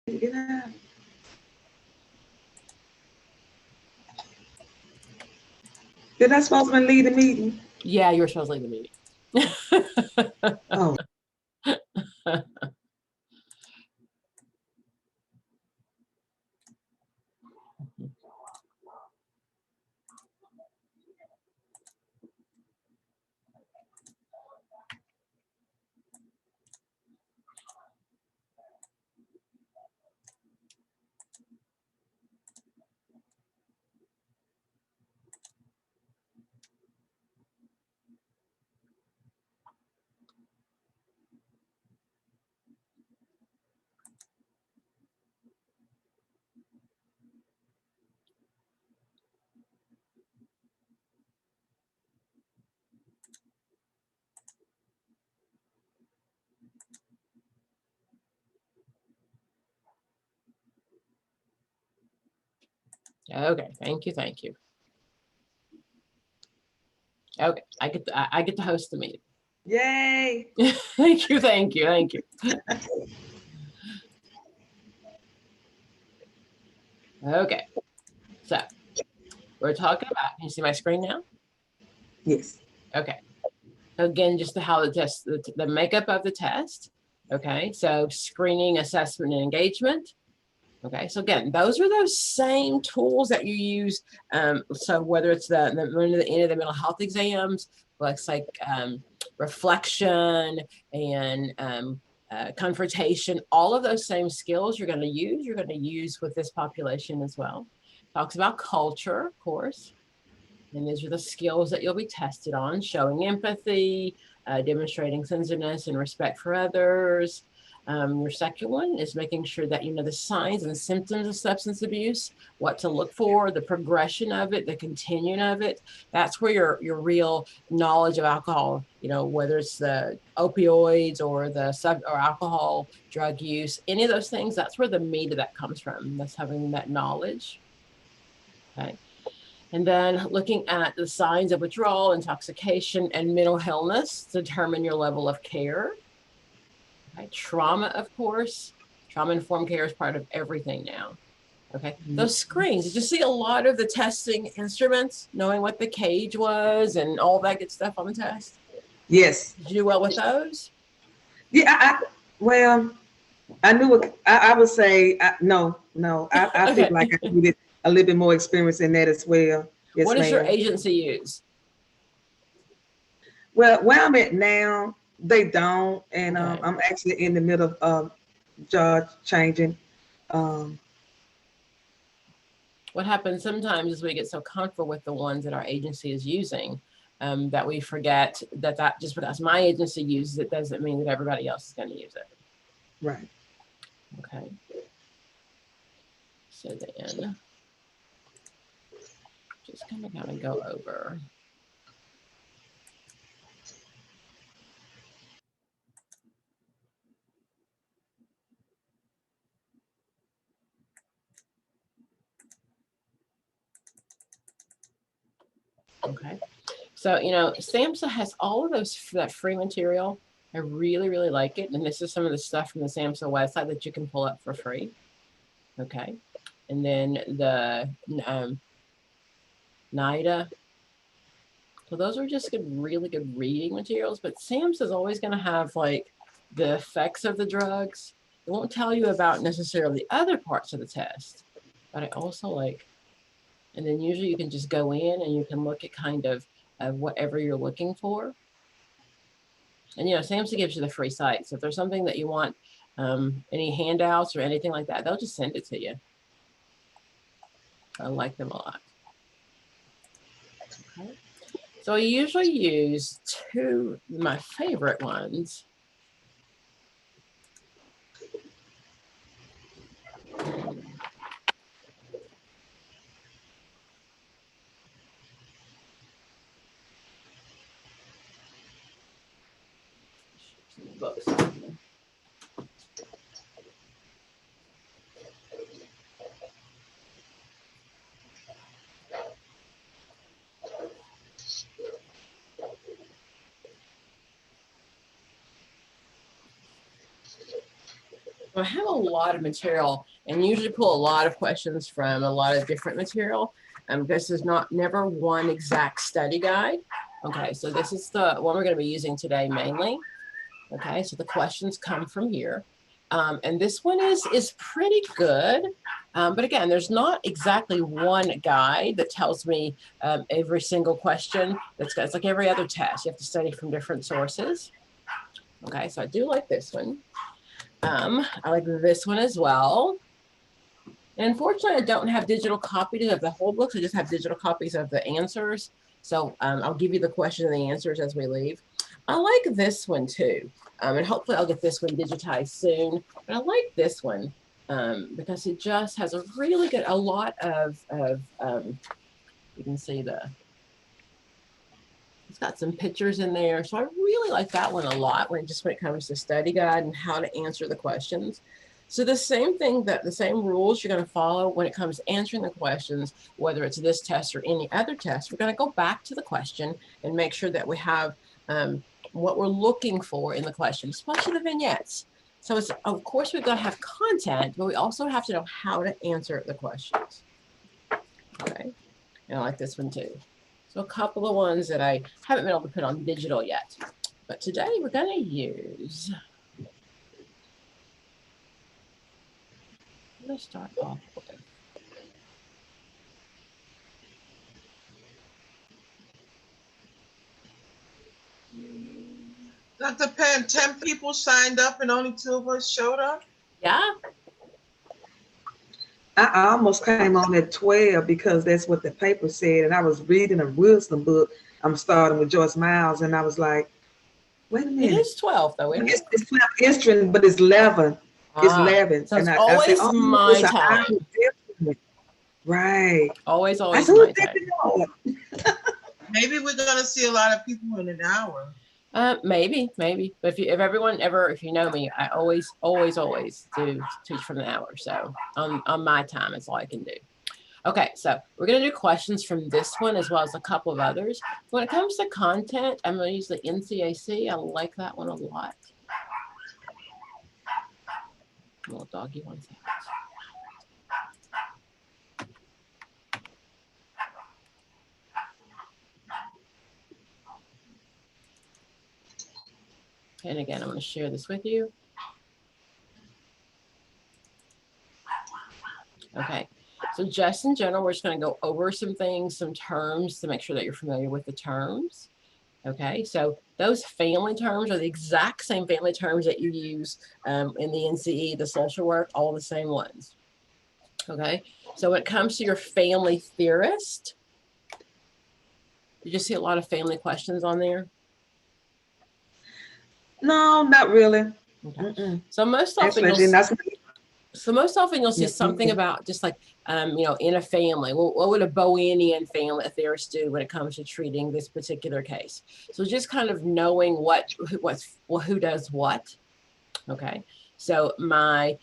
Get out. Did I supposed to lead the meeting? Yeah, you were supposed to leave the meeting. Oh, Okay, thank you, thank you. Okay, I get to host the meeting. yay. Thank you, thank you, thank you. Okay, so we're talking about, can you see my screen now? Yes. Okay. Again, just how the test, the makeup of the test. Okay, so screening, assessment, and engagement. Okay, so again, those are those same tools that you use. So whether it's the end of the mental health exams, looks like reflection and confrontation, all of those same skills you're going to use with this population as well. Talks about culture, of course. And these are the skills that you'll be tested on: showing empathy, demonstrating sensitiveness and respect for others. Your second one is making sure that you know the signs and symptoms of substance abuse, what to look for, the progression of it, the continuing of it. That's where your real knowledge of alcohol, you know, whether it's the opioids or the or alcohol, drug use, any of those things, that's where the meat of that comes from. That's having that knowledge. Okay. And then looking at the signs of withdrawal, intoxication, and mental illness to determine your level of care. Okay. Trauma, of course. Trauma-informed care is part of everything now. Okay. Those screens, did you see a lot of the testing instruments, knowing what the cage was and all that good stuff on the test? Yes. Did you do well with those? Yeah. Well, I knew it. I would say no, no. I feel Okay. like I needed a little bit more experience in that as well. Yes, What does your ma'am. agency use? Well, where I'm at now, they don't, and Okay. I'm actually in the middle of job changing. Um, What happens sometimes is we get so comfortable with the ones that our agency is using that we forget that just because my agency uses it doesn't mean that everybody else is going to use it. right. Okay. So then just kind of go over. Okay. So, you know, SAMHSA has all of that free material. I really, really like it. And this is some of the stuff from the SAMHSA website that you can pull up for free. Okay. And then the NIDA. So those are just good, really good reading materials. But SAMHSA is always going to have like the effects of the drugs. It won't tell you about necessarily the other parts of the test. But I also like, and then usually you can just go in and you can look at kind of whatever you're looking for. And, you know, SAMHSA gives you the free site. So if there's something that you want, any handouts or anything like that, they'll just send it to you. I like them a lot. Okay. So I usually use my favorite ones. Books. So I have a lot of material and usually pull a lot of questions from a lot of different material. This is never one exact study guide. Okay, so this is the one we're going to be using today mainly. Okay, so the questions come from here. And this one is pretty good. But again, there's not exactly one guide that tells me every single question. It's like every other test. You have to study from different sources. Okay, so I do like this one. I like this one as well. And unfortunately, I don't have digital copies of the whole book. So I just have digital copies of the answers. So I'll give you the question and the answers as we leave. I like this one too. And hopefully I'll get this one digitized soon. But I like this one because it just has a really good, a lot of you can see it's got some pictures in there. So I really like that one a lot when it comes to study guide and how to answer the questions. So the same rules you're going to follow when it comes to answering the questions, whether it's this test or any other test. We're going to go back to the question and make sure that we have what we're looking for in the question, especially the vignettes. So it's, of course, we've got to have content, but we also have to know how to answer the questions. Okay, and I like this one too. So a couple of ones that I haven't been able to put on digital yet, but today we're going to use. I'm going to start off with. Dr. Penn, 10 people signed up and only 2 of us showed up? Yeah. I almost came on at 12 because that's what the paper said. And I was reading a wisdom book. I'm starting with Joyce Miles. And I was like, wait a minute. It is 12 though, isn't it? It's 12 Eastern, but it's 11. It's 11. So it's and always I said, oh, my time. Right. Always I said, my time. Maybe we're going to see a lot of people in an hour. Maybe. But if you know me, I always do teach from the hour. So on my time, it's all I can do. Okay, so we're going to do questions from this one as well as a couple of others. When it comes to content, I'm going to use the NCAC. I like that one a lot. Little doggy 1 second. And again, I'm going to share this with you. Okay, so just in general, we're just going to go over some things, some terms to make sure that you're familiar with the terms. Okay, so those family terms are the exact same family terms that you use in the NCE, the social work, all the same ones. Okay, so when it comes to your family theorist, did you see a lot of family questions on there? No, not really. Okay. So most often you'll see Yeah, something about just like, in a family. What would a Bowenian family theorist do when it comes to treating this particular case? So just kind of knowing who does what. Okay. So my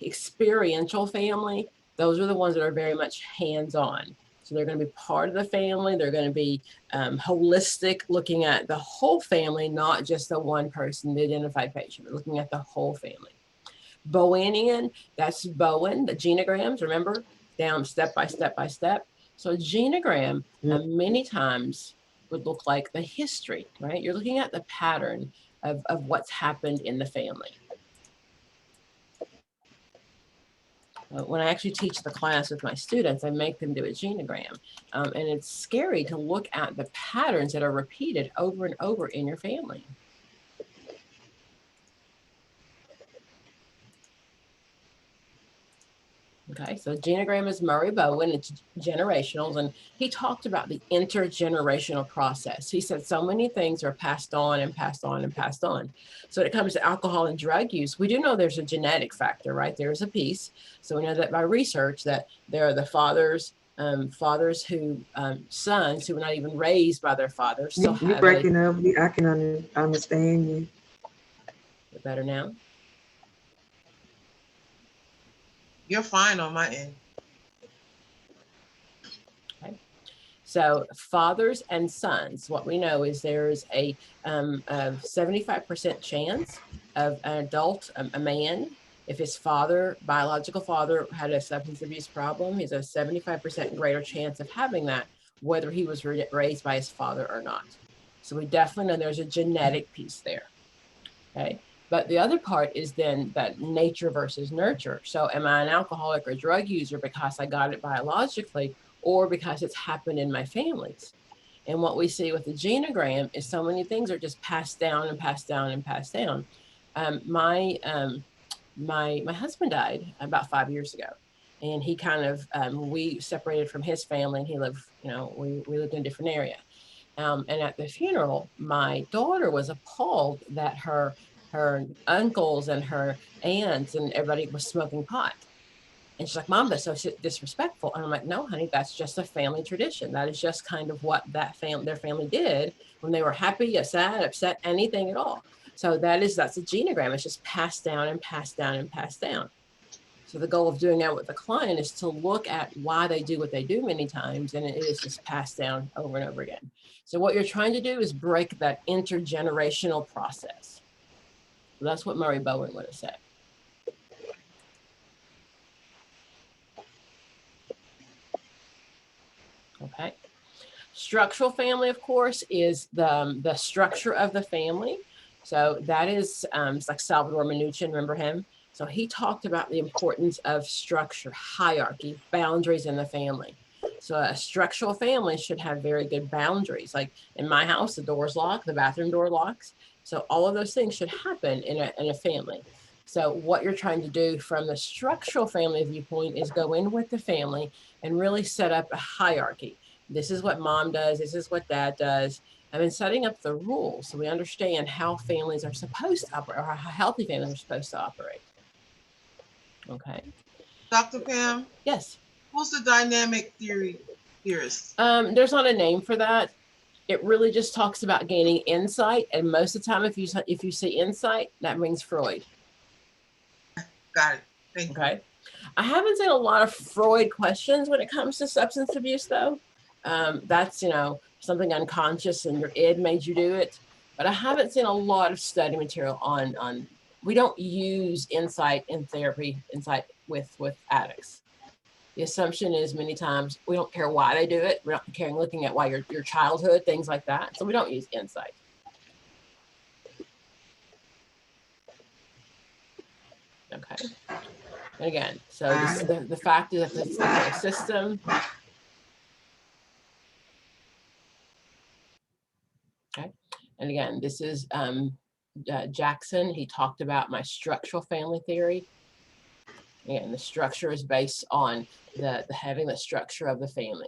experiential family, those are the ones that are very much hands-on. So they're going to be part of the family. They're going to be holistic, looking at the whole family, not just the one person, the identified patient, but looking at the whole family. Bowenian, that's Bowen, the genograms, remember? Down step by step by step. So a genogram many times would look like the history, right? You're looking at the pattern of what's happened in the family. When I actually teach the class with my students, I make them do a genogram. And it's scary to look at the patterns that are repeated over and over in your family. Okay, so genogram is Murray Bowen, it's generationals, and he talked about the intergenerational process. He said so many things are passed on and passed on and passed on. So when it comes to alcohol and drug use, we do know there's a genetic factor, right? There's a piece. So we know that by research that there are the fathers who, sons who were not even raised by their fathers. You're breaking up. I can understand you. Better now? You're fine on my end. Okay. So fathers and sons, what we know is there's a 75% chance of an adult, a man, if his father, biological father, had a substance abuse problem, he has a 75% greater chance of having that, whether he was raised by his father or not. So we definitely know there's a genetic piece there. Okay. But the other part is then that nature versus nurture. So am I an alcoholic or drug user because I got it biologically, or because it's happened in my families? And what we see with the genogram is so many things are just passed down and passed down and passed down. My husband died about 5 years ago, and he kind of, we separated from his family, and he lived, we lived in a different area. And at the funeral, my daughter was appalled that her uncles and her aunts and everybody was smoking pot. And she's like, Mom, that's so disrespectful. And I'm like, no, honey, that's just a family tradition. That is just kind of what their family did when they were happy, sad, upset, anything at all. So that's a genogram. It's just passed down and passed down and passed down. So the goal of doing that with the client is to look at why they do what they do many times, and it is just passed down over and over again. So what you're trying to do is break that intergenerational process. So that's what Murray Bowen would have said. Okay. Structural family, of course, is the structure of the family. So that is, it's like Salvador Minuchin, remember him? So he talked about the importance of structure, hierarchy, boundaries in the family. So a structural family should have very good boundaries. Like in my house, the door's locked, the bathroom door locks. So all of those things should happen in a family. So what you're trying to do from the structural family viewpoint is go in with the family and really set up a hierarchy. This is what mom does. This is what dad does. And then setting up the rules so we understand how families are supposed to operate, or how healthy families are supposed to operate. Okay. Dr. Pam? Yes. Who's the dynamic theorist? There's not a name for that. It really just talks about gaining insight. And most of the time, if you see insight, that means Freud. Got it. Thank you. Okay. I haven't seen a lot of Freud questions when it comes to substance abuse, though. That's, something unconscious and your id made you do it. But I haven't seen a lot of study material on we don't use insight in therapy, insight with addicts. The assumption is many times we don't care why they do it. We're not caring, looking at why your childhood, things like that. So we don't use insight. Okay. And again, so the fact is that the system. Okay. And again, this is Jackson. He talked about my structural family theory. And the structure is based on the having the structure of the family.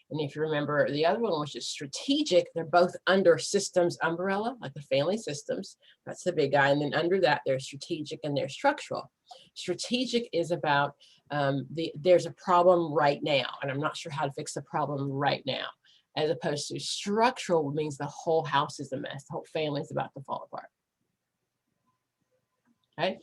And if you remember the other one, which is strategic, they're both under systems umbrella, like the family systems. That's the big guy. And then under that, there's strategic and there's structural. Strategic is about there's a problem right now, and I'm not sure how to fix the problem right now, as opposed to structural means the whole house is a mess. The whole family is about to fall apart. Okay.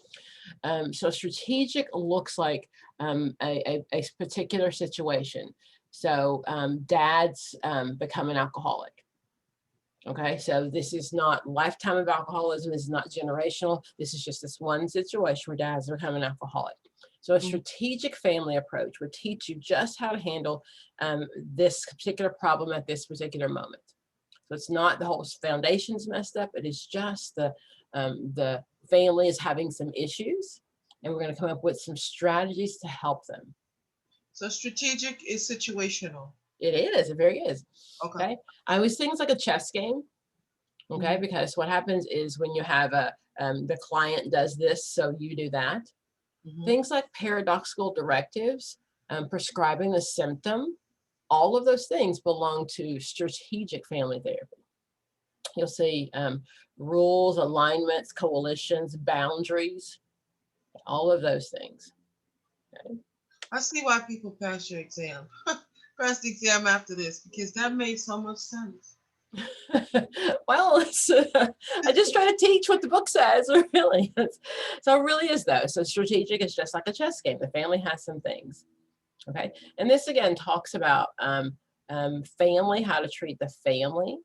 So strategic looks like a particular situation. So dad's become an alcoholic. Okay, so this is not lifetime of alcoholism. This is not generational. This is just this one situation where dad's become an alcoholic. So a strategic family approach would teach you just how to handle this particular problem at this particular moment. So it's not the whole foundation's messed up. It is just the family is having some issues, and we're going to come up with some strategies to help them. So strategic is situational. It is. It very is. Okay. I always think it's like a chess game. Okay. Because what happens is when you have the client does this, so you do that. Things like paradoxical directives, prescribing the symptom, all of those things belong to strategic family therapy. You'll see rules, alignments, coalitions, boundaries, all of those things. Okay. I see why people pass your exam. Pass the exam after this, because that made so much sense. Well, I just try to teach what the book says, really. So it really is, though. So strategic is just like a chess game. The family has some things. Okay. And this, again, talks about family, how to treat the family.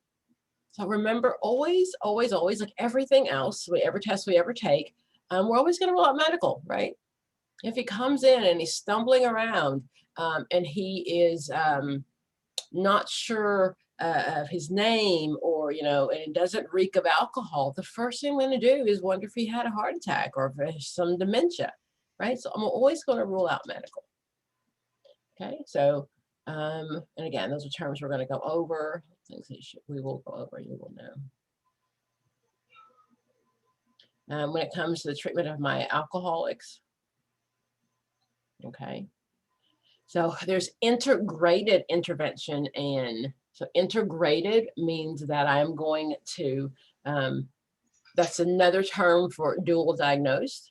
So remember, always, always, always, like everything else, every test we ever take, we're always going to rule out medical, right? If he comes in and he's stumbling around and he is not sure of his name, or, you know, and it doesn't reek of alcohol, the first thing I'm going to do is wonder if he had a heart attack or if there's some dementia, right? So I'm always going to rule out medical. Okay, so, and again, those are terms we're going to go over, things that we will go over, you will know. When it comes to the treatment of my alcoholics, okay, so there's integrated intervention. And so integrated means that I'm going to, that's another term for dual diagnosed.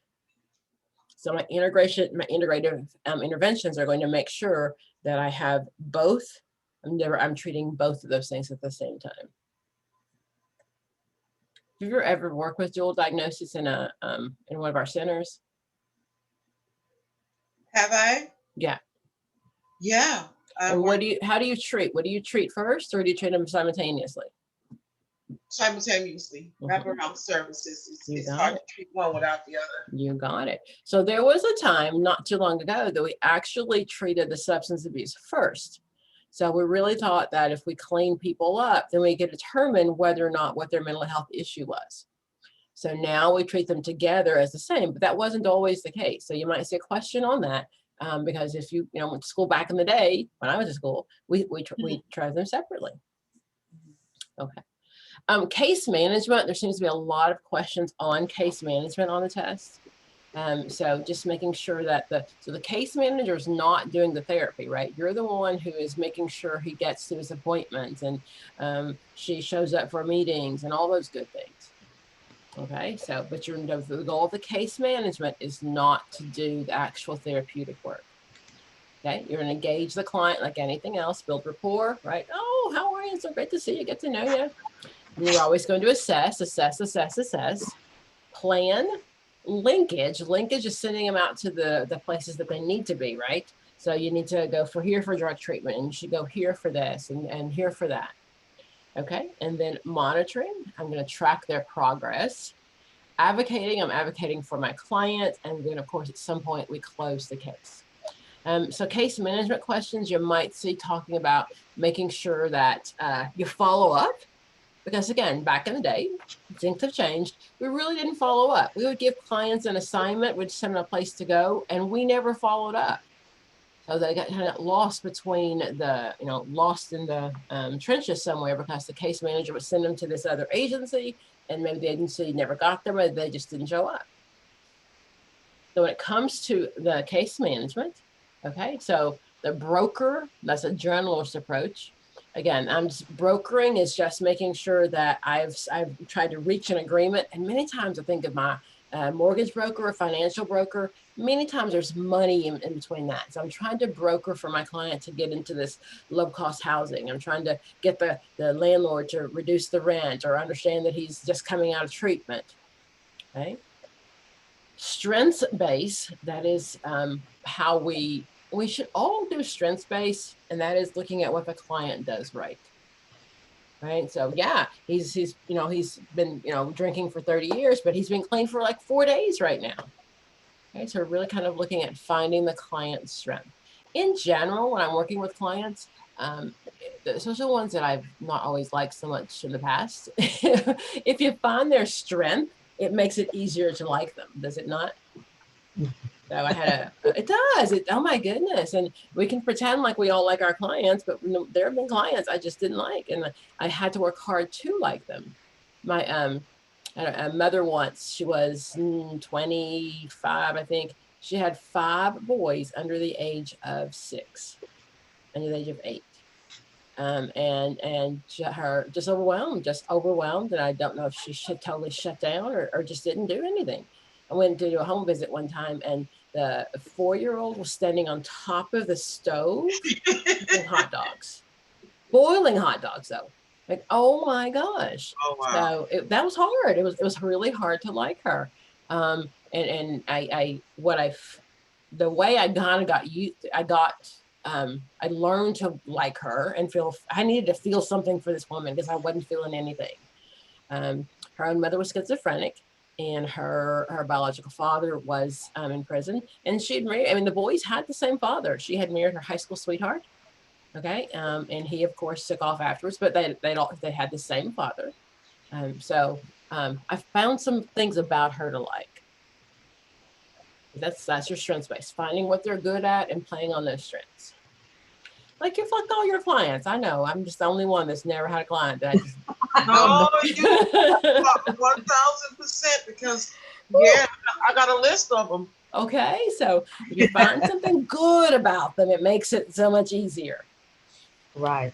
So my integrative interventions are going to make sure that I have both. I'm treating both of those things at the same time. Have you ever worked with dual diagnosis in one of our centers? Have I? Yeah. Yeah. And how do you treat? What do you treat first, or do you treat them simultaneously? Simultaneously. Wraparound services. It's hard to treat one without the other. You got it. So there was a time not too long ago that we actually treated the substance abuse first. So we really thought that if we clean people up, then we could determine whether or not what their mental health issue was. So now we treat them together as the same, but that wasn't always the case. So you might see a question on that, because if you went to school back in the day, when I was at school, we tried them separately. Okay. Case management, there seems to be a lot of questions on case management on the test. So just making sure that the case manager is not doing the therapy, right? You're the one who is making sure he gets to his appointments, and she shows up for meetings and all those good things. Okay, so, but the goal of the case management is not to do the actual therapeutic work. Okay, you're going to engage the client like anything else, build rapport, right? Oh, how are you? So great to see you, get to know you. And you're always going to assess, plan, linkage. Linkage is sending them out to the places that they need to be, right? So you need to go here for drug treatment, and you should go here for this and here for that. Okay, and then monitoring, I'm going to track their progress. Advocating, I'm advocating for my client, and then of course at some point we close the case. So case management questions you might see talking about making sure that you follow up, because again, back in the day, things have changed. We really didn't follow up. We would give clients an assignment, we'd send them a place to go, and we never followed up. So they got kind of lost between lost in the trenches somewhere, because the case manager would send them to this other agency, and maybe the agency never got them, or they just didn't show up. So when it comes to the case management, okay, so the broker, that's a generalist approach. Again, brokering is just making sure that I've tried to reach an agreement. And many times I think of my mortgage broker or financial broker, many times there's money in between that. So I'm trying to broker for my client to get into this low cost housing. I'm trying to get the landlord to reduce the rent, or understand that he's just coming out of treatment. Okay. Strengths base, that is how we should all do strengths base, and that is looking at what the client does right. Right. So yeah, he's been drinking for 30 years, but he's been clean for like 4 days right now. Okay, so we're really kind of looking at finding the client's strength. In general, when I'm working with clients, especially ones that I've not always liked so much in the past, if you find their strength, it makes it easier to like them, does it not? So it does. Oh my goodness. And we can pretend like we all like our clients, but there have been clients I just didn't like, and I had to work hard to like them. My mother once, she was 25, I think. She had 5 boys under the age of 6, under the age of 8. And her just overwhelmed, and I don't know if she totally shut down or just didn't do anything. I went to do a home visit one time, and the 4-year-old was standing on top of the stove eating hot dogs, boiling hot dogs though. Like, oh my gosh. Oh, wow. So that was hard. It was really hard to like her. The way I kind of got I learned to like her and I needed to feel something for this woman because I wasn't feeling anything. Her own mother was schizophrenic, and her biological father was in prison. And she'd married, I mean, the boys had the same father. She had married her high school sweetheart. Okay. And he, of course, took off afterwards, but they had the same father. So I found some things about her to like. That's your strengths base, finding what they're good at and playing on those strengths. Like you've like all your clients. I know I'm just the only one that's never had a client that I just No, you 1000%, because yeah, I got a list of them. Okay, so if you find something good about them, it makes it so much easier. Right.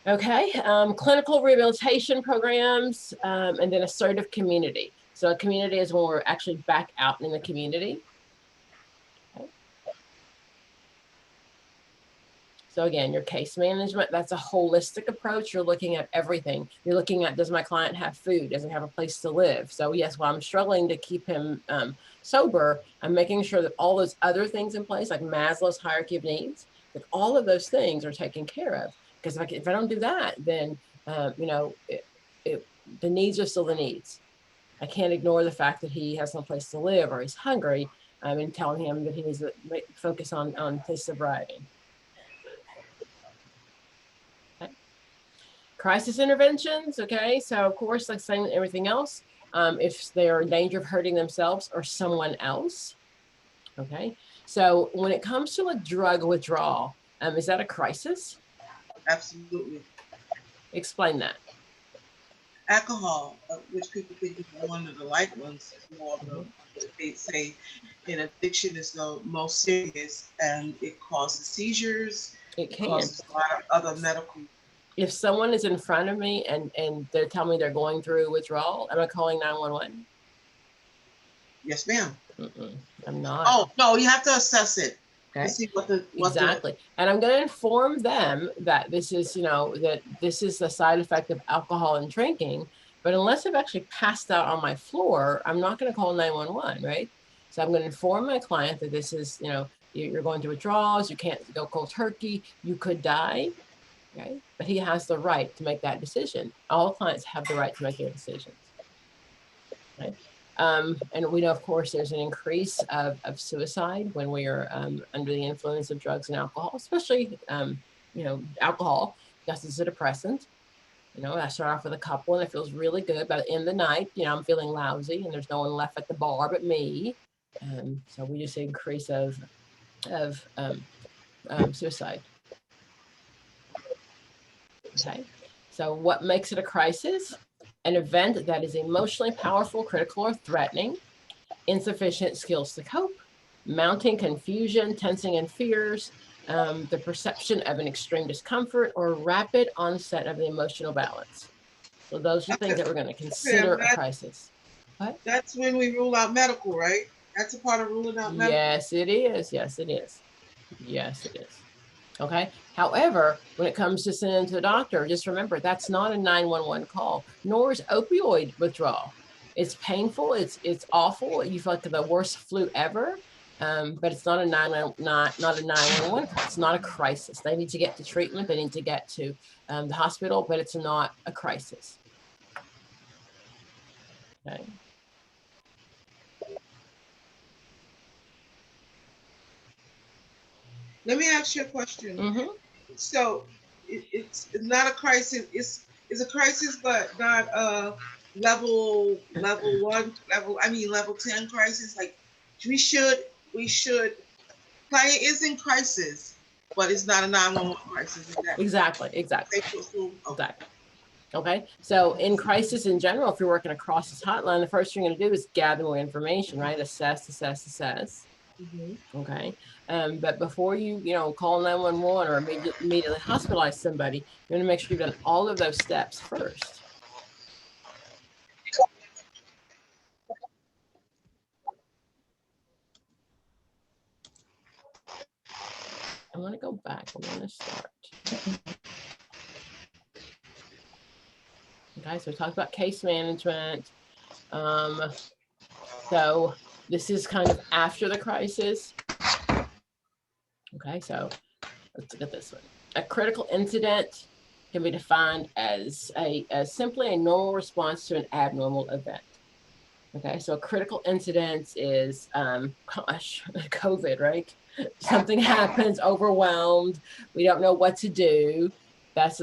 Okay, clinical rehabilitation programs, and then assertive community. So a community is when we're actually back out in the community. Okay. So again, your case management, that's a holistic approach. You're looking at everything. You're looking at, does my client have food? Does he have a place to live? So yes, while I'm struggling to keep him sober, I'm making sure that all those other things in place, like Maslow's hierarchy of needs, that all of those things are taken care of. Because if I don't do that, then, you know, the needs are still the needs. I can't ignore the fact that he has no place to live or he's hungry, and telling him that he needs to focus on his sobriety. Okay. Crisis interventions, okay? So of course, like saying everything else, if they're in danger of hurting themselves or someone else, okay? So when it comes to a drug withdrawal, is that a crisis? Absolutely. Explain that. Alcohol, which people think is one of the light ones, is more of the, they say in addiction is the most serious, and it causes seizures. It can. Causes a lot of other medical. If someone is in front of me and they're telling me they're going through withdrawal, am I calling 911? Yes, ma'am. I'm not. Oh, no, you have to assess it. Okay. To see what the exactly. And I'm going to inform them that this is, you know, that this is the side effect of alcohol and drinking. But unless I've actually passed out on my floor, I'm not going to call 911, right? So I'm going to inform my client that this is, you know, you're going through withdrawals, you can't go cold turkey, you could die, okay? But he has the right to make that decision. All clients have the right to make their decisions, right? And we know, of course, there's an increase of suicide when we are under the influence of drugs and alcohol, especially, you know, alcohol, because it's a depressant. You know, I start off with a couple and it feels really good. By the end of the night, you know, I'm feeling lousy and there's no one left at the bar but me. So we just see increase of suicide. Okay, so what makes it a crisis? An event that is emotionally powerful, critical, or threatening, insufficient skills to cope, mounting confusion, tensing and fears, the perception of an extreme discomfort, or rapid onset of the emotional balance. So those are things that we're going to consider a crisis. What? That's when we rule out medical, right? That's a part of ruling out medical. Yes, it is. Yes, it is. Yes, it is. Okay. However, when it comes to sending to the doctor, just remember that's not a 911 call, nor is opioid withdrawal. It's painful. It's awful. You feel like the worst flu ever, but it's not a 911. It's not a crisis. They need to get to treatment. They need to get to the hospital, but it's not a crisis. Okay. Let me ask you a question. Mm-hmm. So it's not a crisis. It's a crisis, but not level 1, level 10 crisis. Like we should client is in crisis, but it's not a 911 crisis. Exactly. Okay. Okay, so in crisis in general, if you're working across this hotline, the first thing you're going to do is gather more information, right? Assess. Mm-hmm. Okay, but before you call 911 or immediately hospitalize somebody, you're going to make sure you've done all of those steps first. I want to go back. I'm going to start. Okay, so we talked about case management. So this is kind of after the crisis. Okay, so let's look at this one. A critical incident can be defined as simply a normal response to an abnormal event. Okay, so a critical incident is, gosh, COVID, right? Something happens, overwhelmed, we don't know what to do. That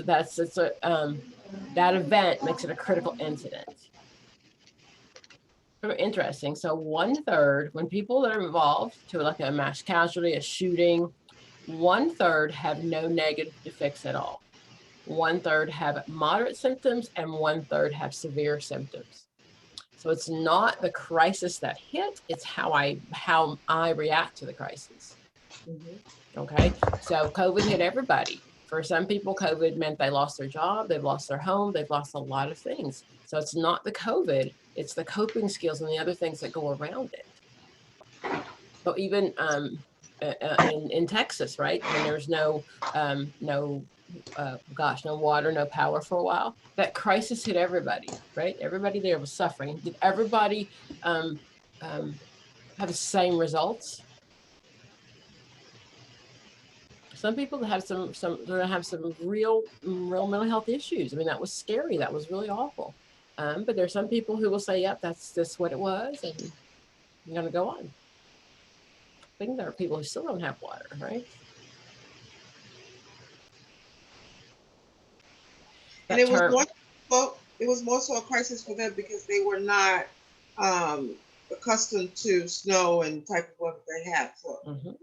event makes it a critical incident. Very interesting. So 1/3, when people that are involved to like a mass casualty, a shooting, 1/3 have no negative effects at all. 1/3 have moderate symptoms and 1/3 have severe symptoms. So it's not the crisis that hit, it's how I react to the crisis. Okay, so COVID hit everybody. For some people, COVID meant they lost their job, they've lost their home, they've lost a lot of things. So it's not the COVID, it's the coping skills and the other things that go around it. So even in Texas, right, when there's no water, no power for a while, that crisis hit everybody, right? Everybody there was suffering. Did everybody have the same results? Some people have some real mental health issues. I mean, that was scary. That was really awful. But there's some people who will say, yep, that's just what it was, and I'm gonna go on. I think there are people who still don't have water, right? And it was more so a crisis for them because they were not accustomed to snow and type of weather they have. So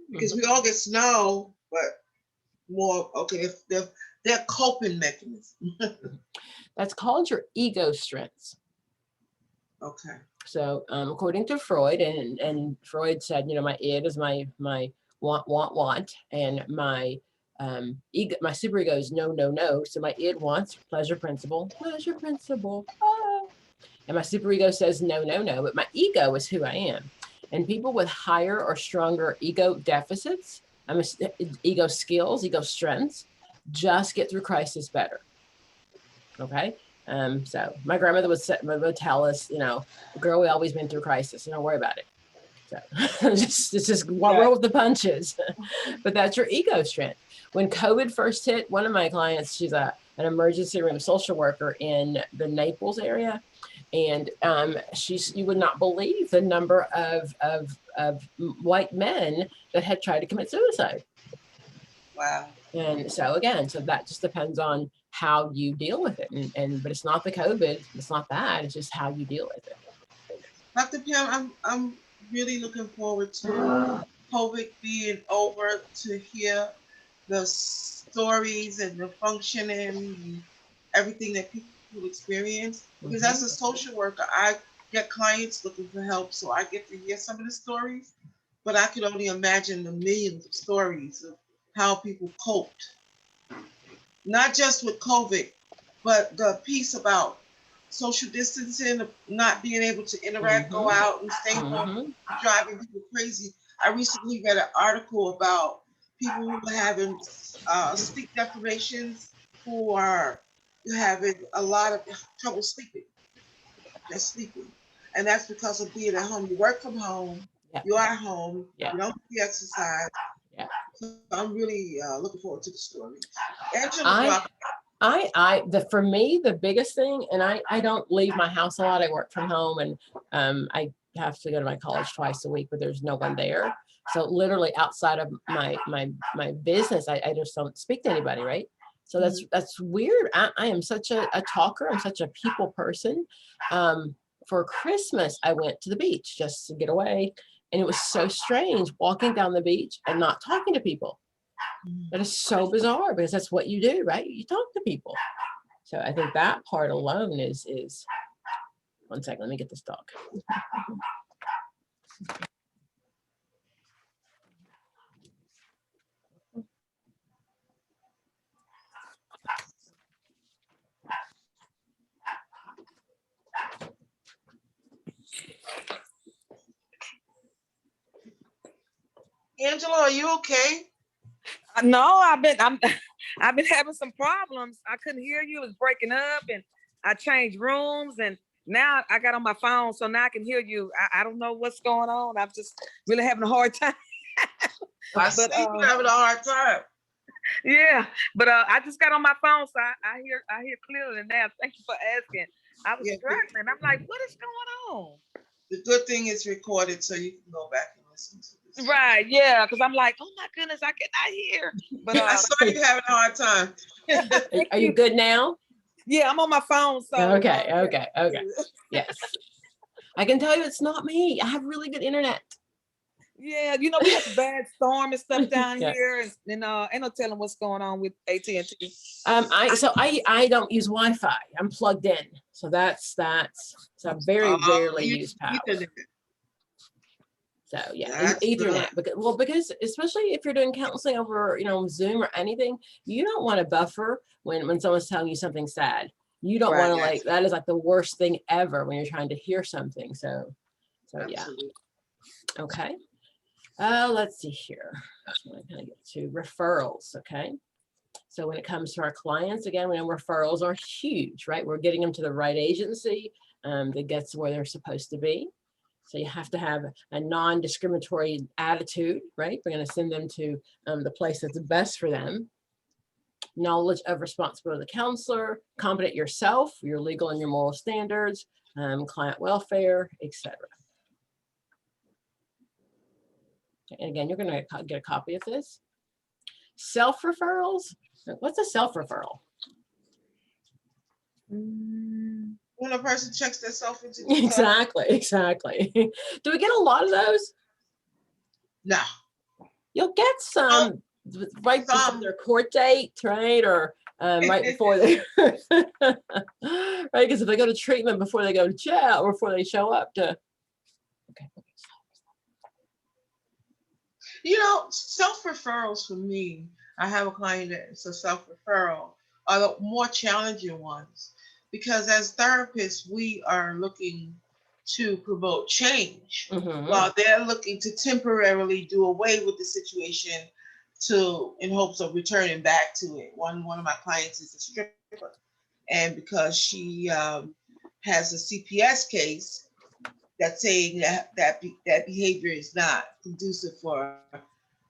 because we all get snow, but more they're coping mechanism. That's called your ego strengths. Okay. So according to Freud, and Freud said, you know, my id is my want, and my ego, my superego is no. So my id wants pleasure principle, ah. And my superego says no, but my ego is who I am. And people with higher or stronger ego deficits, ego skills, ego strengths, just get through crisis better. Okay. So my grandmother would tell us, you know, girl, we always been through crisis, so don't worry about it. So just roll with the punches. But that's your ego strength. When COVID first hit, one of my clients, she's an emergency room social worker in the Naples area. And you would not believe the number of white men that had tried to commit suicide. Wow. And so again, so that just depends on how you deal with it. But it's not the COVID, it's not that, it's just how you deal with it. Dr. Pam, I'm really looking forward to COVID being over, to hear the stories and the functioning and everything that people experience. Because as a social worker, I get clients looking for help, so I get to hear some of the stories, but I can only imagine the millions of stories of how people coped. Not just with COVID, but the piece about social distancing, not being able to interact, go out and stay home, driving people crazy. I recently read an article about people who are having sleep deprivations, who are having a lot of trouble sleeping. They're sleeping. And that's because of being at home. You work from home, you're at home, you don't do exercise. So I'm really looking forward to the story. Angela, for me, the biggest thing, and I don't leave my house a lot. I work from home, and I have to go to my college twice a week, but there's no one there. So literally outside of my business, I just don't speak to anybody, right? So that's weird. I am such a talker. I'm such a people person. For Christmas, I went to the beach just to get away. And it was so strange walking down the beach and not talking to people. That is so bizarre because that's what you do, right? You talk to people. So I think that part alone is 1 second, let me get this dog. Angela, are you okay? No, I've been having some problems. I couldn't hear you. It was breaking up, and I changed rooms, and now I got on my phone, so now I can hear you. I don't know what's going on. I'm just really having a hard time. I see you having a hard time. Yeah, but I just got on my phone, so I hear clearly now. Thank you for asking. I was Yeah, struggling. I'm like, what is going the good thing is recorded, so you can go back and listen to on? this. Right, yeah, because I'm like, oh my goodness, I cannot hear. But I saw you having a hard time. Are you good now? yeah, I'm on my phone, so Okay, yeah. okay, okay. Yes. I can tell you it's not me. I have really good internet. Yeah, you know, we had the bad storm and stuff down Yeah. here, and ain't no telling what's going on with AT&T. I don't use Wi-Fi. I'm plugged in. So so I very rarely use power. Ethernet. So yeah, That's Ethernet. Because especially if you're doing counseling over, Zoom or anything, you don't want to buffer when someone's telling you something sad. You don't want Right, to that is like the worst thing ever when you're trying to hear something. So yeah. absolutely. Okay. Let's see here. So I'm going to get to referrals. Okay. So when it comes to our clients, again, we know referrals are huge, right? We're getting them to the right agency that gets where they're supposed to be. So you have to have a non-discriminatory attitude, right? We're going to send them to the place that's best for them. Knowledge of responsibility of the counselor, competent yourself, your legal and your moral standards, client welfare, etc. And again, you're going to get a copy of this. Self-referrals. What's a self-referral? When a person checks themselves into Exactly. Do we get a lot of those? No. You'll get some right before their court date, right? Or right before they, right? Because if they go to treatment before they go to jail or before they show up to, okay. Self-referrals for me, I have a client that's a self-referral, are the more challenging ones. Because as therapists, we are looking to promote change while they're looking to temporarily do away with the situation in hopes of returning back to it. One of my clients is a stripper, and because she has a CPS case that's saying that behavior is not conducive for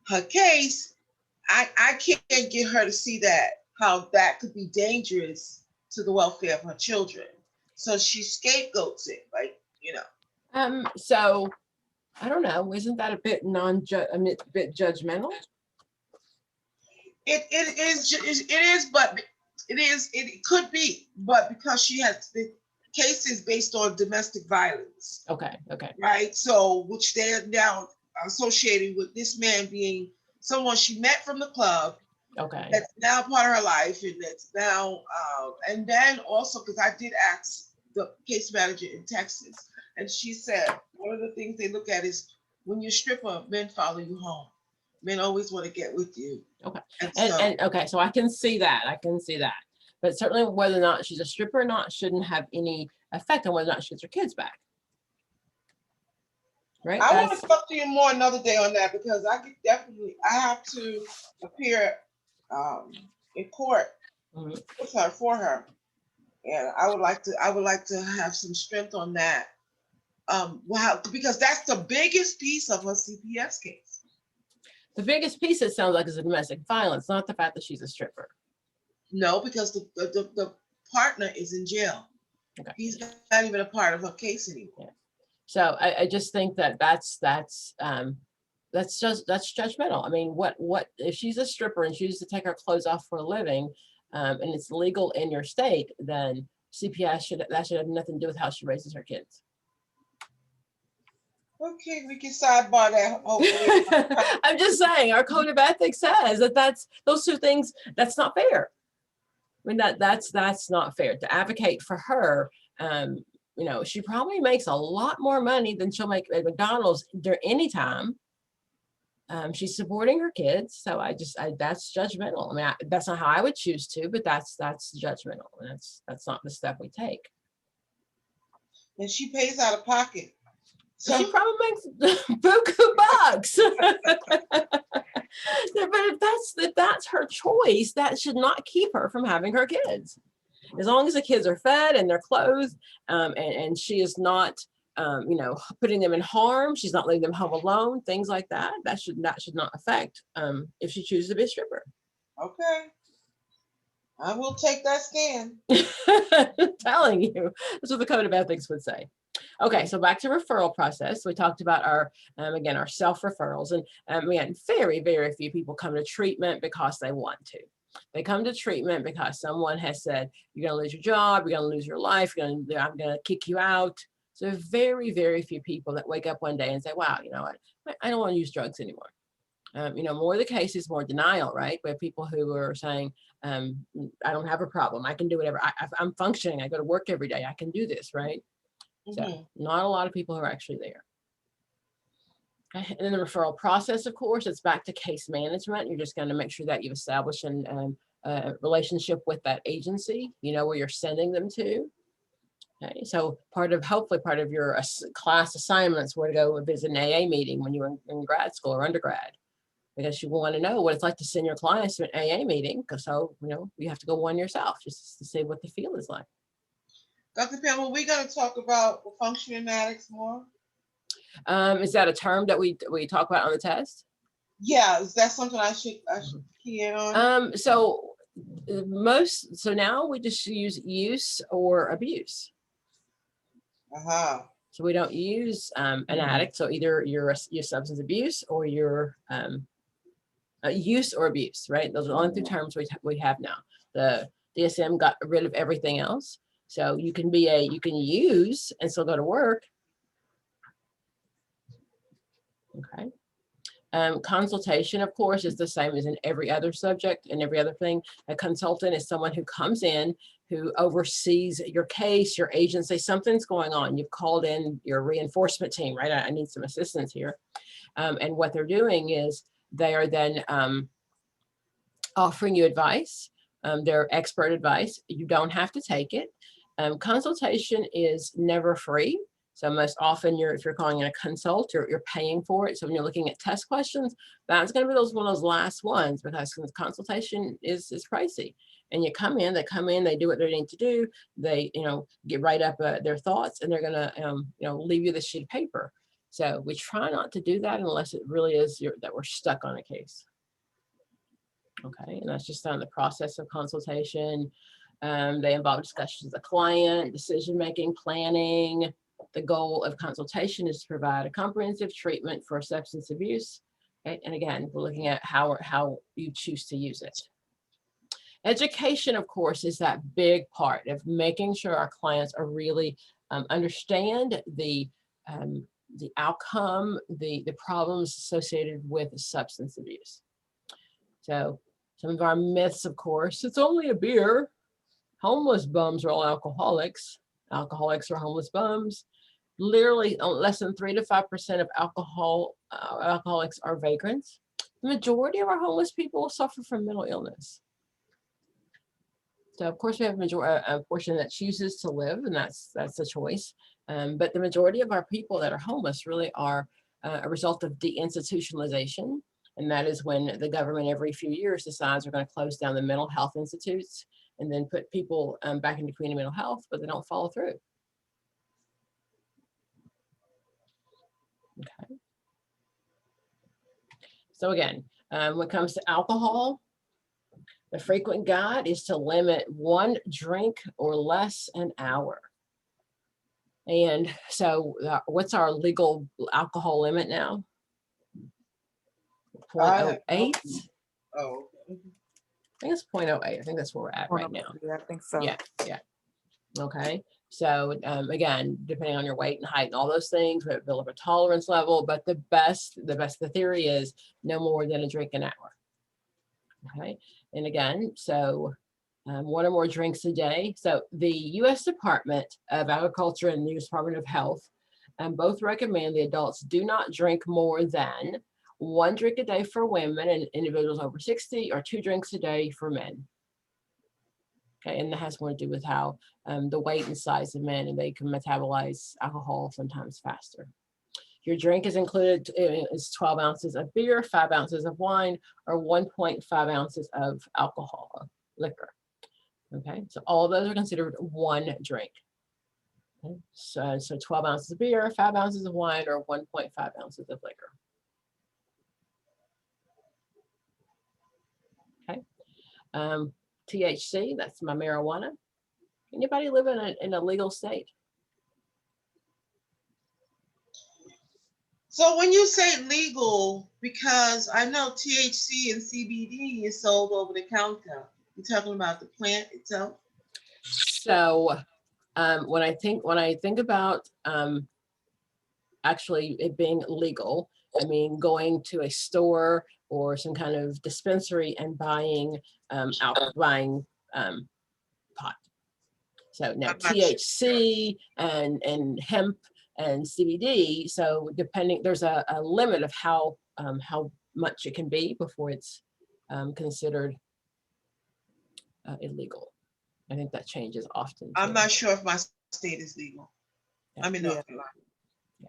her case, I can't get her to see how that could be dangerous to the welfare of her children. So she scapegoats it, So I don't know. Isn't that a bit bit judgmental? It is, but it could be, but because she has the case is based on domestic violence. Okay. Right. So which they are now associating with this man being someone she met from the club. Okay. That's now part of her life, and that's now, and then also because I did ask the case manager in Texas, and she said one of the things they look at is when you're a stripper, men follow you home. Men always want to get with you. Okay. And okay, so I can see that. But certainly whether or not she's a stripper or not shouldn't have any effect on whether or not she gets her kids back. Right? I want to talk to you more another day on that, because I have to appear in court with her for her, and I would like to have some strength on that. Wow, because that's the biggest piece of her CPS case. The biggest piece, it sounds like, is the domestic violence, not the fact that she's a stripper. No, because the partner is in jail. Okay. He's not even a part of her case anymore. Yeah. So I just think that's judgmental. I mean, what if she's a stripper and she used to take her clothes off for a living, and it's legal in your state, then CPS should have nothing to do with how she raises her kids. Okay, we can sidebar that. Hopefully. I'm just saying, our code of ethics says that's those two things. That's not fair. I mean, that's not fair to advocate for her. She probably makes a lot more money than she'll make at McDonald's during any time. She's supporting her kids, so that's judgmental. I mean, that's not how I would choose to, but that's judgmental, and that's not the step we take. And she pays out of pocket. So she probably makes buku bucks. But if that's her choice, that should not keep her from having her kids. As long as the kids are fed and they're clothed, and she is not, putting them in harm, she's not leaving them home alone, things like that. That should not affect if she chooses to be a stripper. Okay. I will take that scan. Telling you, that's what the code of ethics would say. Okay, so back to referral process. We talked about our, again, our self-referrals. And again, very, very few people come to treatment because they want to. They come to treatment because someone has said, you're going to lose your job, you're going to lose your life, I'm going to kick you out. So very, very few people that wake up one day and say, wow, you know what, I don't want to use drugs anymore. You know, more of the cases, more denial, right? We have people who are saying, I don't have a problem. I can do whatever. I'm functioning. I go to work every day. I can do this, right? So not a lot of people who are actually there. Okay. And then the referral process, of course, it's back to case management. You're just going to make sure that you've established a relationship with that agency, you know, where you're sending them to. Okay. So hopefully part of your class assignments were to go visit an AA meeting when you were in grad school or undergrad, because you want to know what it's like to send your clients to an AA meeting. Because so, you know, you have to go one yourself just to see what the feel is like. Dr. Pamela, we're going to talk about functioning addicts more. Is that a term that we talk about on the test? Yeah, is that something I should key in on? So now we just use use or abuse. So we don't use an addict. So either your substance abuse or your use or abuse, right? Those are the only two terms we have now. The DSM got rid of everything else. So you can use and still go to work. Okay. Consultation, of course, is the same as in every other subject and every other thing. A consultant is someone who comes in, who oversees your case, your agency, something's going on. You've called in your reinforcement team, right? I need some assistance here. And what they're doing is they are then offering you advice, their expert advice. You don't have to take it. Consultation is never free. So most often if you're calling in a consult, you're paying for it. So when you're looking at test questions, that's going to be one of those last ones, because consultation is pricey. And they come in, they do what they need to do. They, get right up their thoughts, and they're going to, leave you the sheet of paper. So we try not to do that unless it really is that we're stuck on a case. Okay, and that's just on the process of consultation. They involve discussions with the client, decision-making, planning. The goal of consultation is to provide a comprehensive treatment for substance abuse. Okay? And again, we're looking at how you choose to use it. Education, of course, is that big part of making sure our clients are really understand the outcome, the problems associated with substance abuse. So some of our myths, of course, it's only a beer. Homeless bums are all alcoholics. Alcoholics are homeless bums. Literally less than 3 to 5% of alcoholics are vagrants. The majority of our homeless people suffer from mental illness. So of course we have a portion that chooses to live, and that's a choice. But the majority of our people that are homeless really are a result of deinstitutionalization. And that is when the government every few years decides we're going to close down the mental health institutes and then put people back into community mental health, but they don't follow through. Okay. So again, when it comes to alcohol, the frequent guide is to limit 1 drink or less an hour. And so what's our legal alcohol limit now? 0.08? Oh, I think it's 0.08. I think that's where we're at right now. Yeah, I think so. Yeah. Okay. So again, depending on your weight and height and all those things, we have build up a tolerance level, but the theory is no more than a drink an hour. Okay. And again, so 1 or more drinks a day. So the U.S. Department of Agriculture and the U.S. Department of Health both recommend the adults do not drink more than 1 drink a day for women and individuals over 60, or 2 drinks a day for men. Okay, and that has more to do with how the weight and size of men, and they can metabolize alcohol sometimes faster. Your drink is included is 12 ounces of beer, 5 ounces of wine, or 1.5 ounces of alcohol, liquor. Okay, so all of those are considered 1 drink. Okay? So 12 ounces of beer, 5 ounces of wine, or 1.5 ounces of liquor. Okay. THC, that's my marijuana. Anybody live in a legal state? So when you say legal, because I know THC and CBD is sold over the counter. You're talking about the plant itself? So when I think about actually it being legal, I mean going to a store or some kind of dispensary and buying pot. So now THC and hemp and CBD. So depending, there's a limit of how much it can be before it's considered illegal. I think that changes often. I'm not sure if my state is legal. Yeah. I'm in North Carolina.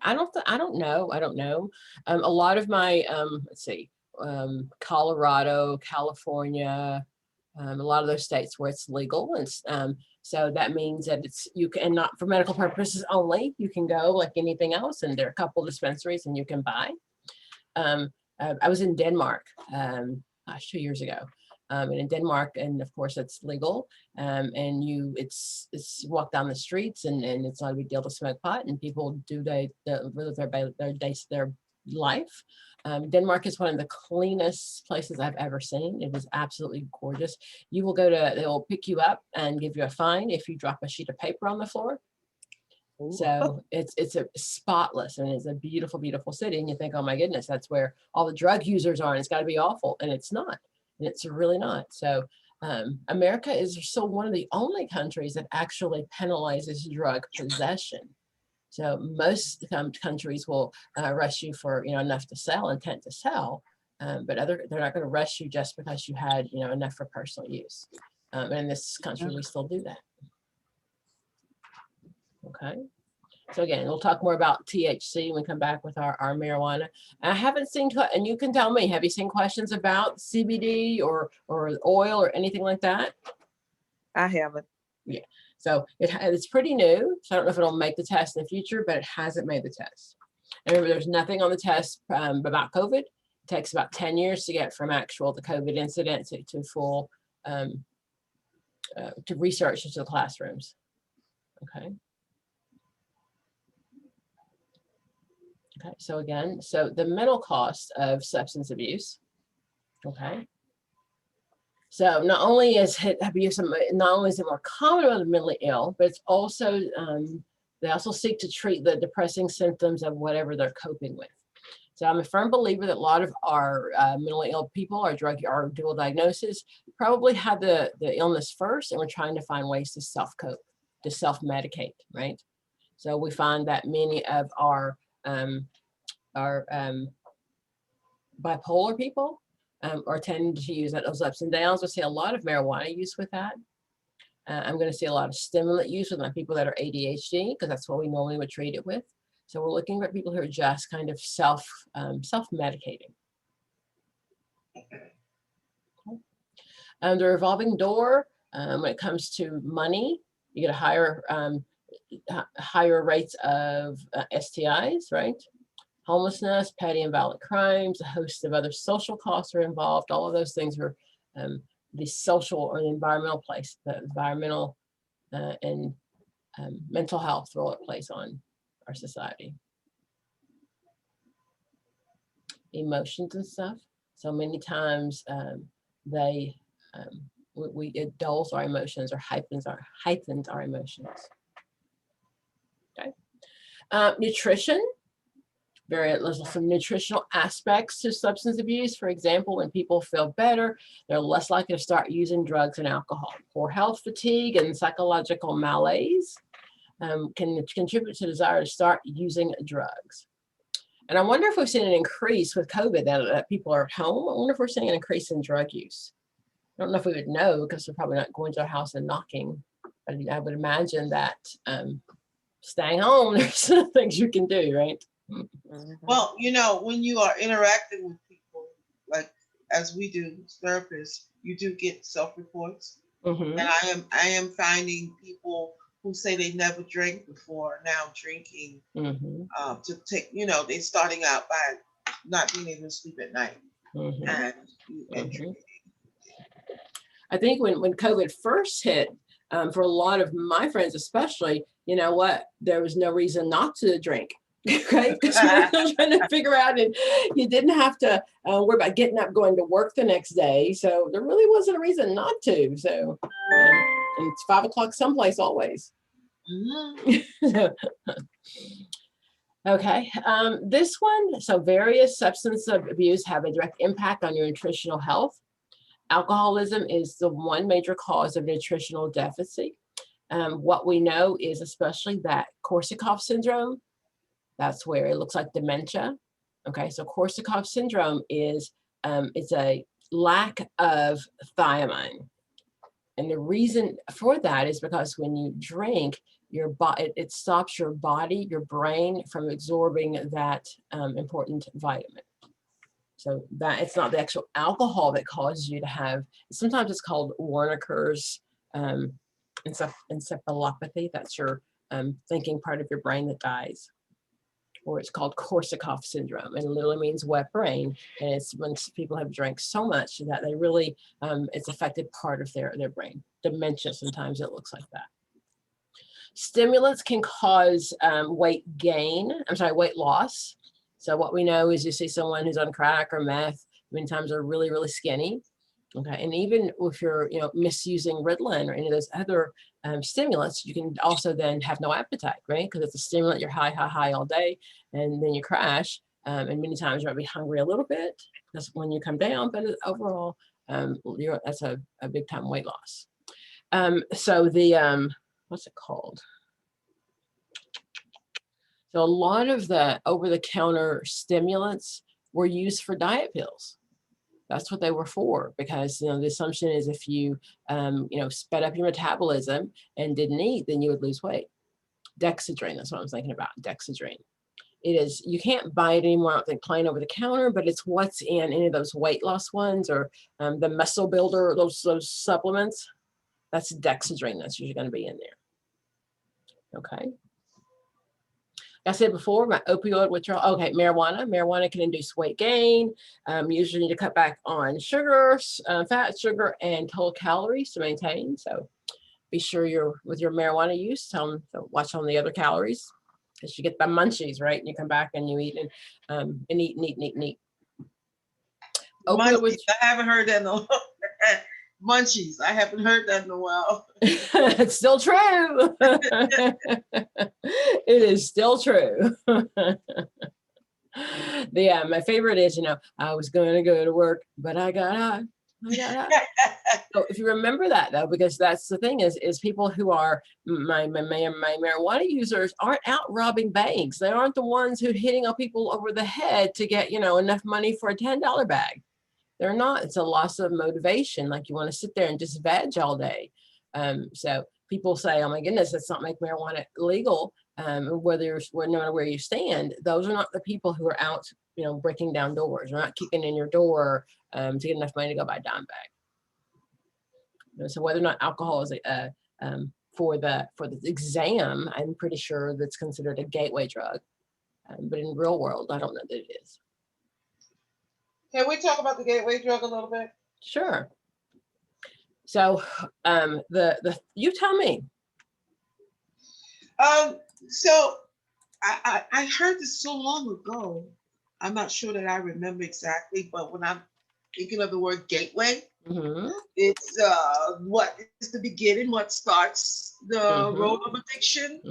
I don't know. A lot of my let's see, Colorado, California, a lot of those states where it's legal, and so that means that you can, and not for medical purposes only, you can go like anything else, and there are a couple of dispensaries and you can buy. I was in Denmark 2 years ago, and in Denmark, and of course it's legal, and it's walk down the streets, and it's not a big deal to smoke pot, and people do live their life. Denmark is one of the cleanest places I've ever seen. It is absolutely gorgeous. You will they'll pick you up and give you a fine if you drop a sheet of paper on the floor. Ooh. So it's a spotless, and it's a beautiful, beautiful city. And you think, oh my goodness, that's where all the drug users are, and it's got to be awful. And it's not. And it's really not. So America is still one of the only countries that actually penalizes drug possession. So most countries will arrest you for enough to sell, intent to sell, but they're not going to arrest you just because you had enough for personal use. And in this country, we still do that. Okay. So again, we'll talk more about THC when we come back with our marijuana. I haven't seen, and you can tell me, have you seen questions about CBD or oil or anything like that? I haven't. Yeah. So it's pretty new. So I don't know if it'll make the test in the future, but it hasn't made the test. And remember, there's nothing on the test about COVID. It takes about 10 years to get from the COVID incident to full, to research into the classrooms. Okay. Okay, so again, the mental cost of substance abuse, okay. So not only is abuse, not only is it more common among the mentally ill, but it's also, they also seek to treat the depressing symptoms of whatever they're coping with. So I'm a firm believer that a lot of our mentally ill people, our dual diagnosis, probably had the illness first, and we're trying to find ways to self-cope, to self-medicate, right? So we find that many of our bipolar people are tending to use those ups and downs. We'll see a lot of marijuana use with that. I'm going to see a lot of stimulant use with my people that are ADHD, because that's what we normally would treat it with. So we're looking for people who are just kind of self-medicating. The revolving door, when it comes to money, you get a higher rates of STIs, right? Homelessness, petty and violent crimes, a host of other social costs are involved. All of those things are the social or the environmental place, the environmental and mental health role it plays on our society. Emotions and stuff. So many times it dulls our emotions or heightens our emotions. Okay. Nutrition. There's some nutritional aspects to substance abuse. For example, when people feel better, they're less likely to start using drugs and alcohol. Poor health, fatigue, and psychological malaise can contribute to the desire to start using drugs. And I wonder if we've seen an increase with COVID that people are at home. I wonder if we're seeing an increase in drug use. I don't know if we would know, because they're probably not going to our house and knocking, but I would imagine that staying home, there's things you can do, right? Well, when you are interacting with people, like as we do as therapists, you do get self-reports. Mm-hmm. And I am finding people who say they never drank before now drinking. Mm-hmm. To take, they're starting out by not being able to sleep at night. Mm-hmm. And mm-hmm. I think when COVID first hit, for a lot of my friends especially, you know what, there was no reason not to drink. Okay, because we were still trying to figure out, and you didn't have to worry about getting up, going to work the next day. So there really wasn't a reason not to. So, and it's 5 o'clock someplace always. Okay, this one, so various substance abuse have a direct impact on your nutritional health. Alcoholism is the one major cause of nutritional deficit. What we know is especially that Korsakoff syndrome, that's where it looks like dementia. Okay, so Korsakoff syndrome is it's a lack of thiamine. And the reason for that is because when you drink, your body, it stops your body, your brain from absorbing that important vitamin. So that it's not the actual alcohol that causes you to have, sometimes it's called Wernicke's encephalopathy. That's your thinking part of your brain that dies. Or it's called Korsakoff syndrome, and it literally means wet brain. And it's when people have drank so much that they really, it's affected part of their brain. Dementia, sometimes it looks like that. Stimulants can cause weight loss. So what we know is you see someone who's on crack or meth, many times are really, really skinny. Okay, and even if you're, misusing Ritalin or any of those other stimulants, you can also then have no appetite, right? Because it's a stimulant, you're high all day, and then you crash. And many times you might be hungry a little bit. That's when you come down, but overall, that's a big time weight loss. So the, what's it called? So a lot of the over-the-counter stimulants were used for diet pills. That's what they were for, because the assumption is if you sped up your metabolism and didn't eat, then you would lose weight. Dexedrine, that's what I'm thinking about, Dexedrine. It is, you can't buy it anymore, I don't think, plain over the counter, but it's what's in any of those weight loss ones or the muscle builder, those supplements. That's Dexedrine, that's usually going to be in there. Okay. I said before, my opioid withdrawal. Okay, marijuana. Marijuana can induce weight gain. Usually need to cut back on sugar, fat, sugar, and total calories to maintain. So be sure you're with your marijuana use. So watch on the other calories, because you get the munchies, right? And you come back and you eat and eat. Munchies, I haven't heard that in a while. Munchies, I haven't heard that in a while. It's still true. It is still true. My favorite is, I was going to go to work, but I got out. So if you remember that though, because that's the thing is people who are my marijuana users aren't out robbing banks. They aren't the ones who hitting up people over the head to get, enough money for a $10 bag. They're not. It's a loss of motivation. Like you want to sit there and just veg all day. So people say, oh my goodness, let's not make marijuana legal. No matter where you stand, those are not the people who are out, breaking down doors. They're not kicking in your door to get enough money to go buy a dime bag. So whether or not alcohol is for the exam, I'm pretty sure that's considered a gateway drug. But in real world, I don't know that it is. Can we talk about the gateway drug a little bit? Sure. So you tell me. So I heard this so long ago. I'm not sure that I remember exactly, but when I'm thinking of the word gateway, it's what is the beginning, what starts the road of addiction.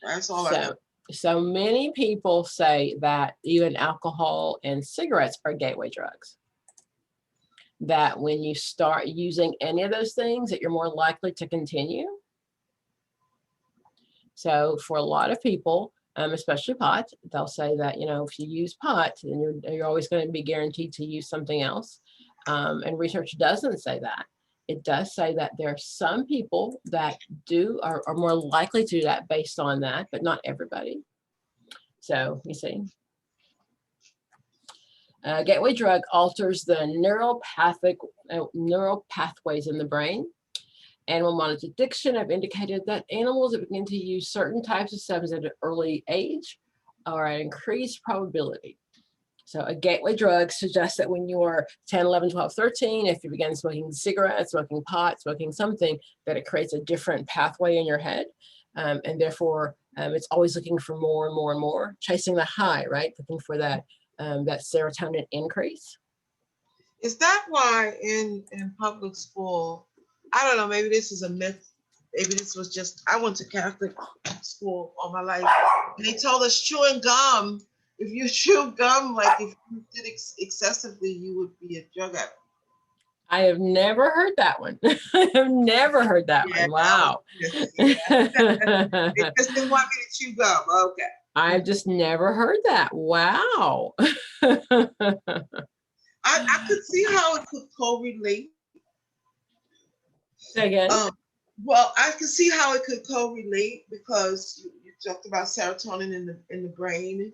That's all I know. So many people say that even alcohol and cigarettes are gateway drugs. That when you start using any of those things, that you're more likely to continue. So for a lot of people, especially pot, they'll say that, if you use pot, then you're always going to be guaranteed to use something else. And research doesn't say that. It does say that there are some people that are more likely to do that based on that, but not everybody. So you see. Gateway drug alters the neural pathways in the brain. Animal models of addiction have indicated that animals that begin to use certain types of substances at an early age are at increased probability So a gateway drug suggests that when you're 10, 11, 12, 13, if you begin smoking cigarettes, smoking pot, smoking something, that it creates a different pathway in your head. And therefore, it's always looking for more and more and more, chasing the high, right? Looking for that, that serotonin increase. Is that why in public school, I don't know, maybe this is a myth. Maybe this was just, I went to Catholic school all my life. And they told us chewing gum, if you chew gum, like if you did excessively, you would be a drug addict. I have never heard that one. I have never heard that Yeah, one. Wow. They just didn't want me to chew gum. Okay. I've just never heard that. Wow. I could see how it could correlate. Say again. Well, I can see how it could correlate because you talked about serotonin in the brain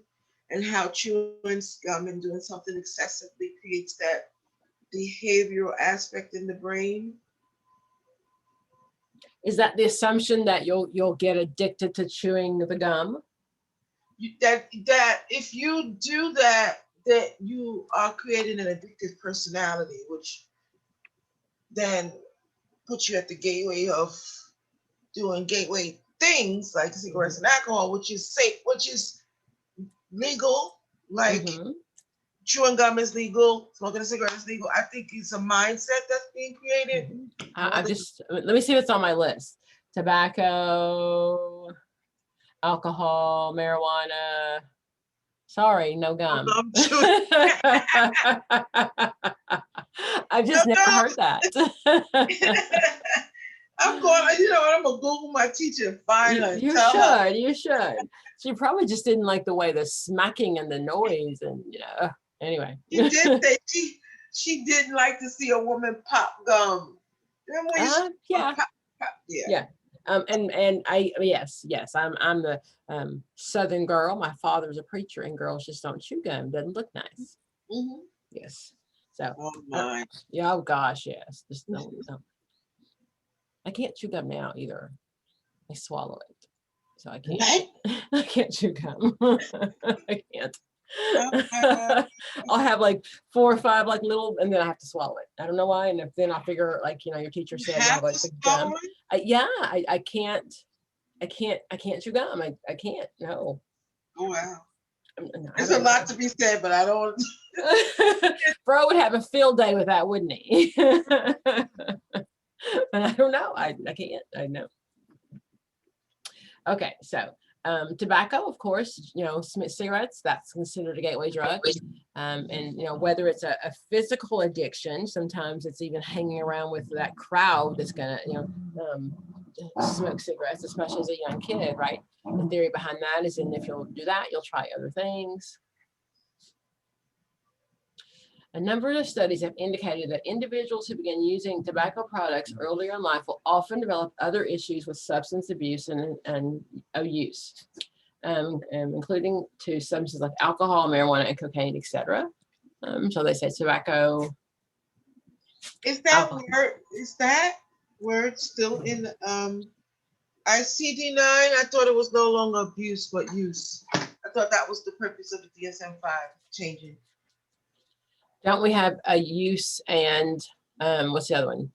and how chewing gum and doing something excessively creates that behavioral aspect in the brain. Is that the assumption that you'll get addicted to chewing the gum? That if you do that you are creating an addictive personality, which then puts you at the gateway of doing gateway things like cigarettes and alcohol, which is safe, which is legal. Like chewing gum is legal, smoking a cigarette is legal. I think it's a mindset that's being created. I just, let me see what's on my list. Tobacco, alcohol, marijuana. Sorry, no gum. I've just never heard that. I'm going, you know what, I'm gonna Google my teacher and find her. You should. She probably just didn't like the way the smacking and the noise and, you know, anyway. She did say she didn't like to see a woman pop gum. Yeah. Yeah. And I, yes, I'm the Southern girl. My father's a preacher, and girls just don't chew gum. Doesn't look nice. Mm-hmm. Yes. So. Oh my. Yeah. Oh gosh. Yes. Just no. I can't chew gum now either. I swallow it, so I can't. What? I can't chew gum. I can't. I'll have like 4 or 5 like little, and then I have to swallow it. I don't know why. And if then I figure, like, you know, your teacher said, have like the gum. I can't chew gum. I can't. No. Oh wow. No, There's a lot to be said, but I don't. Bro would have a field day with that, wouldn't he? But I don't know. I can't. I know. Okay, so tobacco, of course, you know, cigarettes, that's considered a gateway drug. And, you know, whether it's a physical addiction, sometimes it's even hanging around with that crowd that's going to, you know, smoke cigarettes, especially as a young kid, right? The theory behind that is, and if you'll do that, you'll try other things. A number of studies have indicated that individuals who begin using tobacco products earlier in life will often develop other issues with substance abuse and use, including to substances like alcohol, marijuana, and cocaine, etc. So they say tobacco. Is that word still in ICD-9? I thought it was no longer abuse but use. I thought that was the purpose of the DSM-5 changing. Don't we have a use and what's the other one?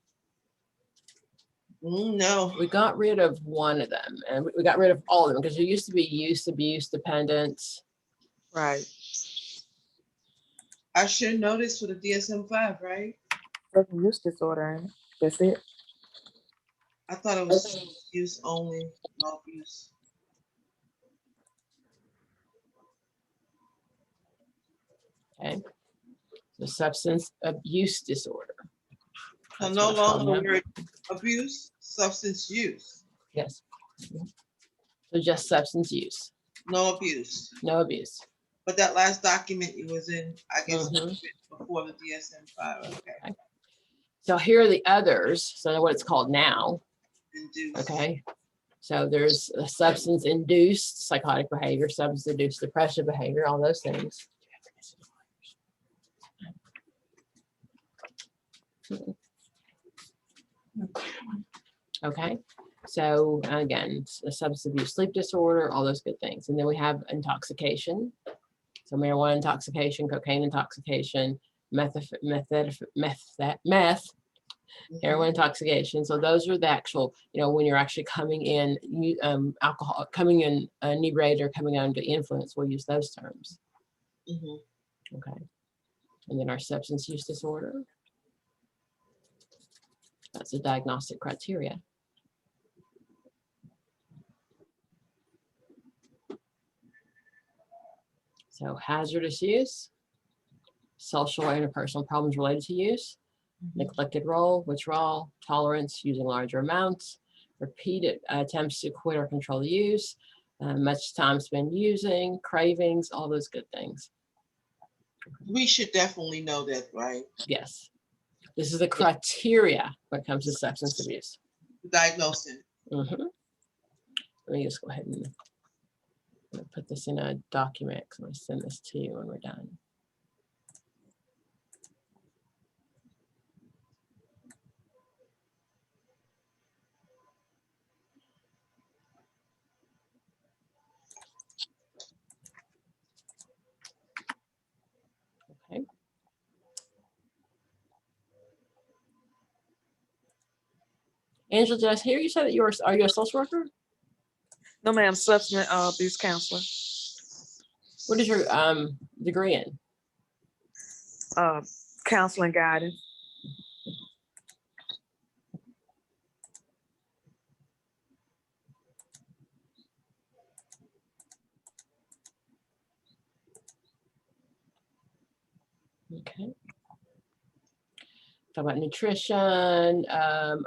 No. We got rid of one of them, and we got rid of all of them because there used to be use, abuse, dependence. Right. I should know this for the DSM-5, right? Use disorder. That's it. I thought it was use only, no abuse. Okay. The substance abuse disorder. So no longer the word abuse, substance use. Yes. So just substance use. No abuse. No abuse. But that last document you was in, I guess, before the DSM-5. Okay. So here are the others. So what it's called now. Induced. Okay. So there's a substance-induced psychotic behavior, substance-induced depressive behavior, all those things. Okay, so again, a substance abuse, sleep disorder, all those good things. And then we have intoxication. So marijuana intoxication, cocaine intoxication, meth, heroin intoxication. So those are the actual, when you're actually coming in, alcohol, coming in inebriated or coming under influence, we'll use those terms. Okay. And then our substance use disorder. That's a diagnostic criteria. So hazardous use, social or interpersonal problems related to use, neglected role, withdrawal, tolerance, using larger amounts, repeated attempts to quit or control the use, much time spent using, cravings, all those good things. We should definitely know that, right? Yes. This is the criteria when it comes to substance abuse. Diagnosing. Let me just go ahead and put this in a document because I'm going to send this to you when we're done. Okay. Angela, did I hear you say that are you a social worker? No, ma'am, substance abuse counselor. What is your degree in? Counseling guidance. Okay. Talk about nutrition.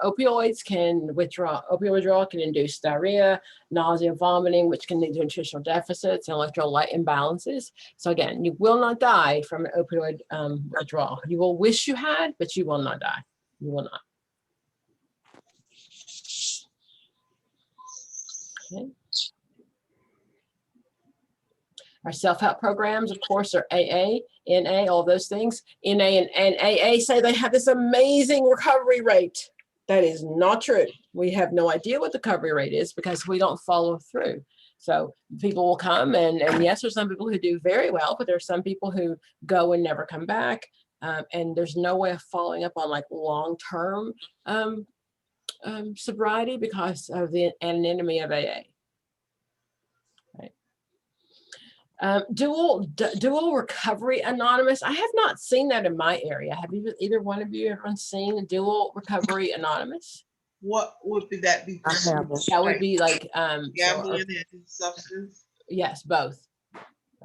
Opioid withdrawal can induce diarrhea, nausea, vomiting, which can lead to nutritional deficits and electrolyte imbalances. So again, you will not die from an opioid withdrawal. You will wish you had, but you will not die. You will not. Okay. Our self-help programs, of course, are AA, NA, all those things. NA and AA say they have this amazing recovery rate. That is not true. We have no idea what the recovery rate is because we don't follow through. So people will come and yes, there's some people who do very well, but there's some people who go and never come back. And there's no way of following up on like long-term sobriety because of the anonymity of AA. Dual Recovery Anonymous. I have not seen that in my area. Have either one of you ever seen Dual Recovery Anonymous? What would that be? That would be like gambling and substance. Yes, both.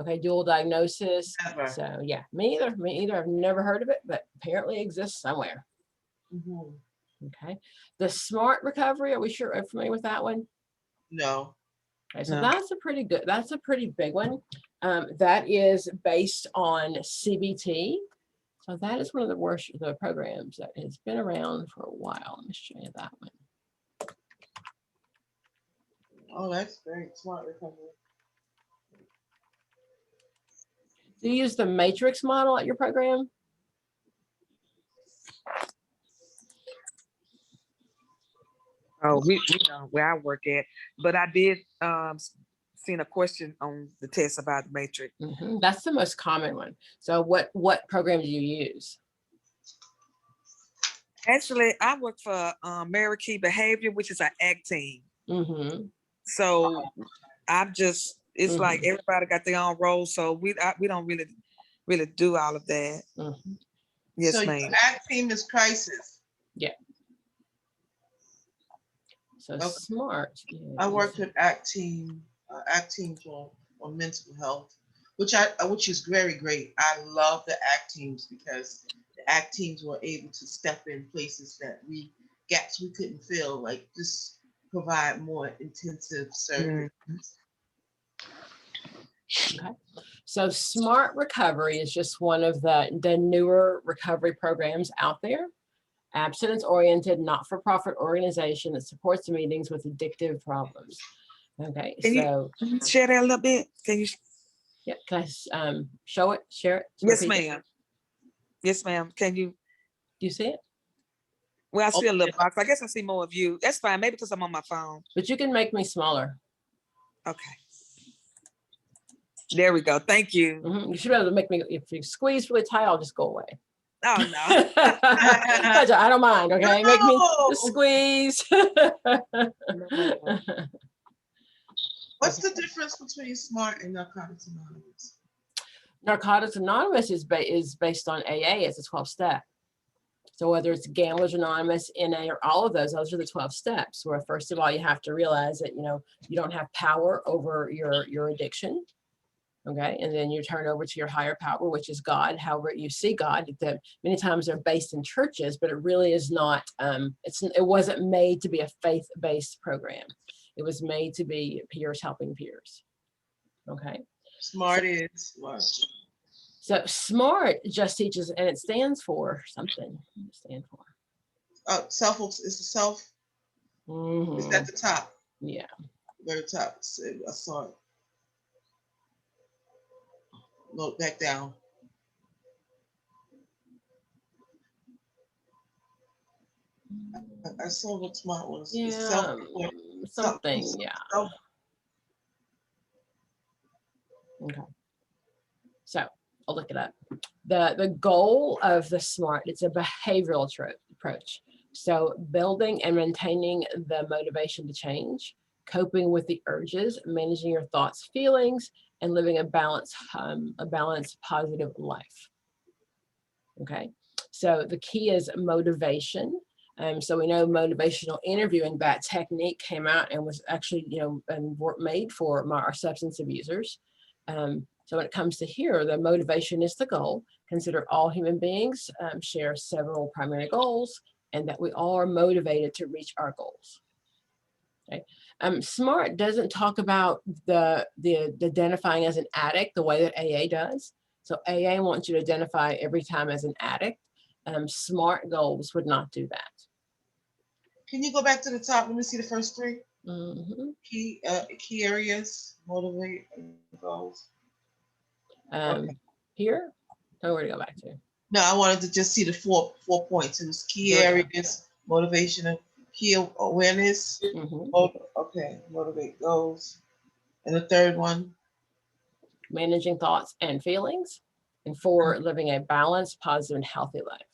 Okay, dual diagnosis. Never. So yeah, me either. I've never heard of it, but apparently it exists somewhere. Okay, the Smart Recovery. Are we familiar with that one? No. Okay, so that's a pretty big one. That is based on CBT. So that is one of the programs that has been around for a while. Let me show you that one. Oh, that's great. Smart Recovery. Do you use the matrix model at your program? Oh, we don't where I work at, but I did seen a question on the test about the matrix. That's the most common one. So what program do you use? Actually, I work for Mary Key Behavior, which is an ACT team. So I'm just, it's like everybody got their own role. So we don't really do all of that. Yes, so ma'am. Your ACT team is crisis. Yeah. So okay. Smart. I worked with ACT teams on mental health, which is very great. I love the ACT teams because the ACT teams were able to step in places that gaps we couldn't fill, like just provide more intensive service. Okay. So Smart Recovery is just one of the newer recovery programs out there. Abstinence-oriented, not-for-profit organization that supports meetings with addictive problems. Okay, can you share that a little bit? Can you? Yeah, can I show it, share it? Yes, ma'am. Yes, ma'am. Can you? Do you see it? Well, I see a little box. I guess I see more of you. That's fine. Maybe because I'm on my phone. But you can make me smaller. Okay. There we go. Thank you. You should be able to make me, if you squeeze really tight, I'll just go away. Oh, no. I don't mind, okay? Make me No. just squeeze. What's the difference between SMART and Narcotics Anonymous? Narcotics Anonymous is based on AA as a 12-step. So whether it's Gamblers Anonymous, NA, or all of those are the 12 steps, where first of all, you have to realize that, you don't have power over your addiction. Okay. And then you turn over to your higher power, which is God, however you see God. That many times they're based in churches, but it really is not, it wasn't made to be a faith-based program. It was made to be peers helping peers. Okay. SMART is what? So SMART just teaches, and it stands for something. What does it stand for? Self is the self. It's at the top. Yeah. Very top. I saw it. Look back down. I saw what SMART was. Yeah. Something. Yeah. Self. Okay. So I'll look it up. The goal of the SMART, it's a behavioral approach. So building and maintaining the motivation to change, coping with the urges, managing your thoughts, feelings, and living a balanced, positive life. Okay. So the key is motivation. So we know motivational interviewing, that technique came out and was actually, made for our substance abusers. So when it comes to here, the motivation is the goal. Consider all human beings share several primary goals, and that we all are motivated to reach our goals. Okay. SMART doesn't talk about the identifying as an addict the way that AA does. So AA wants you to identify every time as an addict. SMART goals would not do that. Can you go back to the top? Let me see the first three. Mm-hmm. Key areas, motivate, goals. Okay. Here, tell me where to go back to. No, I wanted to just see the four points. It was key areas, motivation, and key awareness. Okay, motivate, goals. And the third one? Managing thoughts and feelings. And 4, living a balanced, positive, and healthy life.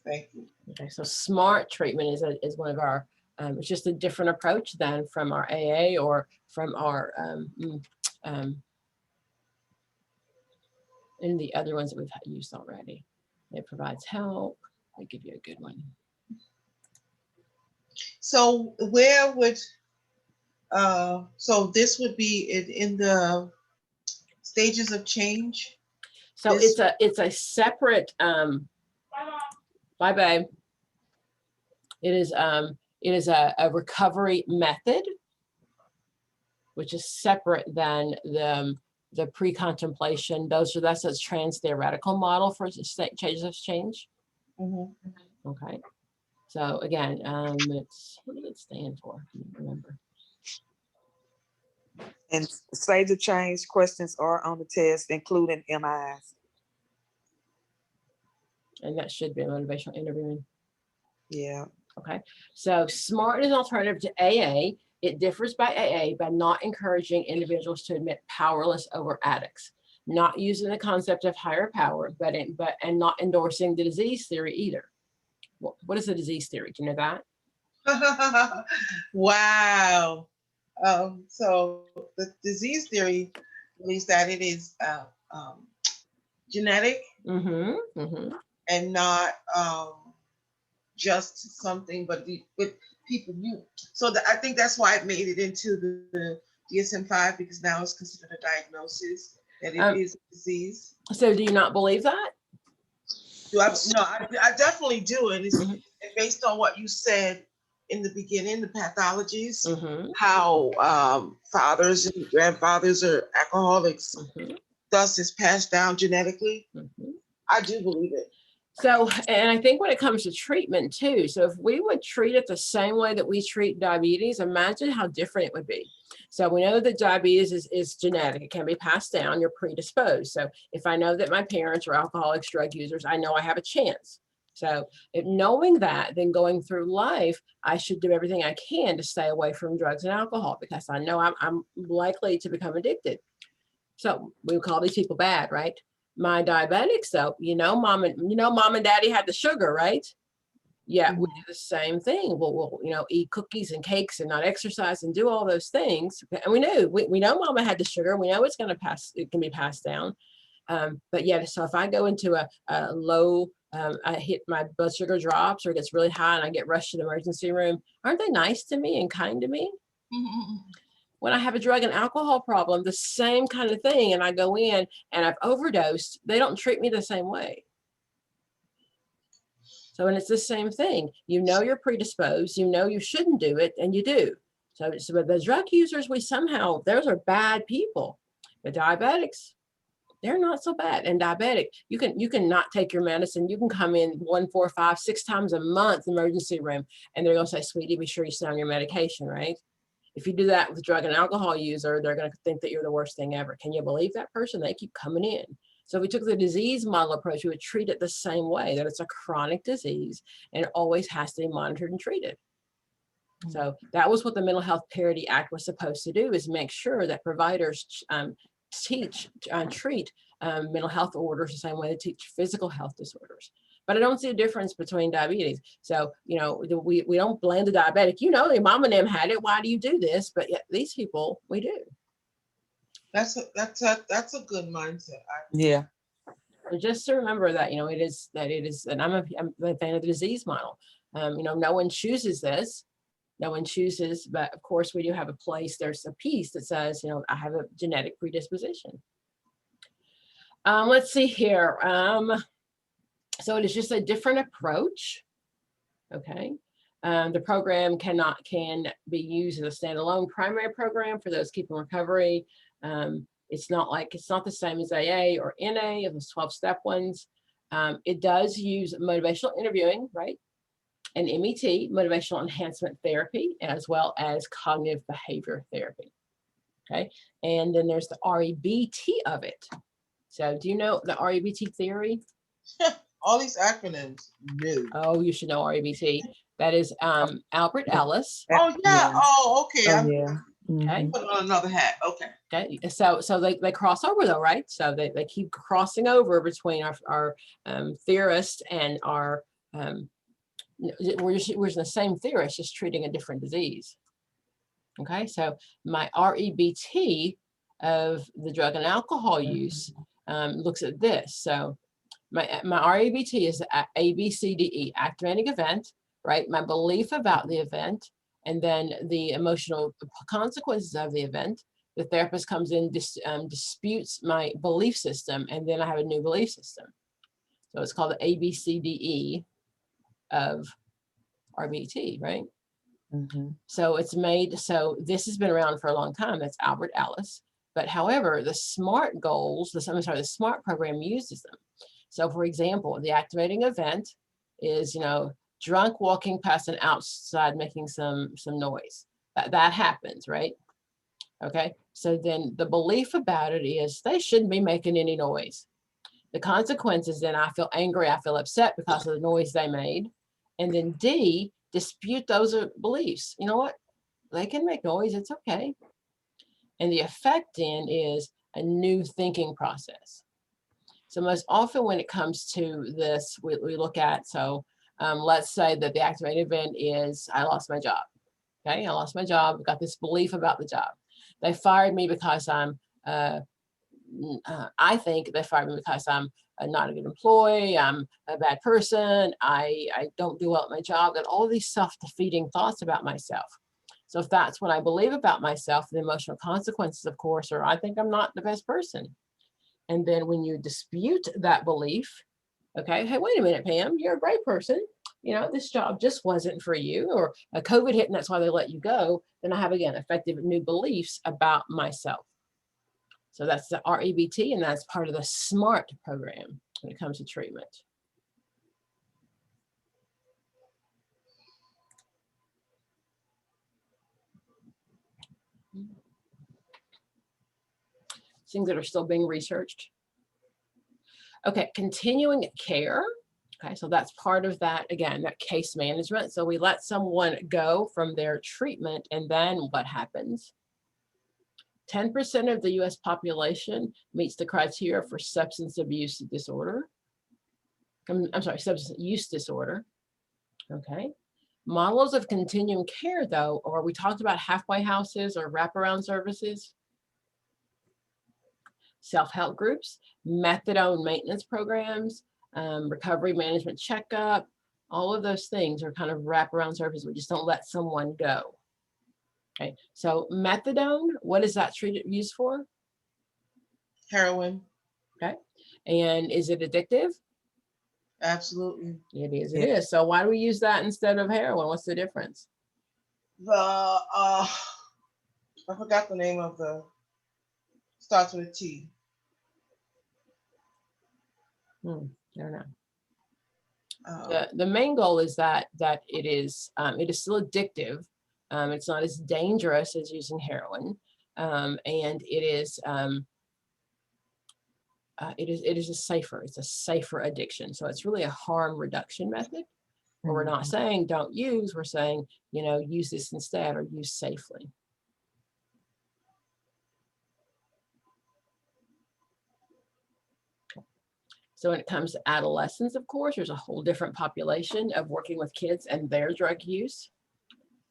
Thank you. Okay, so SMART treatment is one of our, it's just a different approach than from our AA or from our, and the other ones that we've used already. It provides help. They give you a good one. So where would, so this would be in the stages of change? So it's a separate, bye babe. It is a recovery method, which is separate than the pre-contemplation. That's a trans-theoretical model for stages of change. Okay. So again, it's, what did it stand for? I don't remember. And stage of change questions are on the test, including MIs. And that should be a motivational interviewing. Yeah. Okay. So SMART is an alternative to AA. It differs by AA by not encouraging individuals to admit powerless over addicts, not using the concept of higher power, and not endorsing the disease theory either. What is the disease theory? Do you know that? Wow. So the disease theory believes that it is genetic and not just something, but people knew. So I think that's why it made it into the DSM-5, because now it's considered a diagnosis that it is a disease. So do you not believe that? No, I definitely do. And it's based on what you said in the beginning, the pathologies, how fathers and grandfathers are alcoholics, thus it's passed down genetically. I do believe it. So, and I think when it comes to treatment too, so if we would treat it the same way that we treat diabetes, imagine how different it would be. So we know that diabetes is genetic. It can be passed down. You're predisposed. So if I know that my parents are alcoholics, drug users, I know I have a chance. So knowing that, then going through life, I should do everything I can to stay away from drugs and alcohol, because I know I'm likely to become addicted. So we would call these people bad, right? My diabetics, though, mom and daddy had the sugar, right? Yeah, we do the same thing. We'll eat cookies and cakes and not exercise and do all those things. And we know mama had the sugar. We know it can be passed down. But yeah, so if I go into a low, I hit my blood sugar drops or it gets really high and I get rushed to the emergency room, aren't they nice to me and kind to me? When I have a drug and alcohol problem, the same kind of thing, and I go in and I've overdosed, they don't treat me the same way. So, and it's the same thing. You're predisposed, you shouldn't do it, and you do. So the drug users, those are bad people. The diabetics, they're not so bad. And diabetic, you can not take your medicine. You can come in 1, 4, 5, 6 times a month emergency room, and they're gonna say, sweetie, be sure you stay on your medication, right? If you do that with a drug and alcohol user, they're going to think that you're the worst thing ever. Can you believe that person? They keep coming in. So if we took the disease model approach, we would treat it the same way, that it's a chronic disease and it always has to be monitored and treated. So that was what the Mental Health Parity Act was supposed to do, is make sure that providers treat mental health orders the same way they teach physical health disorders. But I don't see a difference between diabetes. So, we don't blame the diabetic. Your mom and them had it. Why do you do this? But yet these people, we do. That's a good mindset. Yeah. And just to remember that, it is, and I'm a fan of the disease model. No one chooses this. No one chooses, but of course we do have a place. There's a piece that says, I have a genetic predisposition. Let's see here. So it is just a different approach, okay? The program can be used as a standalone primary program for those keeping recovery. It's not the same as AA or NA, of those 12-step ones. It does use motivational interviewing, right? And MET, motivational enhancement therapy, as well as cognitive behavior therapy, okay? And then there's the REBT of it. So do you know the REBT theory? All these acronyms, no. Oh, you should know REBT. That is Albert Ellis. Oh yeah. Oh, okay. Oh, yeah. Okay. Put on another hat. Okay. Okay. So they cross over though, right? So they keep crossing over between our theorists and our we're the same theorist, just treating a different disease. Okay. So my REBT of the drug and alcohol use looks at this. So my REBT is ABCDE, activating event, right? My belief about the event, and then the emotional consequences of the event. The therapist comes in, disputes my belief system, and then I have a new belief system. So it's called the ABCDE of REBT, right? So it's made, so this has been around for a long time. That's Albert Ellis. But however, the SMART goals, the SMART program uses them. So for example, the activating event is, drunk walking past an outside making some noise. That happens, right? Okay. So then the belief about it is they shouldn't be making any noise. The consequences, then I feel angry, I feel upset because of the noise they made. And then D, dispute those beliefs. You know what? They can make noise, it's okay. And the effect then is a new thinking process. So most often when it comes to this, we look at, let's say that the activating event is, I lost my job. Okay, I lost my job, got this belief about the job. They fired me because I think they fired me because I'm not a good employee, I'm a bad person, I don't do well at my job, got all these self-defeating thoughts about myself. So if that's what I believe about myself, the emotional consequences, of course, are I think I'm not the best person. And then when you dispute that belief, okay, hey, wait a minute, Pam, you're a great person. This job just wasn't for you, or a COVID hit and that's why they let you go. Then I have, again, effective new beliefs about myself. So that's the REBT, and that's part of the SMART program when it comes to treatment. Things that are still being researched. Okay, continuing care. Okay, so that's part of that, again, that case management. So we let someone go from their treatment, and then what happens? 10% of the US population meets the criteria for substance abuse disorder. I'm sorry, substance use disorder. Okay. Models of continuum care, though, or we talked about halfway houses or wraparound services, self-help groups, methadone maintenance programs, recovery management checkup, all of those things are kind of wraparound services. We just don't let someone go. Okay, so methadone, what is that used for? Heroin. Okay, and is it addictive? Absolutely. It is, Yeah. it is. So why do we use that instead of heroin? What's the difference? I forgot the name of starts with a T. I don't know. Uh, The main goal is that it is still addictive. It's not as dangerous as using heroin, and it is it's a safer addiction. So it's really a harm reduction method. Where we're not saying don't use, we're saying, you know, use this instead or use safely. So when it comes to adolescents, of course, there's a whole different population of working with kids and their drug use.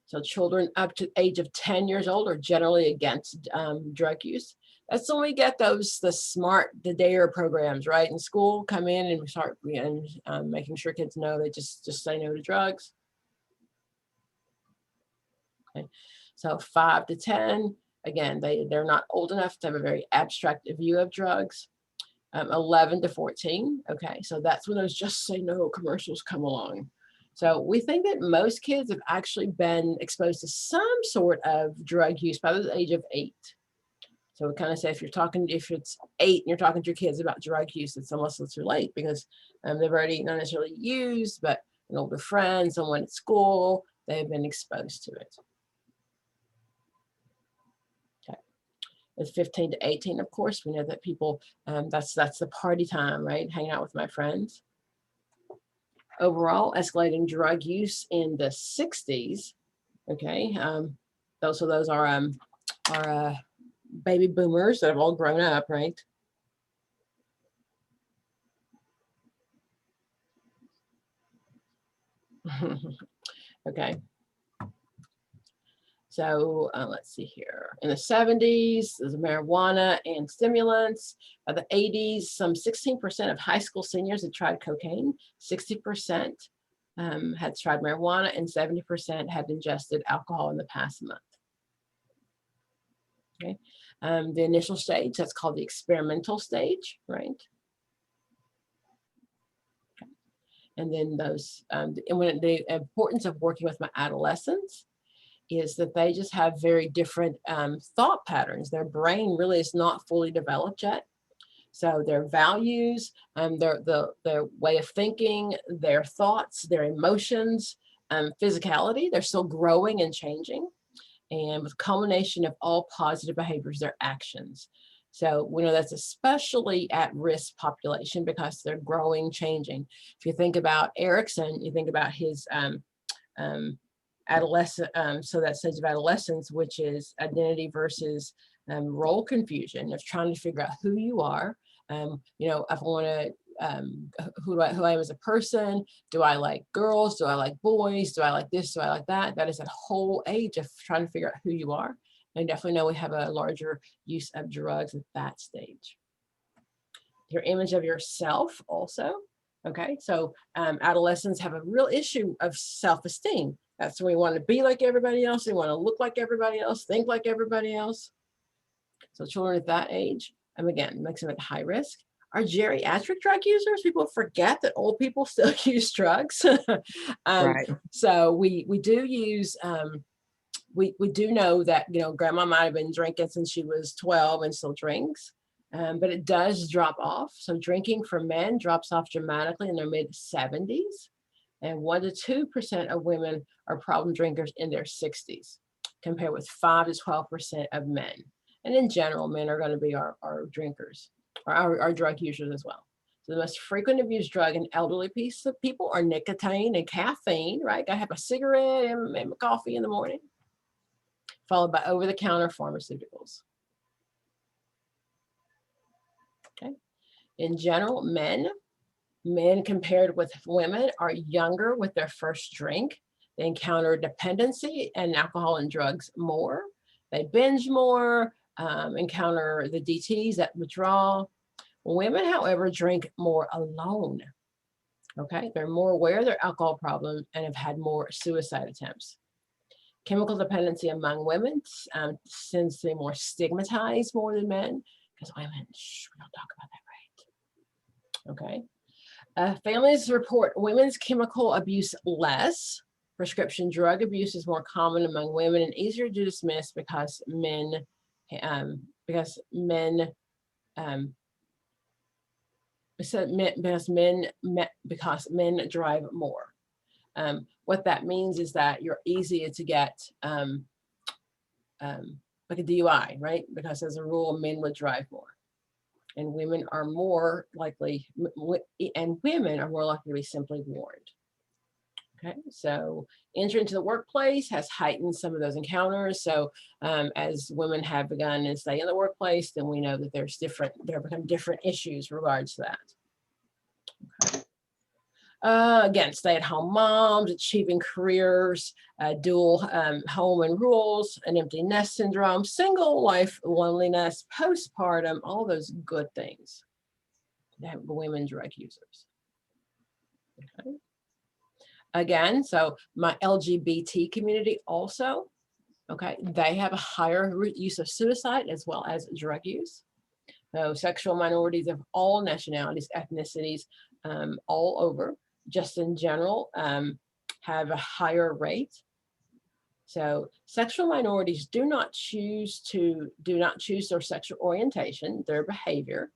So children up to the age of 10 years old are generally against drug use. That's when we get the DARE programs, right? In school, come in and we start making sure kids know they just say no to drugs. Okay. So 5 to 10, again, they're not old enough to have a very abstract view of drugs. 11 to 14, okay, so that's when those just say no commercials come along. So we think that most kids have actually been exposed to some sort of drug use by the age of 8. So we kind of say if it's 8 and you're talking to your kids about drug use, it's almost too late because they've already not necessarily used, but an older friend, someone at school, they've been exposed to it. With 15 to 18, of course, we know that people, that's the party time, right? Hanging out with my friends. Overall, escalating drug use in the 60s, okay? Those are baby boomers that have all grown up, right? Okay. So let's see here. In the 70s, there's marijuana and stimulants. By the 80s, some 16% of high school seniors had tried cocaine, 60% had tried marijuana, and 70% had ingested alcohol in the past month. Okay. The initial stage, that's called the experimental stage, right? Okay. And then those, and when the importance of working with my adolescents is that they just have very different thought patterns. Their brain really is not fully developed yet. So their values, their way of thinking, their thoughts, their emotions, physicality, they're still growing and changing. And with culmination of all positive behaviors, their actions. So we know that's especially at risk population because they're growing, changing. If you think about Erikson, you think about his adolescent, so that stage of adolescence, which is identity versus role confusion of trying to figure out who you are. You know, if I want to, who I am as a person. Do I like girls? Do I like boys? Do I like this? Do I like that? That is that whole age of trying to figure out who you are. And definitely know we have a larger use of drugs at that stage. Your image of yourself also. Okay, so adolescents have a real issue of self-esteem. That's when we want to be like everybody else. We want to look like everybody else, think like everybody else. So children at that age, and again, makes them at high risk. Are geriatric drug users? People forget that old people still use drugs. Right. So we do use, we do know that, you know, grandma might have been drinking since she was 12 and still drinks, but it does drop off. So drinking for men drops off dramatically in their mid 70s. And 1 to 2% of women are problem drinkers in their 60s, compared with 5 to 12% of men. And in general, men are going to be our drinkers, or our drug users as well. So the most frequent abused drug in elderly people are nicotine and caffeine, right? Gotta have a cigarette and coffee in the morning, followed by over-the-counter pharmaceuticals. In general, men compared with women are younger with their first drink. They encounter dependency and alcohol and drugs more. They binge more, encounter the DTs, that withdrawal. Women, however, drink more alone. Okay, they're more aware of their alcohol problem and have had more suicide attempts. Chemical dependency among women tends to be more stigmatized more than men, because women, we don't talk about that, right? Okay. Families report women's chemical abuse less. Prescription drug abuse is more common among women and easier to dismiss because men drive more. What that means is that you're easier to get like a DUI, right? Because as a rule, men would drive more, and women are more likely, to be simply warned. Okay, so entry into the workplace has heightened some of those encounters. So as women have begun to stay in the workplace, then we know that there become different issues regards to that. Okay. Again, stay-at-home moms, achieving careers, dual home and rules, an empty nest syndrome, single life loneliness, postpartum, all those good things that women drug users. Okay. Again, so my LGBT community also, okay, they have a higher use of suicide as well as drug use. So sexual minorities of all nationalities, ethnicities, all over, just in general, have a higher rate. So sexual minorities do not choose their sexual orientation, their behavior,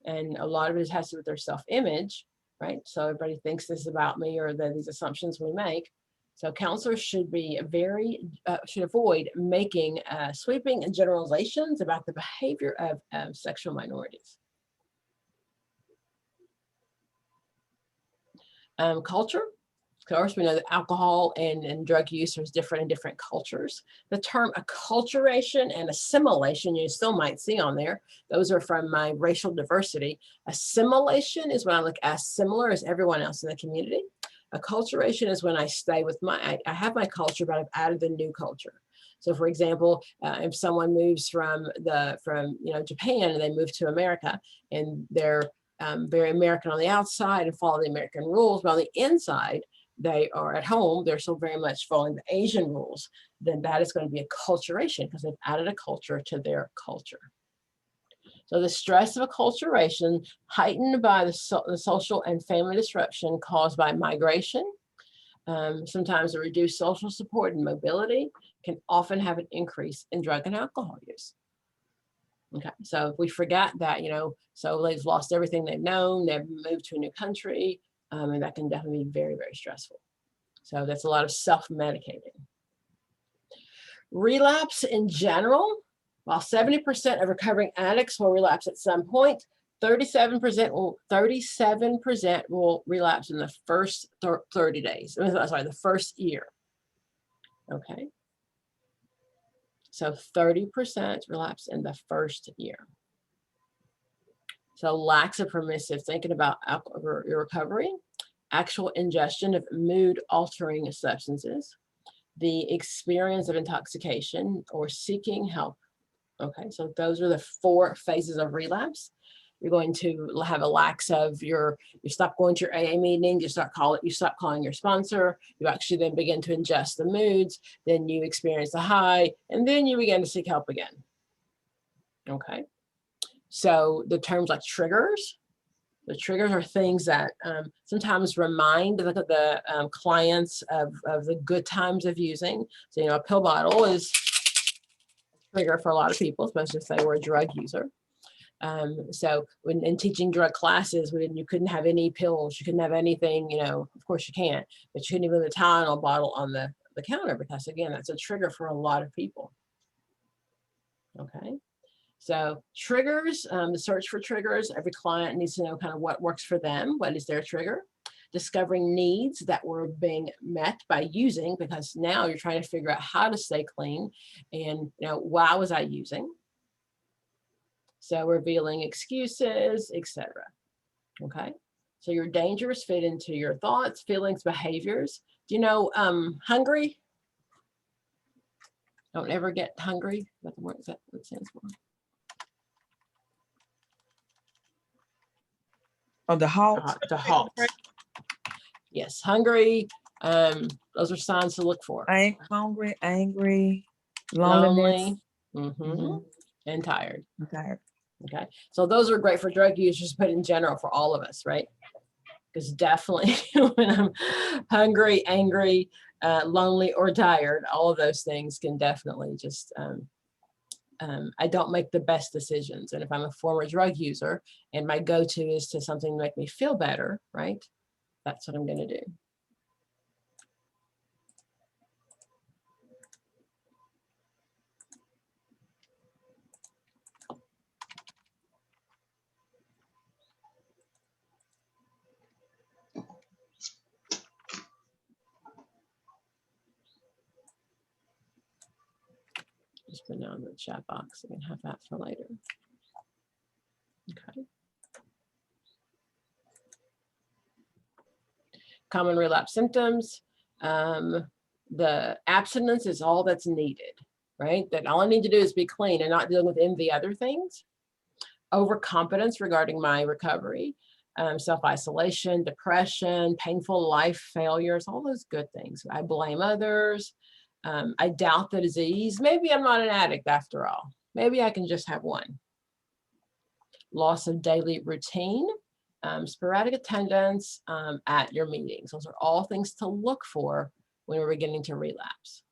and a lot of it has to do with their self-image, right? So everybody thinks this is about me, or these assumptions we make. So counselors should be should avoid making sweeping generalizations about the behavior of sexual minorities. Culture. Of course, we know that alcohol and drug use is different in different cultures. The term acculturation and assimilation, you still might see on there. Those are from my racial diversity. Assimilation is when I look as similar as everyone else in the community. Acculturation is when I stay with I have my culture, but I've added the new culture. So for example, if someone moves from Japan and they move to America, and they're very American on the outside and follow the American rules, but on the inside, they are at home, they're still very much following the Asian rules, then that is going to be acculturation because they've added a culture to their culture. So the stress of acculturation, heightened by the social and family disruption caused by migration, sometimes a reduced social support and mobility, can often have an increase in drug and alcohol use. Okay, so if we forget that, so they've lost everything they've known, they've moved to a new country, and that can definitely be very, very stressful. So that's a lot of self-medicating. Relapse in general, while 70% of recovering addicts will relapse at some point, 37% will relapse in the first 30 days. Sorry, the first year. Okay. So 30% relapse in the first year. So lax of permissive thinking about your recovery, actual ingestion of mood-altering substances, the experience of intoxication or seeking help. Okay, so those are the 4 phases of relapse. You're going to have a lax of you stop going to your AA meeting, you stop calling your sponsor, you actually then begin to ingest the moods, then you experience the high, and then you begin to seek help again. Okay, so the terms like triggers, the triggers are things that sometimes remind the clients of the good times of using. So, a pill bottle is a trigger for a lot of people, especially if they were a drug user. So when in teaching drug classes, you couldn't have any pills, you couldn't have anything, of course you can't, but you couldn't even have a Tylenol bottle on the counter, because again, that's a trigger for a lot of people. Okay, so triggers, the search for triggers, every client needs to know kind of what works for them, what is their trigger. Discovering needs that were being met by using, because now you're trying to figure out how to stay clean and why was I using. So revealing excuses, etc. Okay. So your dangers fit into your thoughts, feelings, behaviors. Do you know hungry? Don't ever get hungry. What the word is that? What it stands for? Oh, the halt. To halt. Yes, hungry. Those are signs to look for. Hungry, angry, loneliness. Lonely, and tired. I'm tired. Okay, so those are great for drug users, but in general for all of us, right? Because definitely when I'm hungry, angry, lonely, or tired, all of those things can definitely just, I don't make the best decisions. And if I'm a former drug user and my go-to is to something to make me feel better, right? That's what I'm going to do. Just put it on the chat box. I can have that for later. Okay. Common relapse symptoms. The abstinence is all that's needed, right? That all I need to do is be clean and not dealing with any of the other things. Overconfidence regarding my recovery, self-isolation, depression, painful life failures, all those good things. I blame others. I doubt the disease. Maybe I'm not an addict after all. Maybe I can just have one. Loss of daily routine, sporadic attendance at your meetings. Those are all things to look for when we're beginning to relapse.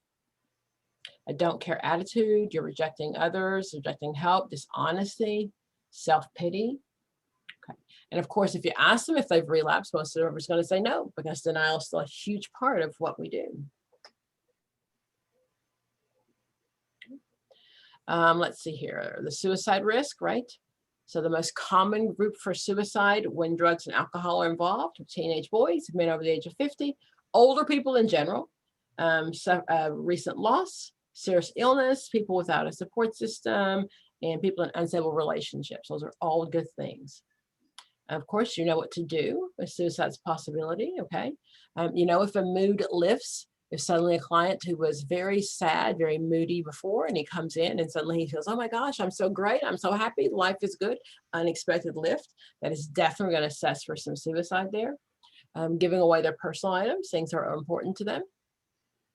A don't care attitude, you're rejecting others, rejecting help, dishonesty, self-pity. Okay. And of course, if you ask them if they've relapsed, most of them are going to say no, because denial is still a huge part of what we do. Let's see here, the suicide risk, right? So the most common group for suicide when drugs and alcohol are involved, teenage boys, men over the age of 50, older people in general, recent loss, serious illness, people without a support system, and people in unstable relationships. Those are all good things. Of course, you know what to do if suicide's a possibility, okay? You know, if a mood lifts, if suddenly a client who was very sad, very moody before, and he comes in and suddenly he feels, oh my gosh, I'm so great, I'm so happy, life is good, unexpected lift, that is definitely going to assess for some suicide there. Giving away their personal items, things that are important to them,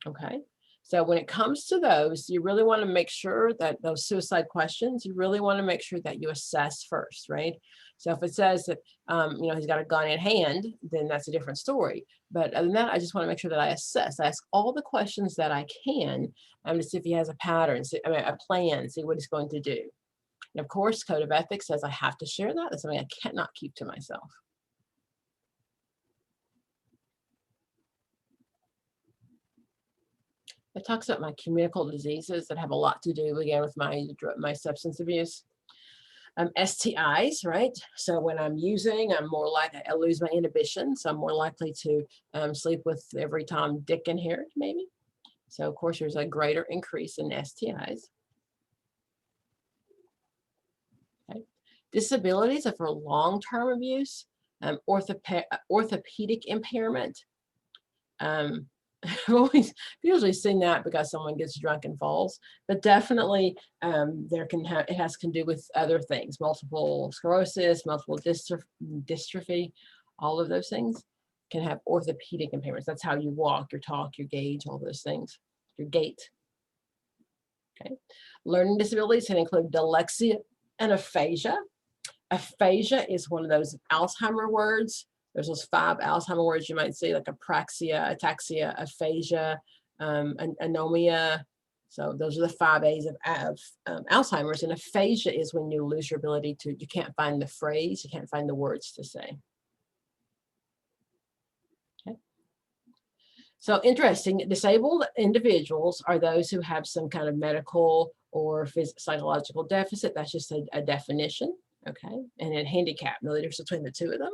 okay? So when it comes to those, you really want to make sure that those suicide questions, you really want to make sure that you assess first, right? So if it says that, you know, he's got a gun in hand, then that's a different story. But other than that, I just want to make sure that I assess. I ask all the questions that I can to see if he has a pattern, a plan, see what he's going to do. And of course, Code of Ethics says I have to share that. That's something I cannot keep to myself. It talks about my communicable diseases that have a lot to do, again, with my substance abuse. STIs, right? So when I'm using, I'm more likely, I lose my inhibition. So I'm more likely to sleep with every Tom, Dick, and Harry, maybe. So of course, there's a greater increase in STIs. Okay. Disabilities are for long-term abuse, orthopedic impairment. I've always usually seen that because someone gets drunk and falls, but definitely it has to do with other things, multiple sclerosis, multiple dystrophy, all of those things can have orthopedic impairments. That's how you walk, your talk, your gait, all those things, your gait. Okay. Learning disabilities can include dyslexia and aphasia. Aphasia is one of those Alzheimer words. There's those 5 Alzheimer words you might see, like apraxia, ataxia, aphasia, anomia. So those are the 5 A's of Alzheimer's. And aphasia is when you lose your ability to, you can't find the phrase, you can't find the words to say. Okay. So interesting, disabled individuals are those who have some kind of medical or psychological deficit. That's just a definition. Okay. And then handicap, no difference between the two of them.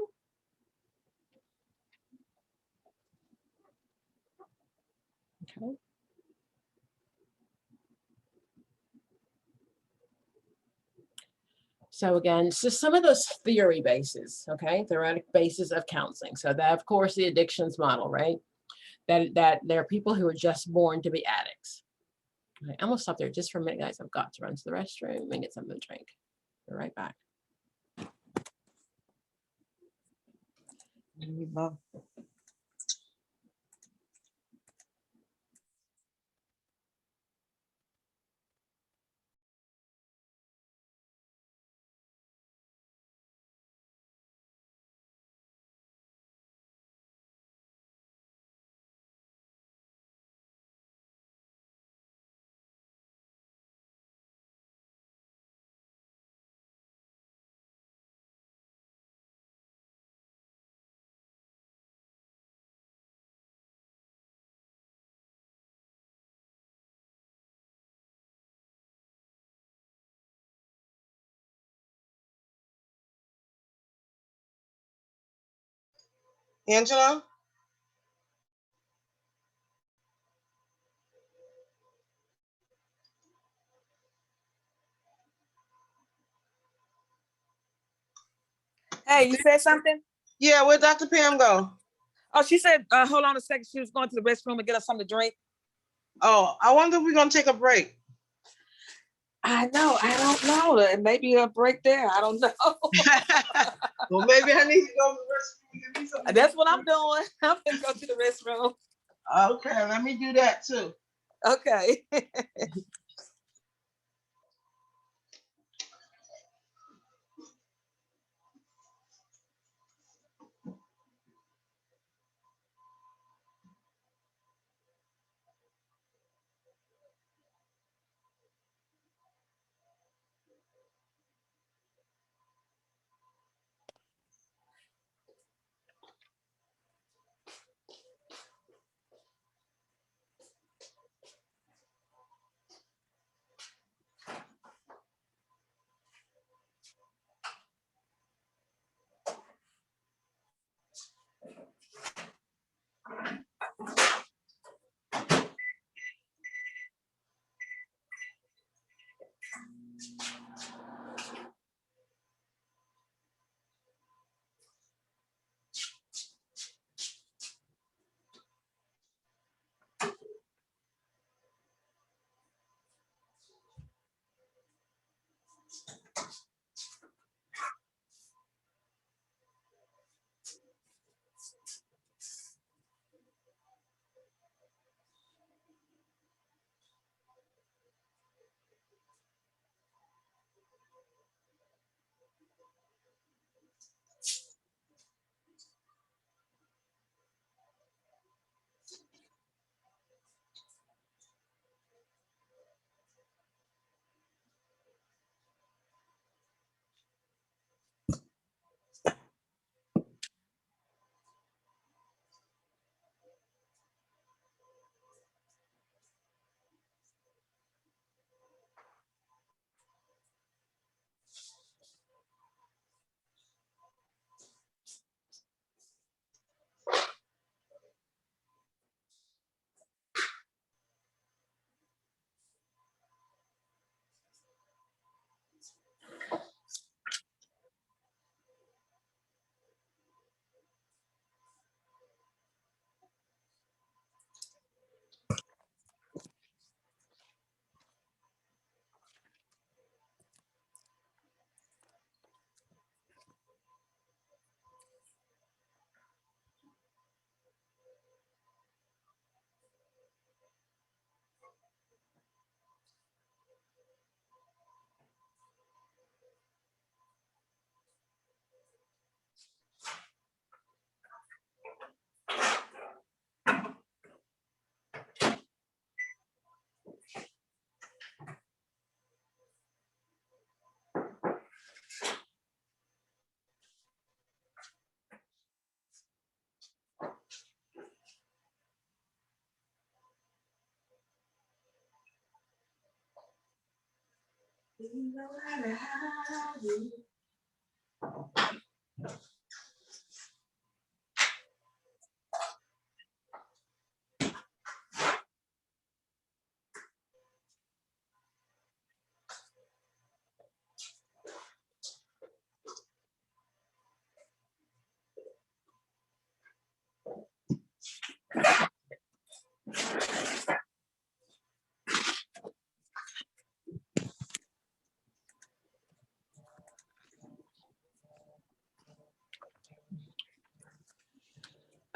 Okay. So again, it's just some of those theory bases, okay? Theoretic bases of counseling. So that, of course, the addictions model, right? That there are people who are just born to be addicts. Okay, I'm gonna stop there just for a minute, guys. I've got to run to the restroom and get something to drink. Be right back. Angela? Hey, you said something? Yeah, where'd Dr. Pam go? Oh, she said, hold on a second. She was going to the restroom and get us something to drink. Oh, I wonder if we're gonna take a break. I know. I don't know. Maybe a break there. I don't know. Well, maybe I need to go to the restroom and get me something. That's what I'm doing. I'm gonna go to the restroom. Okay, let me do that too. Okay.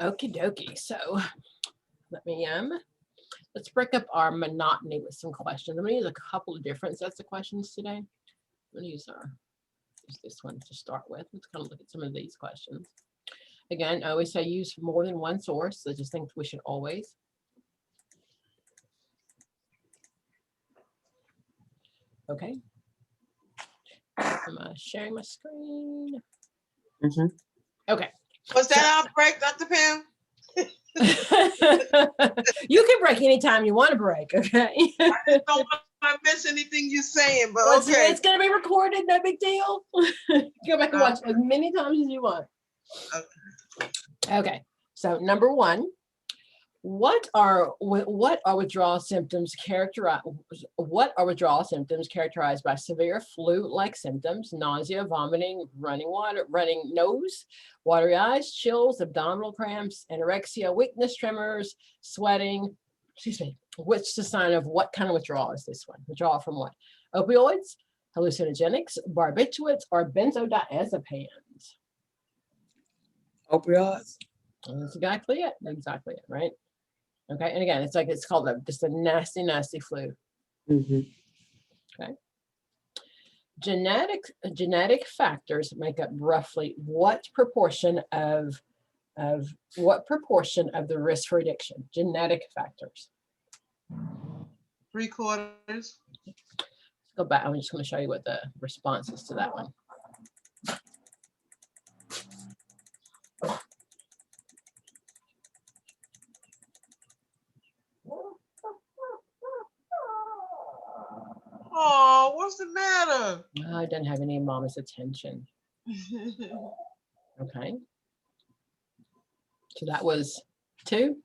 Okie dokie. So let me let's break up our monotony with some questions. I'm gonna use a couple of different sets of questions today. I'm gonna use this one to start with. Let's kind of look at some of these questions. Again, I always say use more than one source. I just think we should always. Okay. I'm sharing my screen. Okay. Was that our break, Dr. Pam? You can break anytime you want to break, okay? I just don't want to miss anything you're saying, but Well, okay. it's going to be recorded, no big deal. Go back and watch as many times as you want. Okay, so number one, what are withdrawal symptoms characterized? What are withdrawal symptoms characterized by severe flu-like symptoms, nausea, vomiting, running nose, watery eyes, chills, abdominal cramps, anorexia, weakness, tremors, sweating? Excuse me. Which is a sign of what kind of withdrawal is this one? Withdrawal from what? Opioids, hallucinogenics, barbiturates, or benzodiazepines? Opioids. That's exactly it. Exactly it, right? Okay, and again, it's called just a nasty, nasty flu. Okay. Genetic factors make up roughly what proportion of the risk for addiction? Genetic factors. 3/4. Let's go back. I'm just going to show you what the response is to that one. Oh, what's the matter? I didn't have any mama's attention. Okay. So that was 2.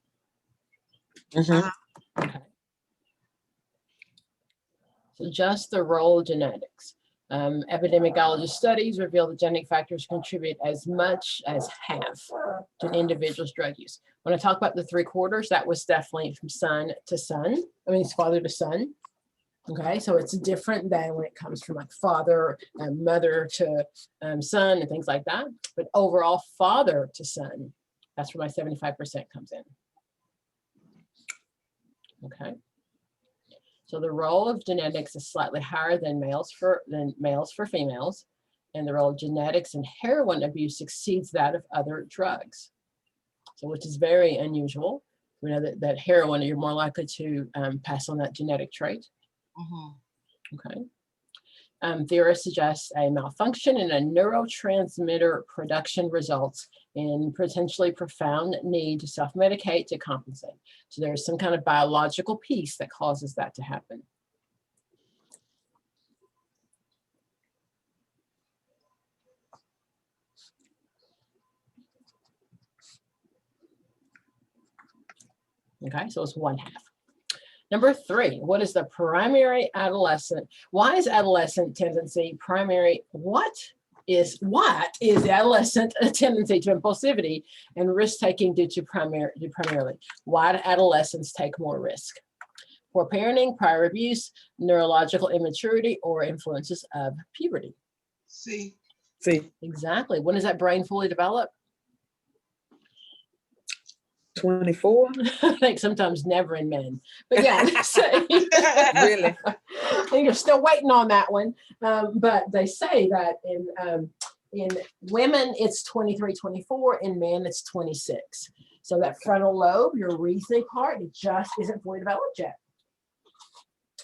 Okay. So just the role of genetics. Epidemiologist studies reveal that genetic factors contribute as much as half to an individual's drug use. When I talk about the 3/4, that was definitely from son to son. I mean, it's father to son. Okay, so it's different than when it comes from like father and mother to son and things like that. But overall, father to son, that's where my 75% comes in. Okay. So the role of genetics is slightly higher than males for females, and the role of genetics in heroin abuse exceeds that of other drugs. So which is very unusual. We know that heroin, you're more likely to pass on that genetic trait. Okay. Theorists suggest a malfunction in a neurotransmitter production results in potentially profound need to self-medicate to compensate. So there's some kind of biological piece that causes that to happen. Okay, so it's 1/2. Number 3, what is the primary adolescent? Why is adolescent tendency primary? What is the adolescent tendency to impulsivity and risk-taking due to primarily? Why do adolescents take more risk? Poor parenting, prior abuse, neurological immaturity, or influences of puberty? See. Exactly. When does that brain fully develop? 24. I think sometimes never in men, but yeah, Really? I think you're still waiting on that one. But they say that in women it's 23, 24, in men it's 26. So that frontal lobe, your reasoning part, it just isn't fully developed yet.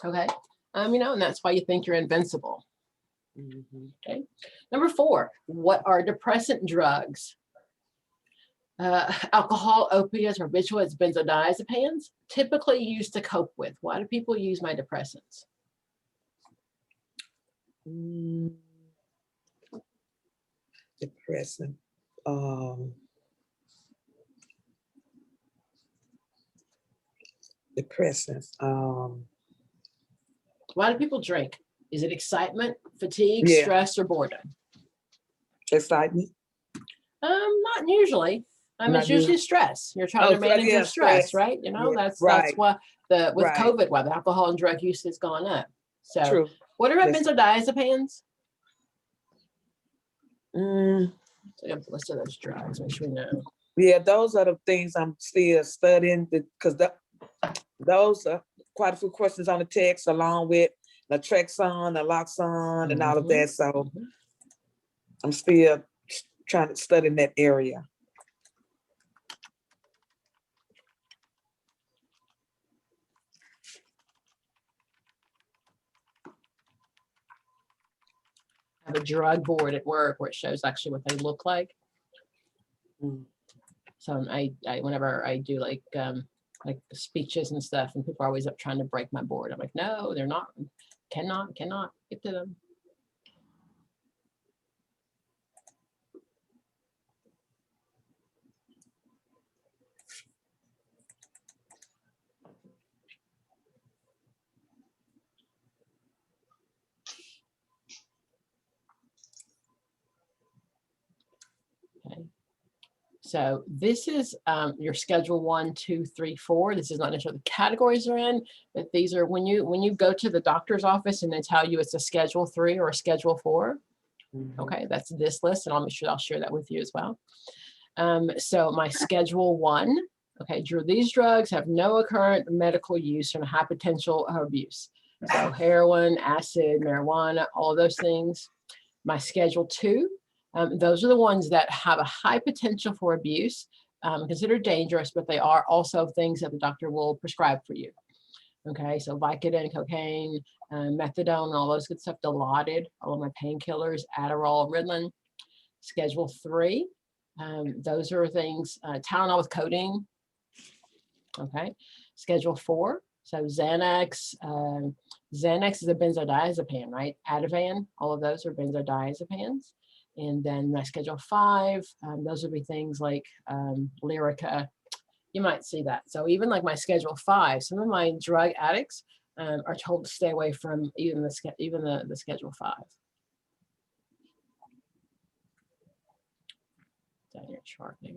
Okay, and that's why you think you're invincible. Okay, number 4, what are depressant drugs? Alcohol, opiates, barbiturates, benzodiazepines, typically used to cope with. Why do people use my depressants? Depressant. Depressants. Why do people drink? Is it excitement, fatigue, Yeah. stress, or boredom? Excitement. Not usually. Not It's usually stress. You're trying to manage your stress, right? That's why with COVID, why the alcohol and drug use has gone up. So True. what about benzodiazepines? So you have a list of those drugs, make sure we know. Yeah, those are the things I'm still studying because those are quite a few questions on the text along with naltrexone, naloxone, and all of that. So Mhm. I'm still trying to study in that area. I have a drug board at work where it shows actually what they look like. Mm. So I whenever I do like speeches and stuff, and people are always up trying to break my board. I'm like, no, they're not. Cannot get to them. Okay. So this is your schedule 1, 2, 3, 4. This is not necessarily the categories they're in, but these are when you go to the doctor's office and they tell you it's a schedule 3 or a schedule 4. Okay, that's this list, and I'll make sure I'll share that with you as well. So my schedule 1, okay, these drugs have no current medical use or high potential of abuse. So heroin, acid, marijuana, all of those things. My schedule 2, those are the ones that have a high potential for abuse, considered dangerous, but they are also things that the doctor will prescribe for you. Okay, so Vicodin, cocaine, methadone, all those good stuff, Dilaudid, all of my painkillers, Adderall, Ritalin. Schedule 3, those are things, Tylenol with codeine. Okay, schedule 4, so Xanax. Xanax is a benzodiazepine, right? Ativan, all of those are benzodiazepines. And then my schedule 5, those would be things like Lyrica. You might see that. So even like my schedule 5, some of my drug addicts are told to stay away from even the schedule 5. Down your chart there.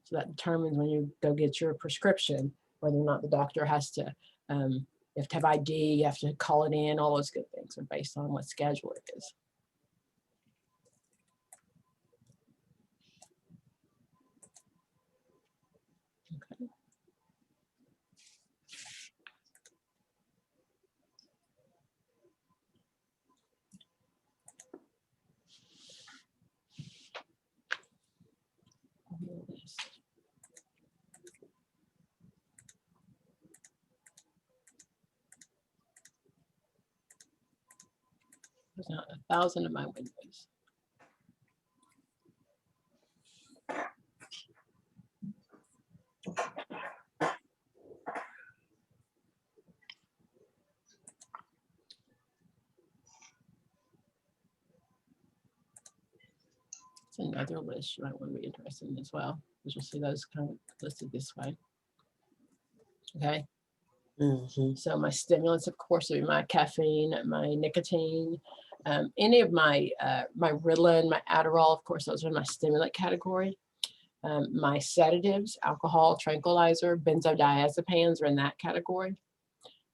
So that determines when you go get your prescription, whether or not the doctor has to, you have to have ID, you have to call it in, all those good things are based on what schedule it is. Okay. There's not 1,000 of my windows. It's another list you might want to be interested in as well, because you'll see those kind of listed this way. Okay. So my stimulants, of course, would be my caffeine, my nicotine, any of my my Ritalin, my Adderall, of course, those are in my stimulant category. My sedatives, alcohol, tranquilizer, benzodiazepines are in that category.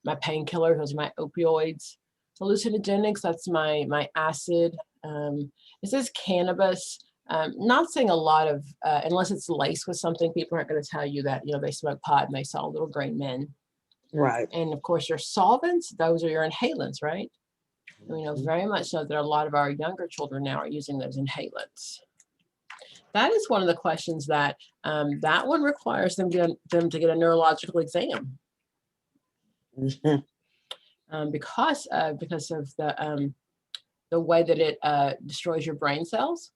My painkillers, those are my opioids. Hallucinogenics, that's my acid. This is cannabis. Not saying a lot of, unless it's laced with something, people aren't going to tell you that, you know, they smoke pot and they saw little green men. Right. And of course, your solvents, those are your inhalants, right? We know very much so that a lot of our younger children now are using those inhalants. That is one of the questions that that one requires them to get a neurological exam. Because of the way that it destroys your brain cells.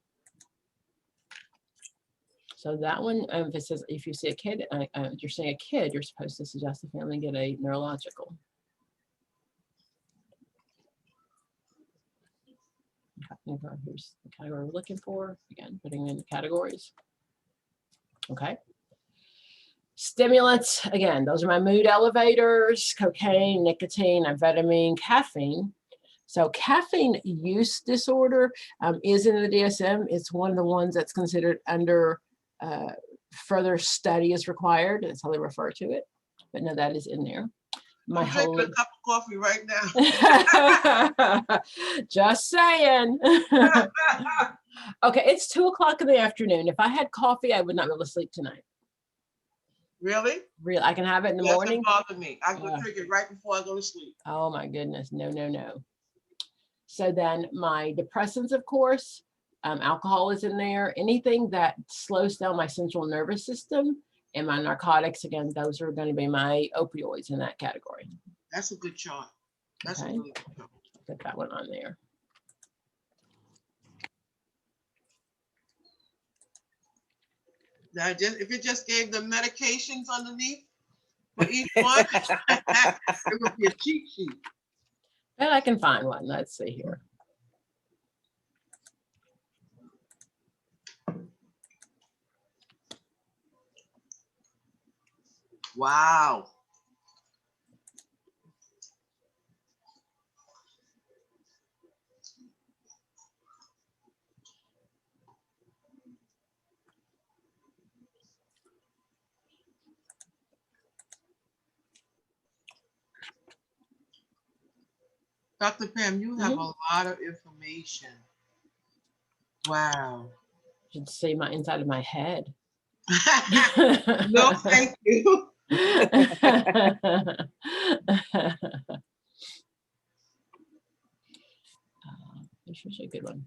So that one, if it says if you see a kid, you're seeing a kid, you're supposed to suggest the family get a neurological. Okay, here's the category we're looking for. Again, putting in the categories. Okay. Stimulants, again, those are my mood elevators, cocaine, nicotine, amphetamine, caffeine. So caffeine use disorder is in the DSM. It's one of the ones that's considered under further study is required. That's how they refer to it. But no, that is in there. I'm drinking a cup of coffee right now. Just saying. Okay, it's 2 o'clock in the afternoon. If I had coffee, I would not be able to sleep tonight. Really? Real, I can have it in the Doesn't morning. bother me. I go drink it right before I go to sleep. Oh my goodness, no, no, no. So then my depressants, of course, alcohol is in there. Anything that slows down my central nervous system, and my narcotics, again, those are going to be my opioids in that category. That's a good chart. That's Okay. a really good chart. Put that one on there. Now, if it just gave the medications underneath for each one, it would be a cheat sheet. And I can find one. Let's see here. Wow. Dr. Pam, you have a lot of information. Wow. You should see my inside of my head. No, thank you. This was a good one.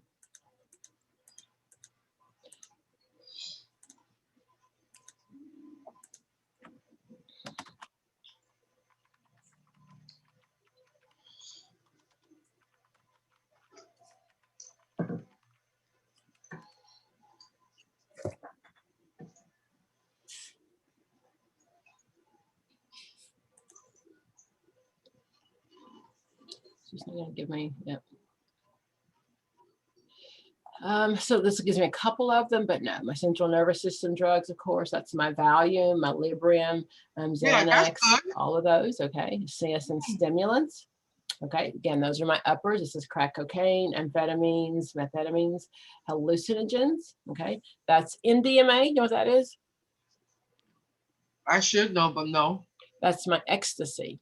She's not gonna give me, yep. So this gives me a couple of them, but no, my central nervous system drugs, of course, that's my Valium, my Librium, Yeah, that's Xanax, good. all of those, okay. CSN stimulants, okay. Again, those are my uppers. This is crack cocaine, amphetamines, methamphetamines, hallucinogens, okay. That's MDMA, you know what that is? I should know, but no. That's my ecstasy.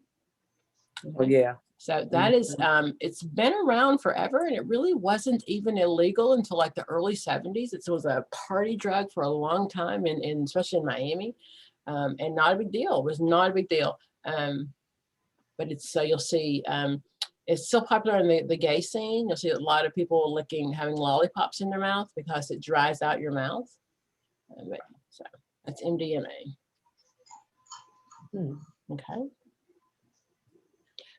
Oh, yeah. So that is, it's been around forever, and it really wasn't even illegal until like the early 70s. It was a party drug for a long time, especially in Miami, and not a big deal. It was not a big deal. But it's, so you'll see, it's still popular in the gay scene. You'll see a lot of people having lollipops in their mouth because it dries out your mouth. So that's MDMA. Okay.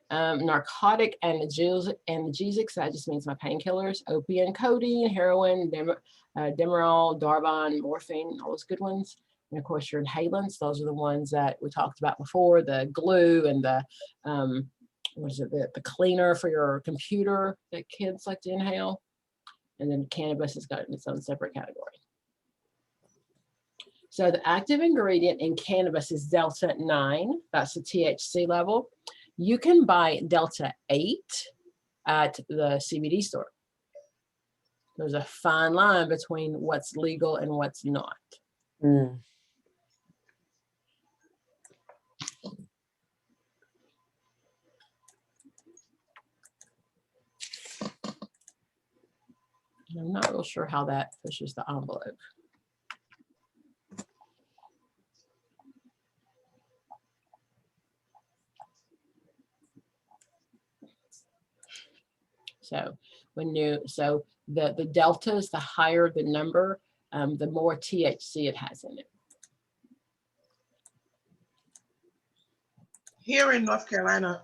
Narcotic analgesics, that just means my painkillers, opium, codeine, heroin, Demerol, Darvon, morphine, all those good ones. And of course your inhalants, those are the ones that we talked about before, the glue and the, what is it, the cleaner for your computer that kids like to inhale. And then cannabis has got its own separate category. So the active ingredient in cannabis is Delta 9, that's the THC level. You can buy Delta 8 at the CBD store. There's a fine line between what's legal and what's not. Mm. I'm not real sure how that pushes the envelope. So the deltas, the higher the number, the more THC it has in it. Here in North Carolina,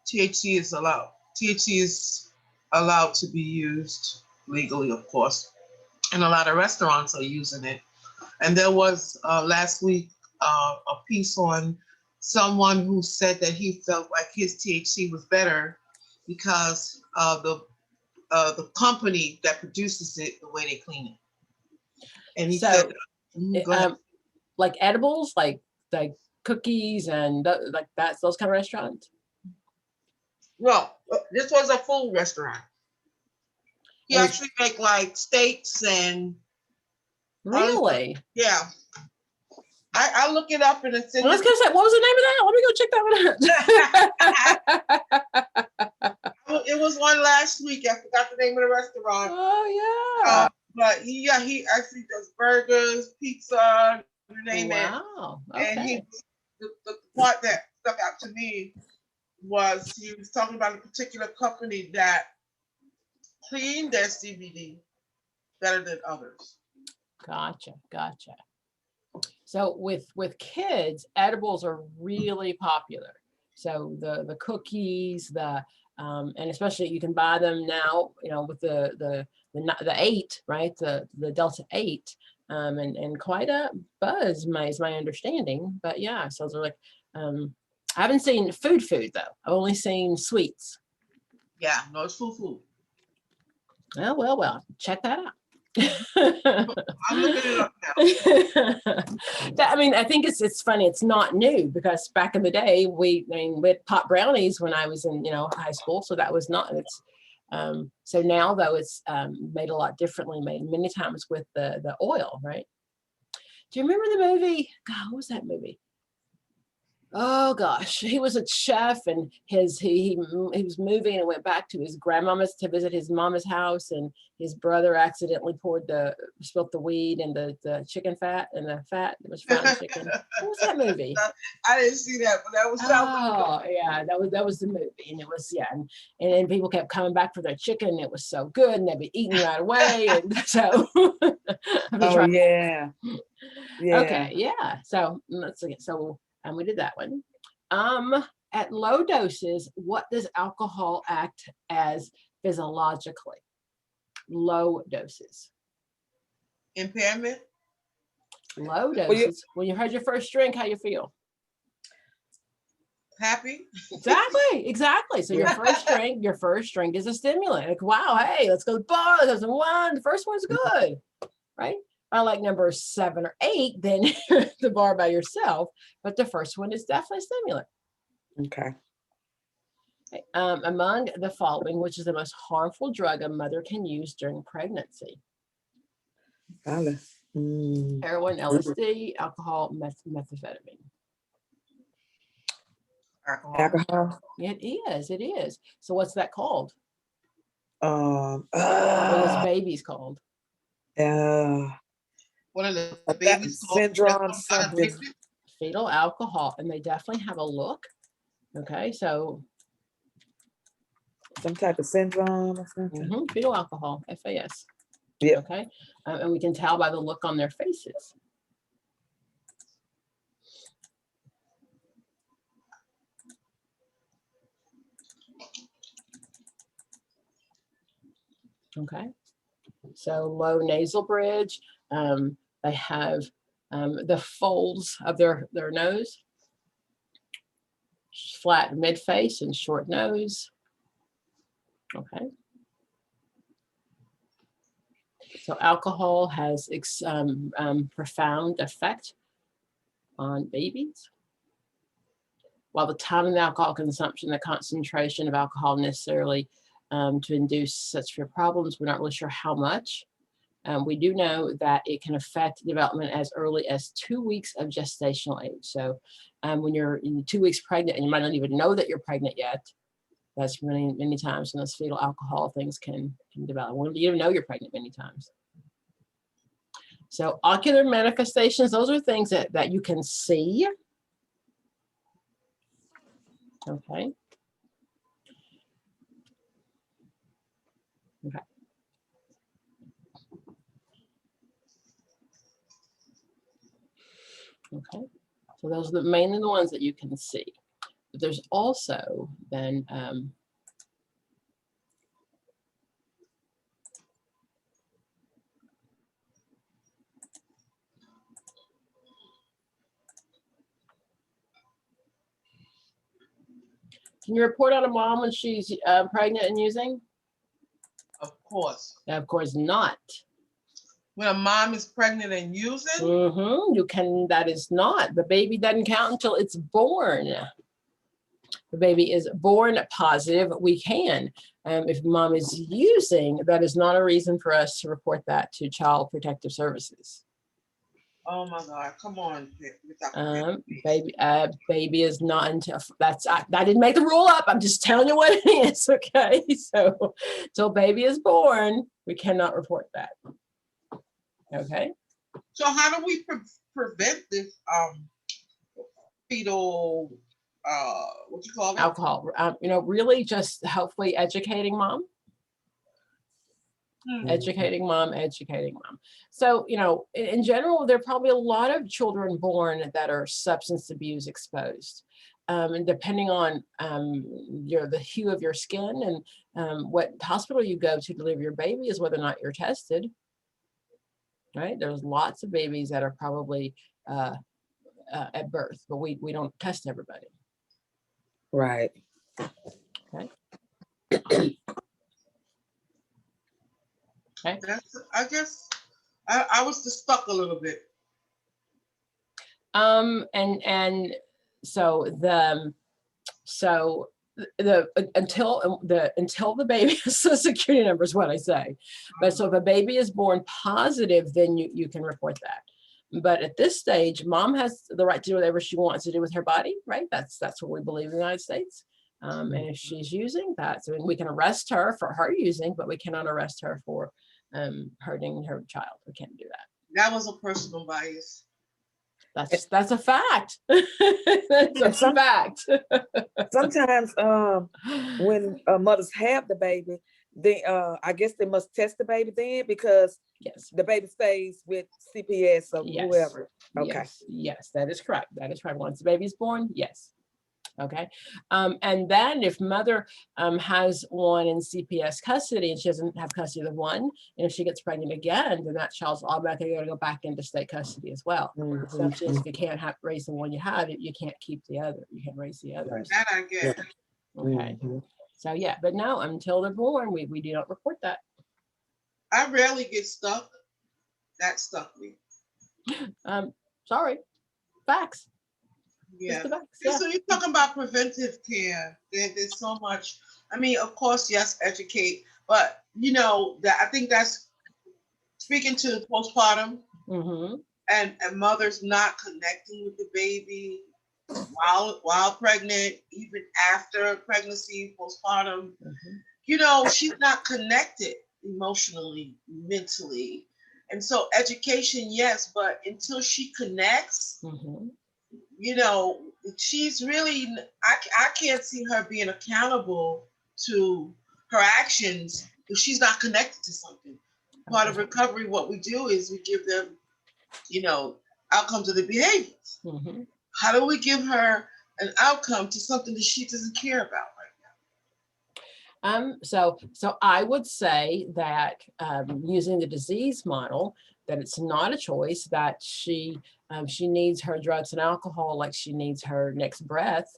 THC is allowed. THC is allowed to be used legally, of course, and a lot of restaurants are using it. And there was last week a piece on someone who said that he felt like his THC was better because of the company that produces it, the way they clean it. And he said, go ahead. Like edibles, like cookies and like that's those kind of restaurants. No, this was a food restaurant. He actually make like steaks and. Really? Yeah. I look it up and it said. I was gonna say, what was the name of that? Let me go check that one out. it was one last week. I forgot the name of the restaurant. Oh yeah. But he actually does burgers, pizza, you name it. Wow. And Okay. the part that stuck out to me was he was talking about a particular company that cleaned their CBD better than others. Gotcha. So with kids, edibles are really popular. So the cookies, and especially you can buy them now, with the 8, right? The Delta 8, and quite a buzz, is my understanding. But yeah, so they're like, I haven't seen food though. I've only seen sweets. Yeah, no, it's food. Well, check that out. I'm looking it up now. I think it's funny. It's not new because back in the day, we had pot brownies when I was in high school, so that was not. It's so now though it's made a lot differently, made many times with the oil, right? Do you remember the movie? God, what was that movie? Oh gosh, he was a chef, and he was moving and went back to his grandmama's to visit his mama's house, and his brother accidentally spilt the weed and the chicken fat, and the fat that was fried chicken. What was that movie? I didn't see that, but that was yeah, that was the movie, and it was and then people kept coming back for their chicken, and it was so good, and they'd be eating right away, and so. Oh yeah. Okay, yeah. So let's see. So. And we did that one. At low doses, what does alcohol act as physiologically? Low doses. Impairment. Low doses. When you had your first drink, how you feel? Happy. Exactly. So your first drink is a stimulant. Like, wow, hey, let's go to the bar. Let's have some wine. The first one's good, right? I like number 7 or 8, then you're at the bar by yourself. But the first one is definitely a stimulant. Okay. Among the following, which is the most harmful drug a mother can use during pregnancy? Heroin, LSD, alcohol, methamphetamine. Alcohol. It is. So what's that called? What is this baby's called? One of the babies syndrome, something. Fetal alcohol, and they definitely have a look. Okay, so some type of syndrome or something. Fetal alcohol, FAS. Yeah. Okay, and we can tell by the look on their faces. Okay, so low nasal bridge. They have the folds of their nose, flat mid face and short nose. Okay. So alcohol has profound effect on babies. While the time of the alcohol consumption, the concentration of alcohol necessarily to induce such severe problems, we're not really sure how much. We do know that it can affect development as early as 2 weeks of gestational age. So when you're 2 weeks pregnant and you might not even know that you're pregnant yet, that's many times when those fetal alcohol things can develop. You don't even know you're pregnant many times. So ocular manifestations, those are things that you can see. Okay. Okay. Okay, so those are mainly the ones that you can see. But there's also then can you report on a mom when she's pregnant and using? Of course. Of course not. When a mom is pregnant and using? You can, that is not. The baby doesn't count until it's born. The baby is born positive, we can. If mom is using, that is not a reason for us to report that to Child Protective Services. Oh my God, come on. Baby is not until I didn't make the rule up. I'm just telling you what it is. Okay. So till baby is born, we cannot report that. Okay. So how do we prevent this fetal what you call it? Alcohol. Really just hopefully educating mom. Educating mom. So, in general, there are probably a lot of children born that are substance abuse exposed. And depending on the hue of your skin and what hospital you go to deliver your baby is whether or not you're tested. Right? There's lots of babies that are probably at birth, but we don't test everybody. Right. Okay. Okay. I guess I was just stuck a little bit. And so until the baby Social Security number is what I say. But so if a baby is born positive, then you can report that. But at this stage, mom has the right to do whatever she wants to do with her body, right? That's what we believe in the United States. And if she's using that, so we can arrest her for her using, but we cannot arrest her for hurting her child. We can't do that. That was a personal bias. That's a fact. That's a fact. Sometimes when mothers have the baby, they I guess they must test the baby then, because yes, the baby stays with CPS or yes. whoever. Okay. Yes, that is correct. Once the baby's born, yes. Okay. And then if mother has one in CPS custody and she doesn't have custody of the one, and if she gets pregnant again, then that child's automatically going to go back into state custody as well. Mhm. So if you can't raise the one you have, you can't keep the other. You can't raise the other. That I get. Okay. So yeah, but no, until they're born, we do not report that. I rarely get stuck. That stuck me. Sorry. Facts. Yeah. Yeah. So you're talking about preventive care. There's so much. I mean, of course, yes, educate, but that I think that's speaking to postpartum and mothers not connecting with the baby while pregnant, even after pregnancy, postpartum. She's not connected emotionally, mentally, and so education, yes, but until she connects. She's really, I can't see her being accountable to her actions if she's not connected to something. Part of recovery, what we do is we give them, outcomes of the behaviors. How do we give her an outcome to something that she doesn't care about right now? So I would say that using the disease model, that it's not a choice, that she needs her drugs and alcohol like she needs her next breath,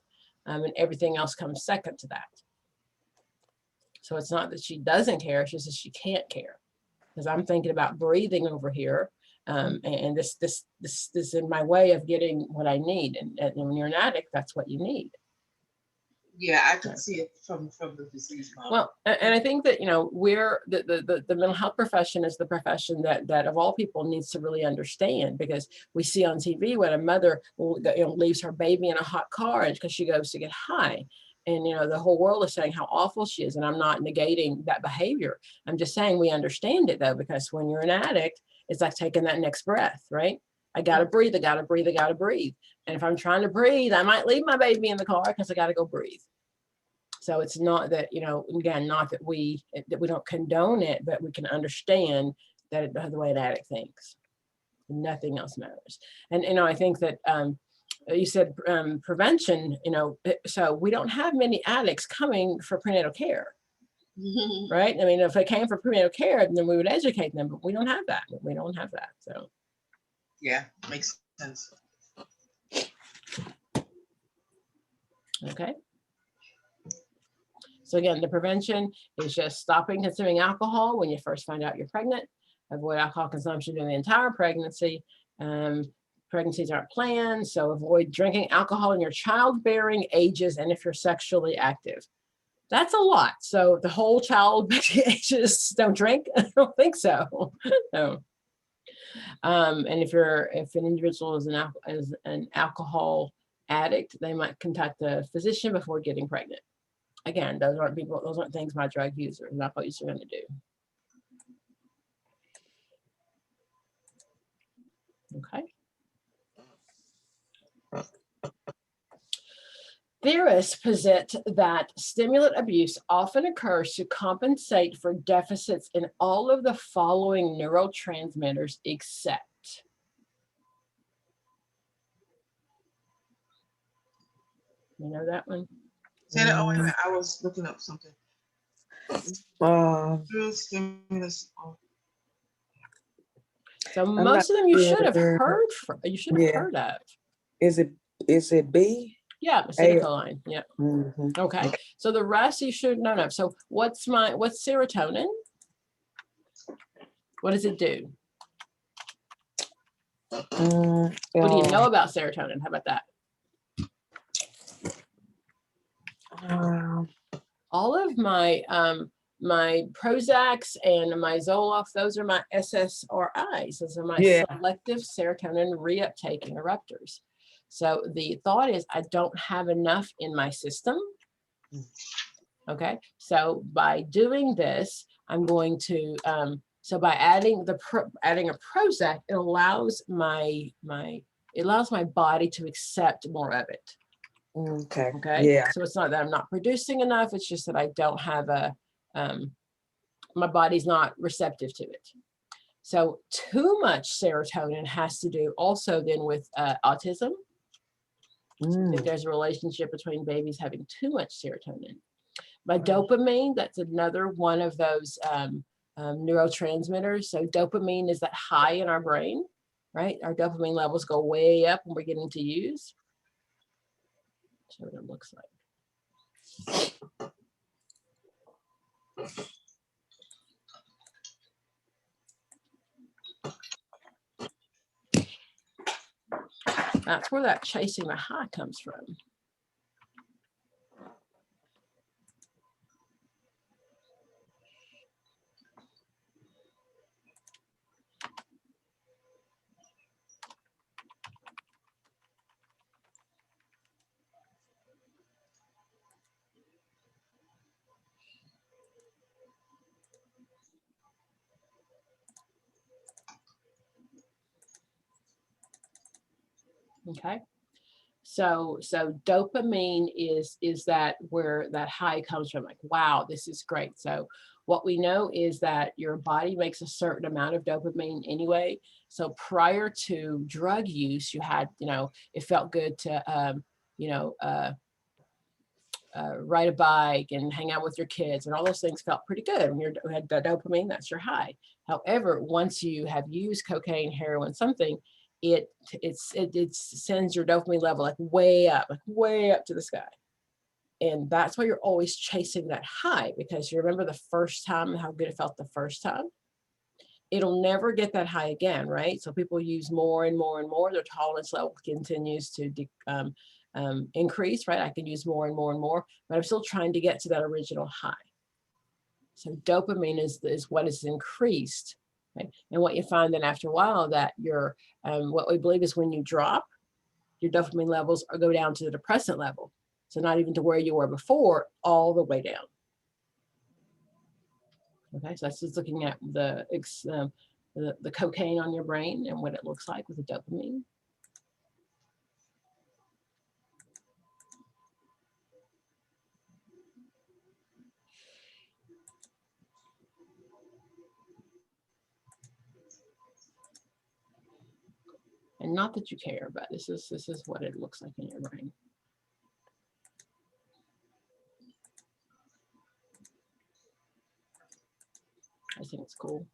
and everything else comes second to that. So it's not that she doesn't care, it's just that she can't care. Because I'm thinking about breathing over here, and this is in my way of getting what I need. And when you're an addict, that's what you need. Yeah, I can see it from the disease model. Well, and I think that we're the mental health profession is the profession that of all people needs to really understand, because we see on TV when a mother leaves her baby in a hot car because she goes to get high, and the whole world is saying how awful she is, and I'm not negating that behavior. I'm just saying we understand it though, because when you're an addict, it's like taking that next breath, right? I gotta breathe. And if I'm trying to breathe, I might leave my baby in the car because I gotta go breathe. So it's not that, again, not that we don't condone it, but we can understand that the way an addict thinks. Nothing else matters. And, I think that you said prevention, so we don't have many addicts coming for prenatal care, right? I mean, if they came for prenatal care, then we would educate them, but we don't have that. So. Yeah, makes sense. Okay. So again, the prevention is just stopping consuming alcohol when you first find out you're pregnant. Avoid alcohol consumption during the entire pregnancy. Pregnancies aren't planned, so avoid drinking alcohol in your childbearing ages and if you're sexually active. That's a lot. So the whole childbearing ages don't drink? I don't think so. No. And if an individual is an alcohol addict, they might contact a physician before getting pregnant. Again, those aren't things my drug users and alcohol users are going to do. Okay. Theorists posit that stimulant abuse often occurs to compensate for deficits in all of the following neurotransmitters except. You know that one? Say that. Oh, wait a minute. I was looking up something. Stimulus. So most of them you should have heard Yeah. heard of. Is it B? Yeah, acetylcholine. Yeah. Mm-hmm. Okay. So the rest you should know of. So what's serotonin? What does it do? What do you know about serotonin? How about that? All of my my Prozacs and my Zoloft, those are my SSRIs. Those are my selective serotonin reuptake interrupters. So the thought is I don't have enough in my system. Okay, so by doing this, I'm going to so by adding a Prozac, it allows my body to accept more of it. Okay. Okay. Yeah. So it's not that I'm not producing enough. It's just that I don't have my body's not receptive to it. So too much serotonin has to do also then with autism. I think there's a relationship between babies having too much serotonin. By dopamine, that's another one of those neurotransmitters. So dopamine is that high in our brain, right? Our dopamine levels go way up when we're getting to use. Show what it looks like. That's where that chasing the high comes from. Okay. So dopamine is that where that high comes from, like, wow, this is great. So what we know is that your body makes a certain amount of dopamine anyway. So prior to drug use, you had, it felt good to, ride a bike and hang out with your kids, and all those things felt pretty good. When you had the dopamine, that's your high. However, once you have used cocaine, heroin, something, it sends your dopamine level like way up to the sky. And that's why you're always chasing that high, because you remember the first time, how good it felt the first time. It'll never get that high again, right? So people use more and more and more. Their tolerance level continues to increase, right? I can use more and more and more, but I'm still trying to get to that original high. So dopamine is what is increased. Right? And what you find then after a while, that your what we believe is when you drop, your dopamine levels go down to the depressant level. So not even to where you were before, all the way down. Okay, so that's just looking at the cocaine on your brain and what it looks like with the dopamine. And not that you care, but this is what it looks like in your brain. I think it's cool.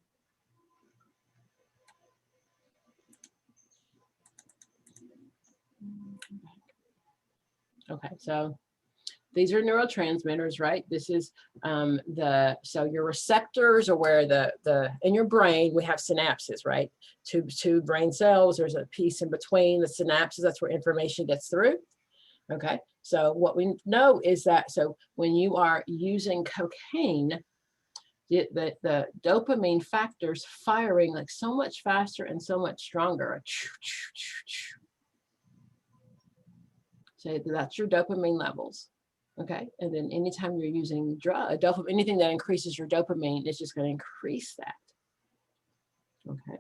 Okay, so these are neurotransmitters, right? This is so your receptors are where in your brain, we have synapses, right? Two brain cells, there's a piece in between the synapses, that's where information gets through. Okay, so what we know is that, so when you are using cocaine, the dopamine factors firing like so much faster and so much stronger. So that's your dopamine levels. Okay, and then anytime you're using anything that increases your dopamine is just going to increase that. Okay,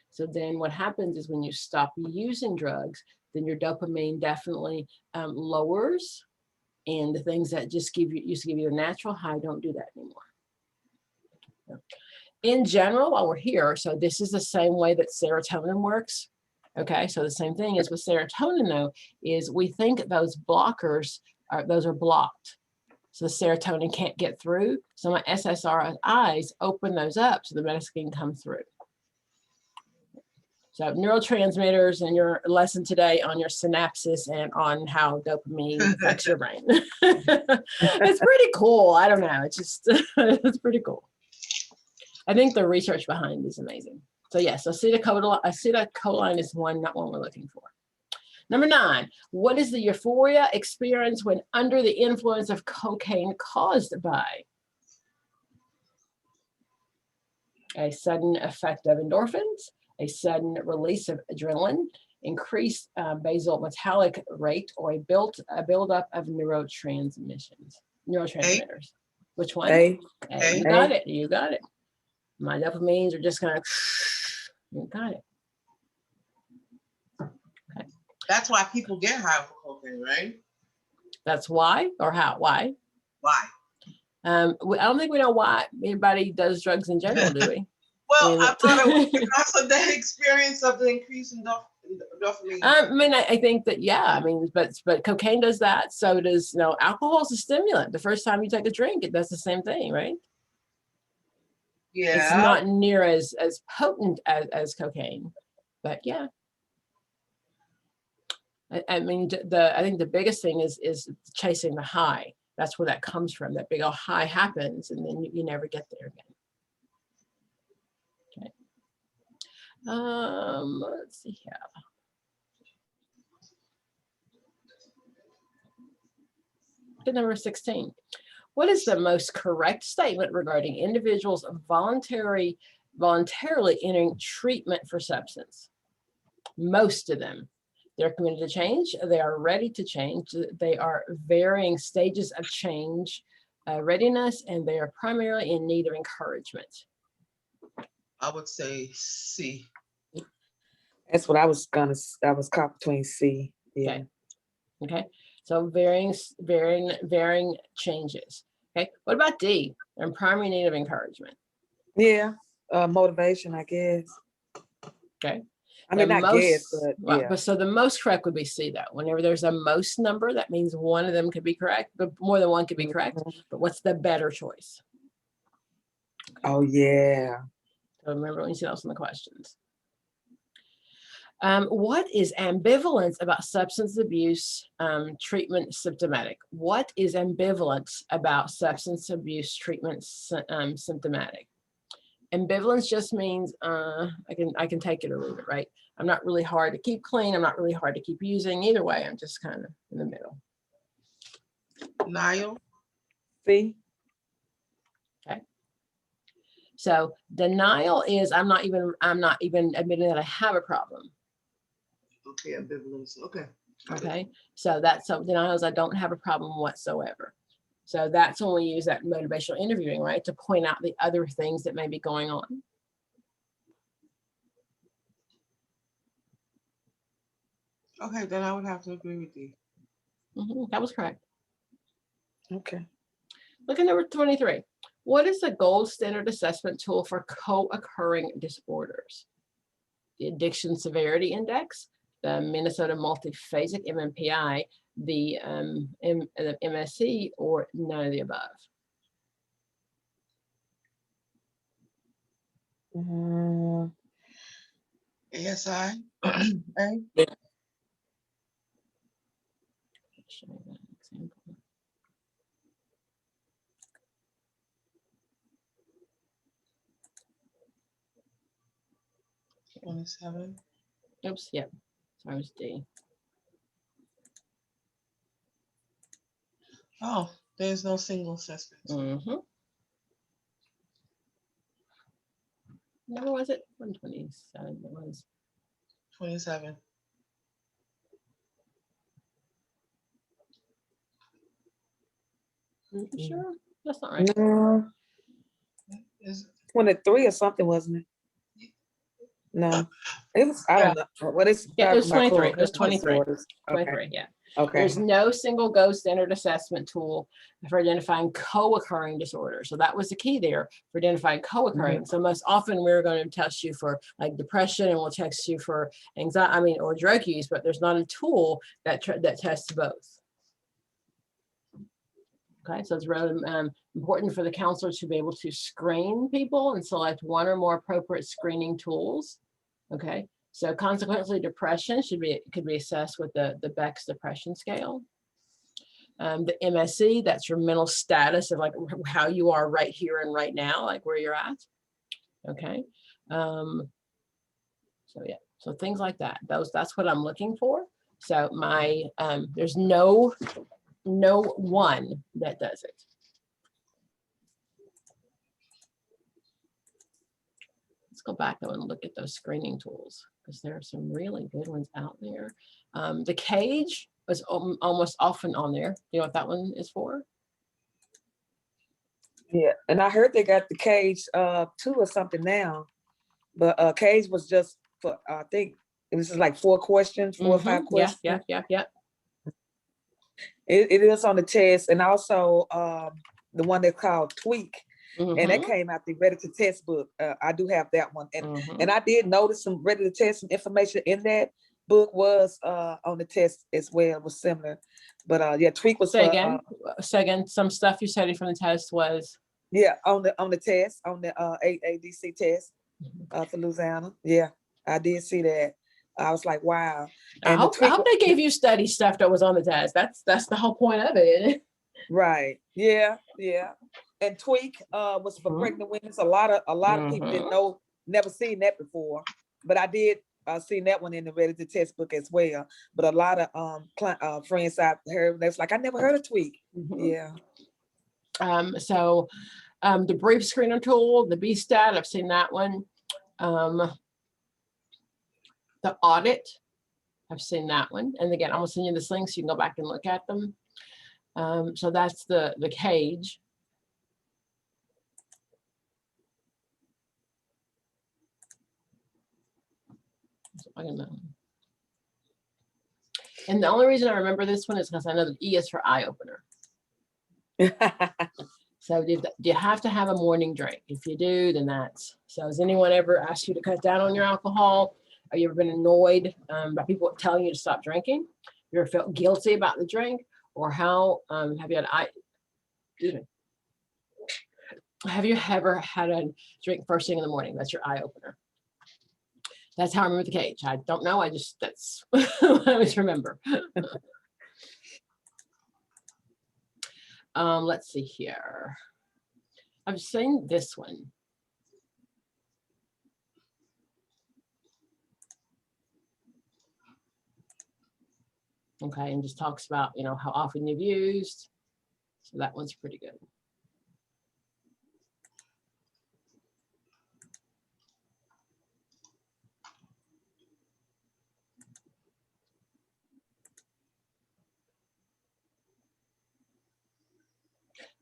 so then what happens is when you stop using drugs, then your dopamine definitely lowers, and the things that just used to give you a natural high don't do that anymore. In general, while we're here, so this is the same way that serotonin works. Okay, so the same thing is with serotonin though, is we think those blockers those are blocked. So the serotonin can't get through. So my SSRIs open those up so the medicine can come through. So neurotransmitters and your lesson today on your synapses and on how dopamine affects your brain. It's pretty cool. I don't know. It's just, it's pretty cool. I think the research behind is amazing. So yes, acetylcholine is not one we're looking for. Number 9, what is the euphoria experience when under the influence of cocaine caused by? A sudden effect of endorphins, a sudden release of adrenaline, increased basal metabolic rate, or a buildup of neurotransmitters. Which one? A. You got it. You got it. My dopamines are just kind of, you got it. That's why people get high with cocaine, right? That's why, or how? Why? Why? I don't think we know why anybody does drugs in general, do we? Well, I thought it was because of that experience of the increase in dopamine. I mean, I think that, yeah, I mean, but cocaine does that. So does, alcohol is a stimulant. The first time you take a drink, it does the same thing, right? Yeah. It's not near as potent as cocaine, but yeah. I mean, I think the biggest thing is chasing the high. That's where that comes from. That big old high happens, and then you never get there again. Okay. Let's see here. To number 16. What is the most correct statement regarding individuals voluntarily entering treatment for substance? Most of them. They're committed to change. They are ready to change. They are varying stages of change readiness, and they are primarily in need of encouragement. I would say C. That's what I was caught between C. Yeah. Okay. So varying changes. Okay. What about D? They're in primary need of encouragement. Yeah. Motivation, I guess. Okay. I mean, I guess, but yeah. But so the most correct would be C, though. Whenever there's a most number, that means one of them could be correct, but more than one could be correct. But what's the better choice? Oh, yeah. So remember when you see those in the questions. What is ambivalence about substance abuse treatment symptomatic? What is ambivalence about substance abuse treatment symptomatic? Ambivalence just means I can take it or leave it, right? I'm not really hard to keep clean. I'm not really hard to keep using. Either way, I'm just kind of in the middle. Denial. C. Okay. So denial is I'm not even admitting that I have a problem. Okay, ambivalence. Okay. Okay. So that's denial is I don't have a problem whatsoever. So that's when we use that motivational interviewing, right? To point out the other things that may be going on. Okay, then I would have to agree with you. That was correct. Okay. Look at number 23. What is the gold standard assessment tool for co-occurring disorders? The Addiction Severity Index, the Minnesota Multiphasic MMPI, the MSE, or none of the above? ASI. Show you that example. Okay. 27. Oops, yep. Sorry, it was D. Oh, there's no single assessment. Number was it? 127. It was. 27. You sure? That's not right. No, Is 23 or something, wasn't it? No, it was, I don't know. What it's Yeah, it was talking about 23. It was co-occurring 23. disorders. Okay, 23, yeah. okay. There's no single gold standard assessment tool for identifying co-occurring disorders. So that was the key there for identifying co-occurring. So most often we're going to test you for like depression, and we'll test you for anxiety, or drug use, but there's not a tool that tests both. Okay, so it's really important for the counselor to be able to screen people and select one or more appropriate screening tools. Okay, so consequently, depression could be assessed with the Beck's depression scale. The MSE, that's your mental status of like how you are right here and right now, like where you're at. Okay, so yeah, so things like that. That's what I'm looking for. So my there's no one that does it. Let's go back though and look at those screening tools, because there are some really good ones out there. The CAGE was almost often on there. You know what that one is for? Yeah, and I heard they got the CAGE 2 or something now, but CAGE was just for, I think it was just like 4 questions, 4 or 5 questions. Yeah. It is on the test, and also the one that's called Tweak, and that came out the Ready to Test book. I do have that one, and I did notice some Ready to Test, some information in that book was on the test as well, was similar, but yeah, Tweak was Say again, some stuff you said from the test was. Yeah, on the test, on the AADC test for Louisiana. Yeah, I did see that. I was like, wow. I hope they gave you study stuff that was on the test. That's the whole point of it, isn't it? Right. Yeah. And Tweak was for pregnant women. A lot of people didn't know, never seen that before. But I did seen that one in the Ready to Test book as well. But a lot of friends I heard, that's like, I never heard of Tweak. Yeah. So the brief screener tool, the BSTAT, I've seen that one. The audit, I've seen that one. And again, I'm gonna send you this link so you can go back and look at them. So that's the CAGE. And the only reason I remember this one is because I know the E is for eye opener. So do you have to have a morning drink? If you do, then that's. So has anyone ever asked you to cut down on your alcohol? Have you ever been annoyed by people telling you to stop drinking? You ever felt guilty about the drink? Or how have you ever had a drink first thing in the morning? That's your eye opener. That's how I remember the CAGE. I don't know. That's what I always remember. Let's see here. I've seen this one. Okay, and just talks about, how often you've used. So that one's pretty good.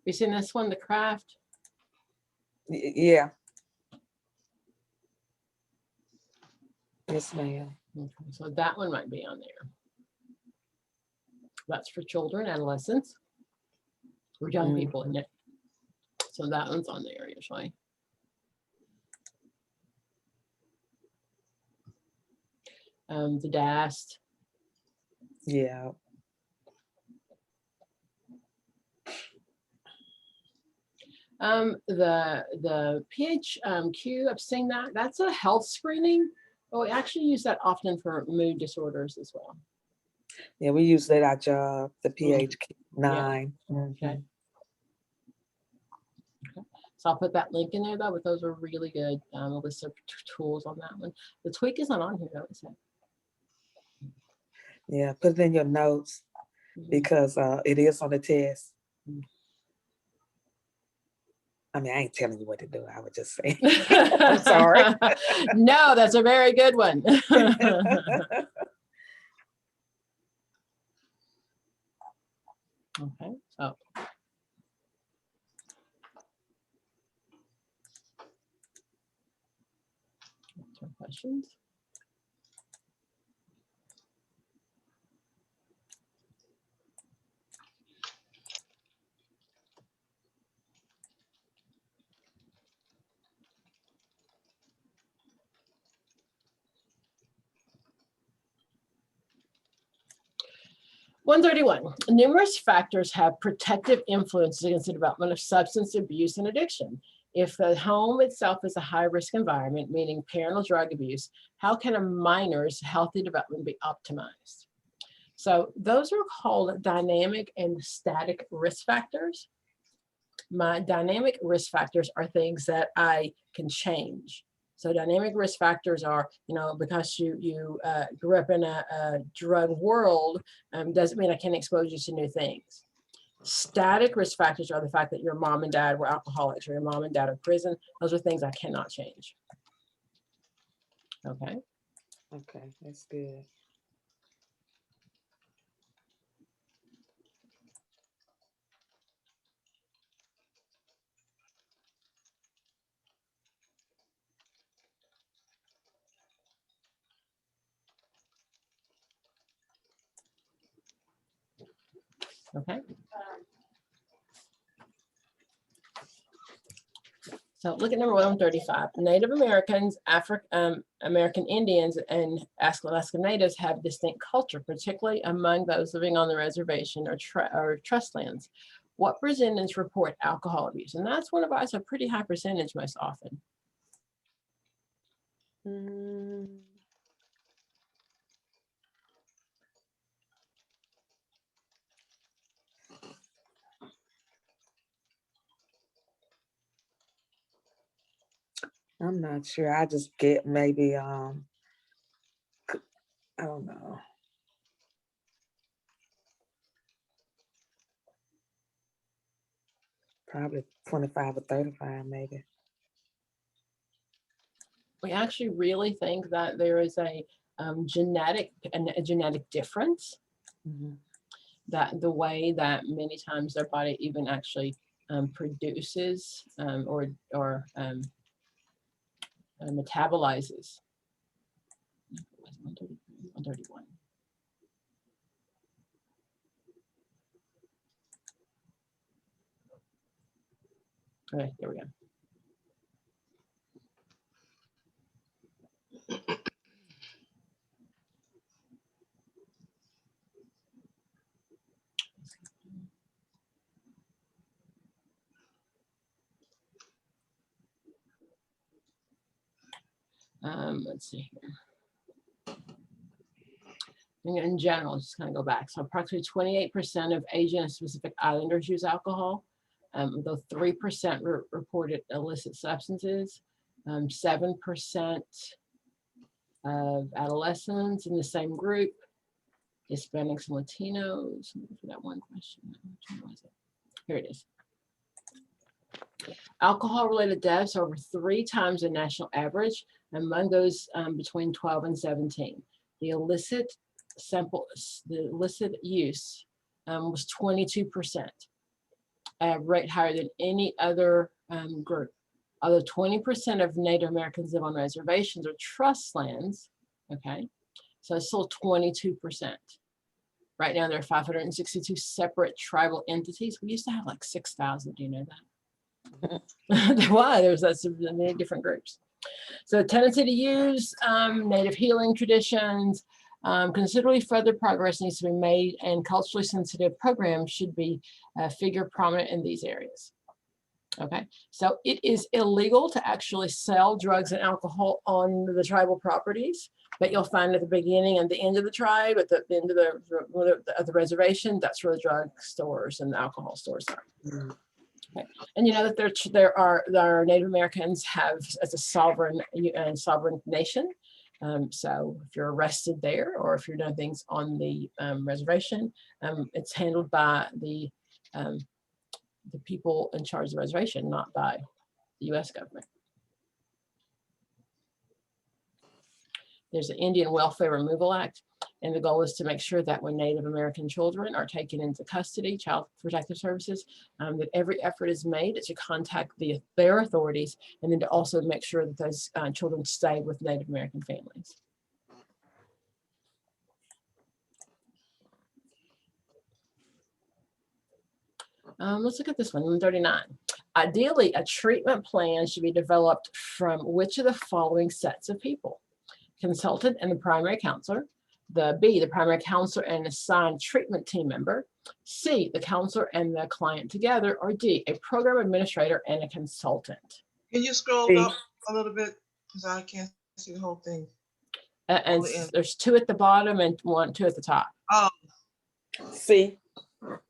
You seen this one, the craft? Yeah. Yes, ma'am. Okay, so that one might be on there. That's for children, adolescents, or young people, isn't it? So that one's on there usually. The DAST. Yeah. The PHQ, I've seen that. That's a health screening. Oh, we actually use that often for mood disorders as well. Yeah, we use that at our job, the PHQ-9. Yeah. Okay. So I'll put that link in there though, but those are really good. A list of tools on that one. The Tweak isn't on here though, is it? Yeah, put it in your notes because it is on the test. I mean, I ain't telling you what to do. I would just say, I'm sorry. No, that's a very good one. Okay, so. Some questions. (131) Numerous factors have protective influences against the development of substance abuse and addiction. If the home itself is a high-risk environment, meaning parental drug abuse, how can a minor's healthy development be optimized? So those are called dynamic and static risk factors. My dynamic risk factors are things that I can change. So dynamic risk factors are, because you grew up in a drug world, doesn't mean I can't expose you to new things. Static risk factors are the fact that your mom and dad were alcoholics or your mom and dad are in prison. Those are things I cannot change. Okay. Okay, that's good. Okay. So look at number 135. Native Americans, American Indians, and Alaska Natives have distinct culture, particularly among those living on the reservation or trust lands. What percentage report alcohol abuse? And that's one of us, a pretty high percentage most often. I'm not sure. I just get maybe, I don't know. Probably 25 or 35, maybe. We actually really think that there is a genetic difference. That the way that many times their body even actually produces or metabolizes. 131. Okay, there we go. Let's see here. In general, just kind of go back. So approximately 28% of Asian and Pacific Islanders use alcohol. Though 3% reported illicit substances. 7% of adolescents in the same group. Hispanics and Latinos. For that one question, which one was it? Here it is. Alcohol-related deaths are over 3 times the national average among those between 12 and 17. The illicit use was 22%, a rate higher than any other group. Although 20% of Native Americans live on reservations or trust lands, okay, so it's still 22%. Right now there are 562 separate tribal entities. We used to have like 6,000, do you know that? There's many different groups. So tendency to use Native healing traditions, considerably further progress needs to be made, and culturally sensitive programs should be figure prominent in these areas. Okay, so it is illegal to actually sell drugs and alcohol on the tribal properties, but you'll find at the beginning and the end of the tribe, at the end of the reservation, that's where the drug stores and the alcohol stores are. Okay. And you know that there are Native Americans have as a sovereign nation. So if you're arrested there or if you're doing things on the reservation, it's handled by the the people in charge of the reservation, not by the U.S. government. There's the Indian Welfare Removal Act, and the goal is to make sure that when Native American children are taken into custody, Child Protective Services, that every effort is made to contact their authorities, and then to also make sure that those children stay with Native American families. Let's look at this one, 139. Ideally, a treatment plan should be developed from which of the following sets of people? Consultant and the primary counselor. The primary counselor and assigned treatment team member. C, the counselor and the client together. Or D, a program administrator and a consultant. Can you scroll up a little bit? Because I can't see the whole thing. And there's 2 at the bottom and 2 at the top. Oh. C.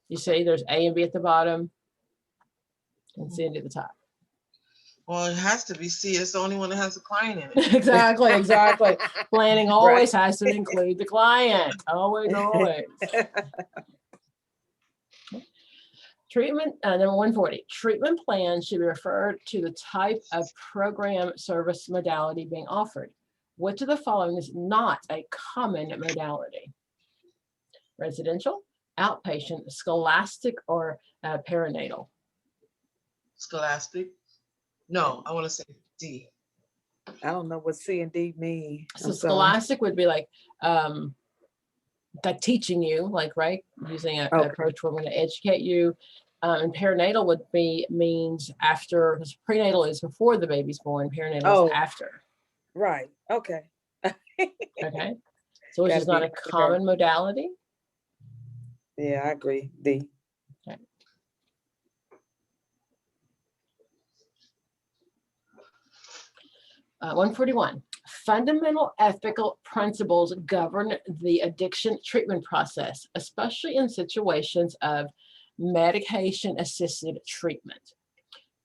You see there's A and B at the bottom and C and D at the top. Well, it has to be C. It's the only one that has a client in it. Exactly. Planning always has to include the client. Always. Treatment, number 140. Treatment plan should be referred to the type of program service modality being offered. Which of the following is not a common modality? Residential, outpatient, scholastic, or perinatal? Scholastic. No, I want to say D. I don't know what C and D mean. So scholastic would be like teaching you, like, right? Using an approach where we're going to educate you. And perinatal would be means after, because prenatal is before the baby's born, perinatal is after. Right. Okay. Okay. So which is not a common modality? Yeah, I agree. D. Okay. Uh, 141. Fundamental ethical principles govern the addiction treatment process, especially in situations of medication-assisted treatment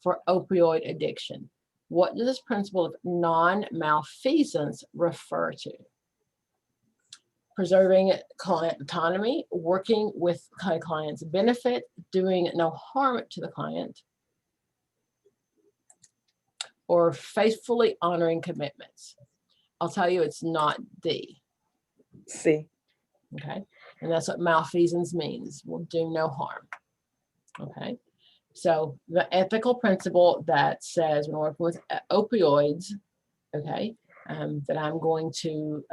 for opioid addiction. What does this principle of non-malfeasance refer to? Preserving client autonomy, working with client's benefit, doing no harm to the client, or faithfully honoring commitments. I'll tell you it's not D. C. Okay, and that's what malfeasance means. Will do no harm. Okay, so the ethical principle that says when working with opioids, okay, that I'm going to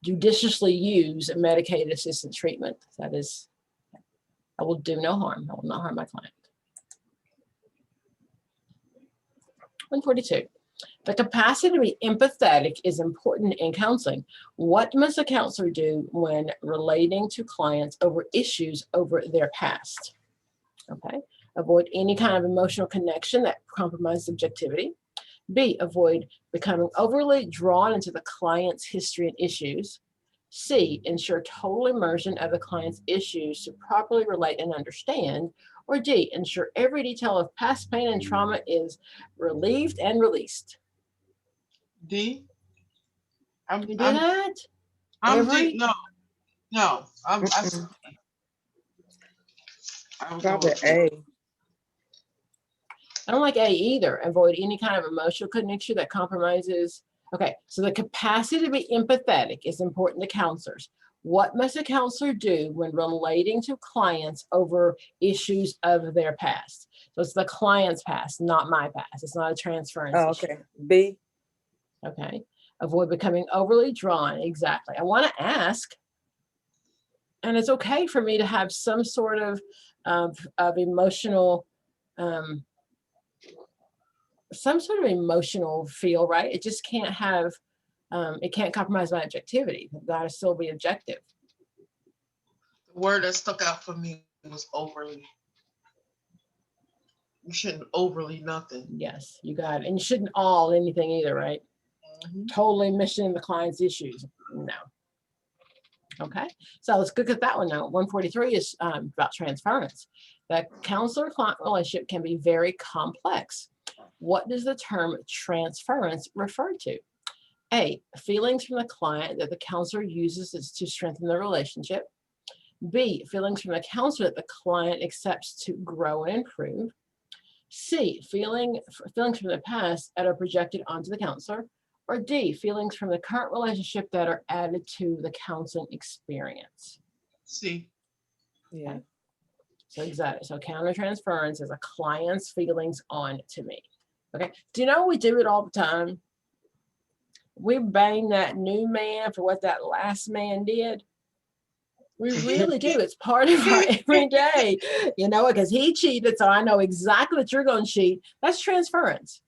judiciously use medicated assisted treatment. That is, I will do no harm. I will not harm my client. 142. The capacity to be empathetic is important in counseling. What must a counselor do when relating to clients over issues over their past? Okay. Avoid any kind of emotional connection that compromises objectivity. B, avoid becoming overly drawn into the client's history and issues. C, ensure total immersion of the client's issues to properly relate and understand. Or D, ensure every detail of past pain and trauma is relieved and released. D. You do that? I'm D. No. I'm probably A. I don't like A either. Avoid any kind of emotional connection that compromises. Okay, so the capacity to be empathetic is important to counselors. What must a counselor do when relating to clients over issues of their past? So it's the client's past, not my past. It's not a transference issue. Okay. B. Okay. Avoid becoming overly drawn. Exactly. I want to ask, and it's okay for me to have some sort of emotional, feel, right? It just can't have, it can't compromise my objectivity. I've got to still be objective. The word that stuck out for me was overly. You shouldn't overly nothing. Yes, you got it. And you shouldn't anything either, right? Mm-hmm. Totally missing the client's issues. No. Okay, so let's look at that one now. 143 is about transference. The counselor-client relationship can be very complex. What does the term transference refer to? A, feelings from the client that the counselor uses to strengthen the relationship. B, feelings from the counselor that the client accepts to grow and improve. C, feelings from the past that are projected onto the counselor. Or D, feelings from the current relationship that are added to the counseling experience. See, Yeah. So exactly. So countertransference is a client's feelings on to me. Okay. Do you know we do it all the time? We bang that new man for what that last man did. We really do. It's part of our everyday, you know, because he cheated, so I know exactly that you're going to cheat. That's transference.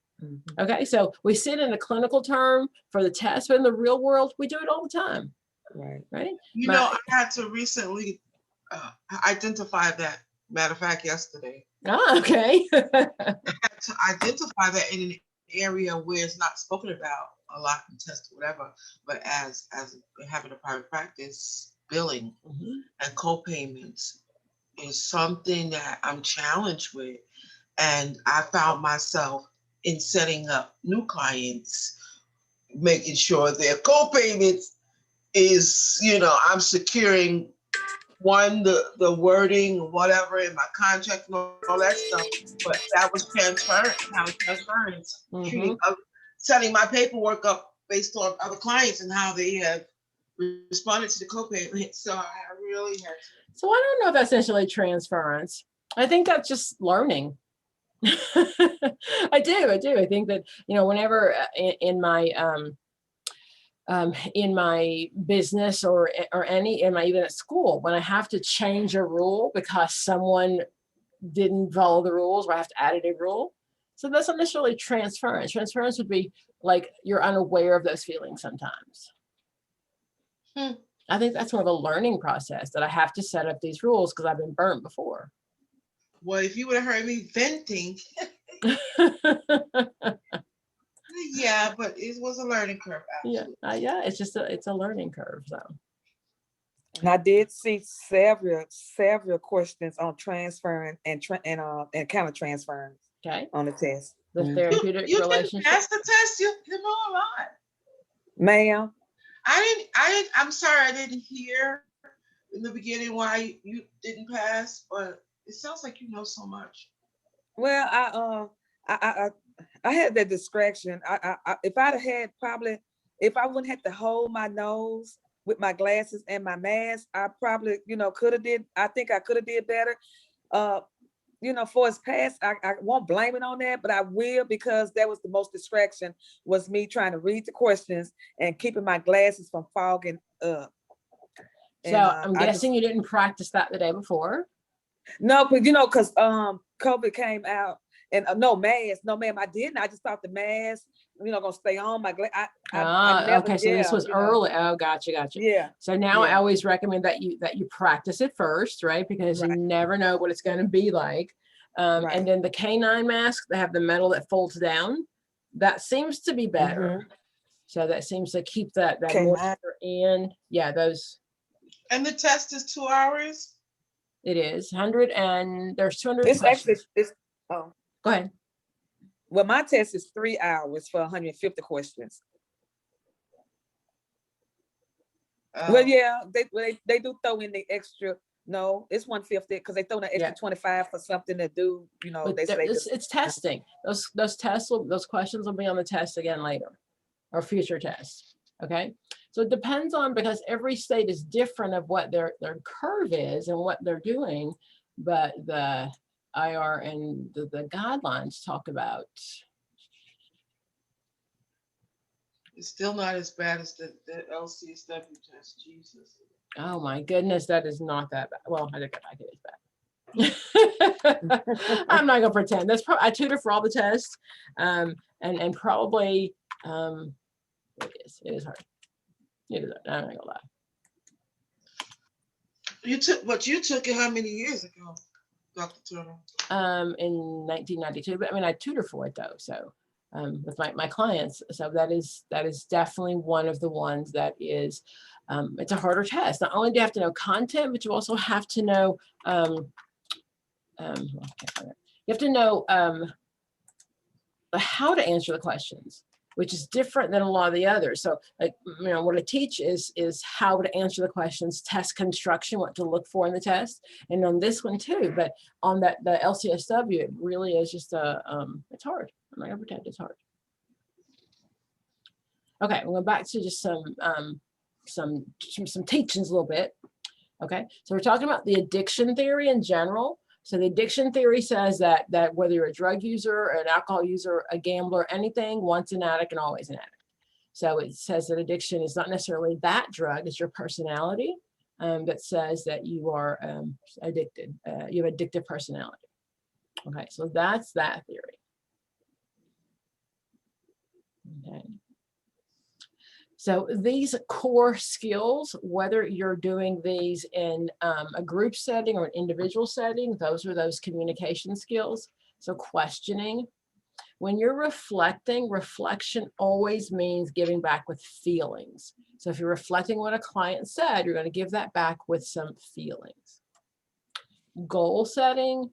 Okay, so we sit in a clinical term for the test, but in the real world, we do it all the time. Right. Right? you know, I had to recently identify that. Matter of fact, yesterday, Ah, okay. I had to identify that in an area where it's not spoken about a lot in test or whatever, but as having a private practice, billing and co-payments is something that I'm challenged with. And I found myself in setting up new clients, making sure their co-payments is, you know, I'm securing the wording, whatever in my contract and all that stuff. But that was transference, treating, setting my paperwork up based on other clients and how they have responded to the copayment. So I really had to. So I don't know if that's necessarily transference. I think that's just learning. I do. I think that, you know, whenever in my business or even at school, when I have to change a rule because someone didn't follow the rules, or I have to add a rule. So that's not necessarily transference. Transference would be like you're unaware of those feelings sometimes. I think that's more of a learning process, that I have to set up these rules because I've been burnt before. Well, if you would have heard me venting, yeah, but it was a learning curve. Absolutely. Yeah, it's a learning curve. So. And I did see several questions on transferring and counter transference. Okay. On the test. The therapeutic you relationship. Didn't pass the test. You know a lot. Ma'am. I'm sorry, I didn't hear in the beginning why you didn't pass, but it sounds like you know so much. Well, I had that distraction. If I'd have had if I wouldn't have to hold my nose with my glasses and my mask, I probably, I think I could have did better. For his past, I won't blame it on that, but I will, because that was the most distraction, was me trying to read the questions and keeping my glasses from fogging up. So I'm guessing you didn't practice that the day before. No, because COVID came out and no mask. No, ma'am, I didn't. I just thought the mask, gonna stay on my glass. Okay, so this was early. Oh, gotcha. Yeah. So now I always recommend that you practice it first, right? Because you never know what it's going to be like. And then the K9 mask, they have the metal that folds down. That seems to be better. So that seems to keep that moisture in. Yeah, those. And the test is 2 hours? It is 100, and there's 200 It's questions. Actually, go ahead. Well, my test is 3 hours for 150 questions. Well, yeah, they do throw in the extra. No, it's 150 because they throw in an extra 25 for something to do. They say it's testing. Those questions will be on the test again later, or future tests. Okay, so it depends on, because every state is different of what their curve is and what they're doing, but the IR and the guidelines talk about. It's still not as bad as the LCSW test. Jesus. Oh my goodness, that is not that bad. Well, I think it is bad. I'm not gonna pretend. That's probably, I tutor for all the tests, and probably it is hard. It is hard. I'm not gonna lie. You took it how many years ago, Dr. Turner? In 1992, but I mean, I tutor for it though, so with my clients. So that is definitely one of the ones that is, it's a harder test. Not only do you have to know content, but you also have to know, you have to know how to answer the questions. which is different than a lot of the others. So like, you know, what I teach is how to answer the questions, test construction, what to look for in the test, and on this one too. But on the LCSW, it really is just it's hard. I'm not gonna pretend it's hard. Okay, we'll go back to just some teachings a little bit. Okay, so we're talking about the addiction theory in general. So the addiction theory says that whether you're a drug user, an alcohol user, a gambler, anything, once an addict and always an addict. So it says that addiction is not necessarily that drug, it's your personality that says that you are addicted. You have addictive personality. Okay, so that's that theory. Okay. So these core skills, whether you're doing these in a group setting or an individual setting, those are those communication skills. So questioning. When you're reflecting, reflection always means giving back with feelings. So if you're reflecting what a client said, you're going to give that back with some feelings. Goal setting,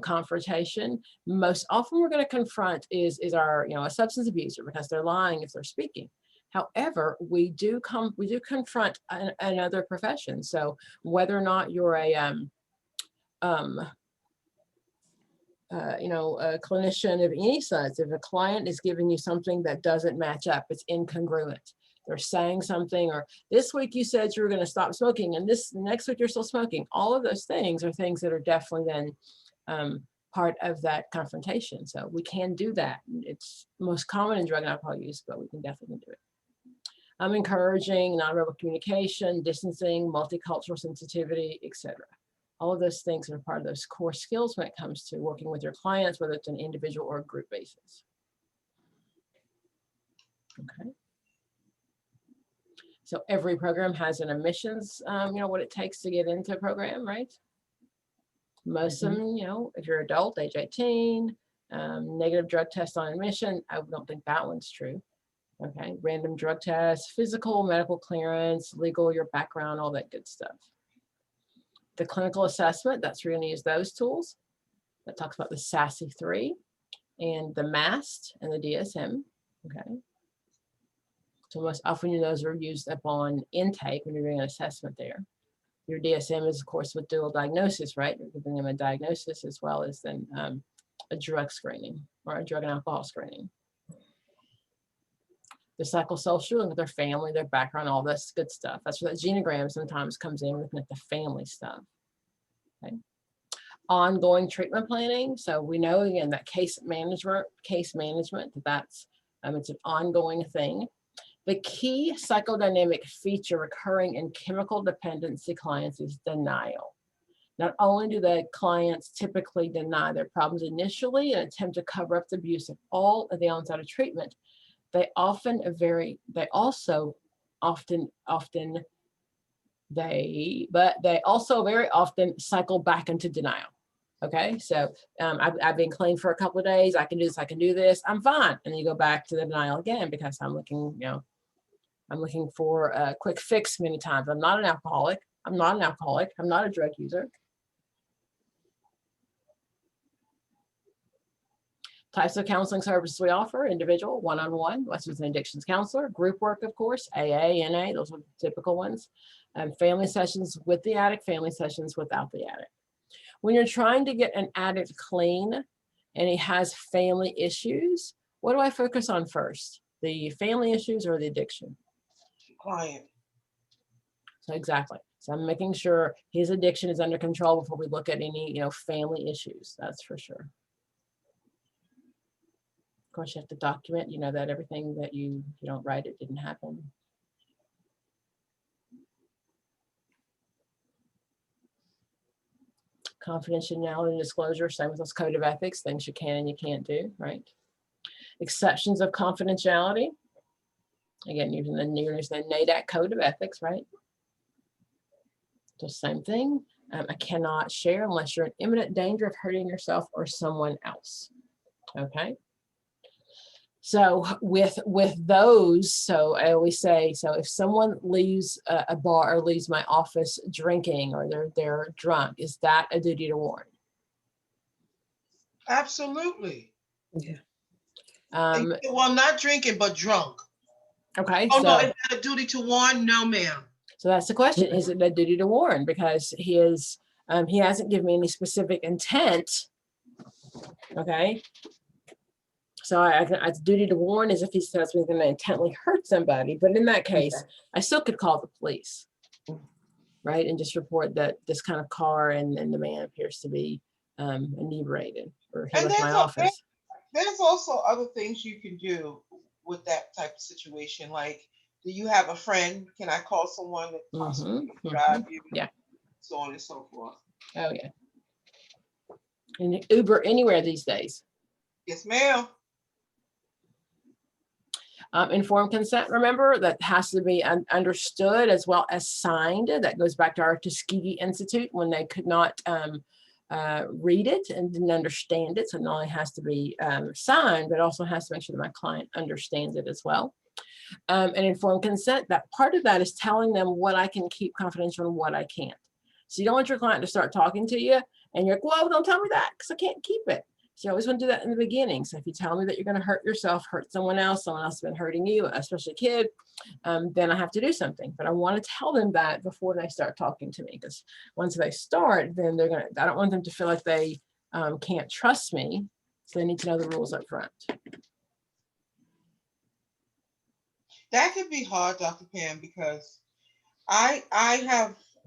confrontation. Most often we're going to confront is our, a substance abuser because they're lying if they're speaking. However, we do confront another profession. So whether or not you're a clinician of any size, if a client is giving you something that doesn't match up, it's incongruent. They're saying something, or this week you said you were going to stop smoking, and this next week you're still smoking. All of those things are things that are definitely then part of that confrontation. So we can do that. It's most common in drug and alcohol use, but we can definitely do it. I'm encouraging nonverbal communication, distancing, multicultural sensitivity, etc. All of those things are part of those core skills when it comes to working with your clients, whether it's an individual or a group basis. Okay. So every program has an admissions, what it takes to get into a program, right? Most of them, if you're adult, age 18, negative drug test on admission. I don't think that one's true. Okay, random drug test, physical, medical clearance, legal, your background, all that good stuff. The clinical assessment, that's where you're going to use those tools. That talks about the SASSI-3 and the MAST and the DSM. Okay. So most often those are used upon intake when you're doing an assessment there. Your DSM is, of course, with dual diagnosis, right? You're giving them a diagnosis as well as then a drug screening or a drug and alcohol screening. The psychosocial, looking at their family, their background, all this good stuff. That's where that genogram sometimes comes in, looking at the family stuff. Okay. Ongoing treatment planning. So we know, again, that case management, that's it's an ongoing thing. The key psychodynamic feature recurring in chemical dependency clients is denial. Not only do the clients typically deny their problems initially and attempt to cover up the abuse of all at the onset of treatment, they also very often cycle back into denial. Okay, so I've been clean for a couple of days. I can do this. I can do this. I'm fine. And then you go back to the denial again because I'm looking, I'm looking for a quick fix many times. I'm not an alcoholic. I'm not a drug user. Types of counseling services we offer: individual, one-on-one, that's with an addictions counselor, group work, of course, AA, NA, those are the typical ones. Family sessions with the addict, family sessions without the addict. When you're trying to get an addict clean and he has family issues, what do I focus on first? The family issues or the addiction? Client. So exactly. So I'm making sure his addiction is under control before we look at any, family issues. That's for sure. Of course, you have to document, that everything that you don't write, it didn't happen. Confidentiality and disclosure, same with those code of ethics, things you can and you can't do, right? Exceptions of confidentiality. Again, using the NADAC code of ethics, right? The same thing. I cannot share unless you're in imminent danger of hurting yourself or someone else. Okay. So with those, so I always say, so if someone leaves a bar or leaves my office drinking or they're drunk, is that a duty to warn? Absolutely. Yeah. Well, not drinking, but drunk. Okay. Oh, so, no, is that a duty to warn? No, ma'am. So that's the question. Is it a duty to warn? Because he hasn't given me any specific intent. Okay. So it's duty to warn is if he says he's going to intently hurt somebody. But in that case, I still could call the police, right? And just report that this kind of car and the man appears to be inebriated, or he left my office. There's also other things you can do with that type of situation. Like, do you have a friend? Can I call someone that possibly can drive you? Yeah. So on and so forth. Oh, yeah. And Uber anywhere these days. Yes, ma'am. Informed consent, remember, that has to be understood as well as signed. That goes back to our Tuskegee Institute when they could not read it and didn't understand it. So not only has to be signed, but also has to make sure that my client understands it as well. And informed consent, that part of that is telling them what I can keep confidential and what I can't. So you don't want your client to start talking to you and you're like, well, don't tell me that because I can't keep it. So you always want to do that in the beginning. So if you tell me that you're going to hurt yourself, hurt someone else has been hurting you, especially a kid, then I have to do something. But I want to tell them that before they start talking to me, because once they start, then I don't want them to feel like they can't trust me. So they need to know the rules up front. That could be hard, Dr. Pam, because I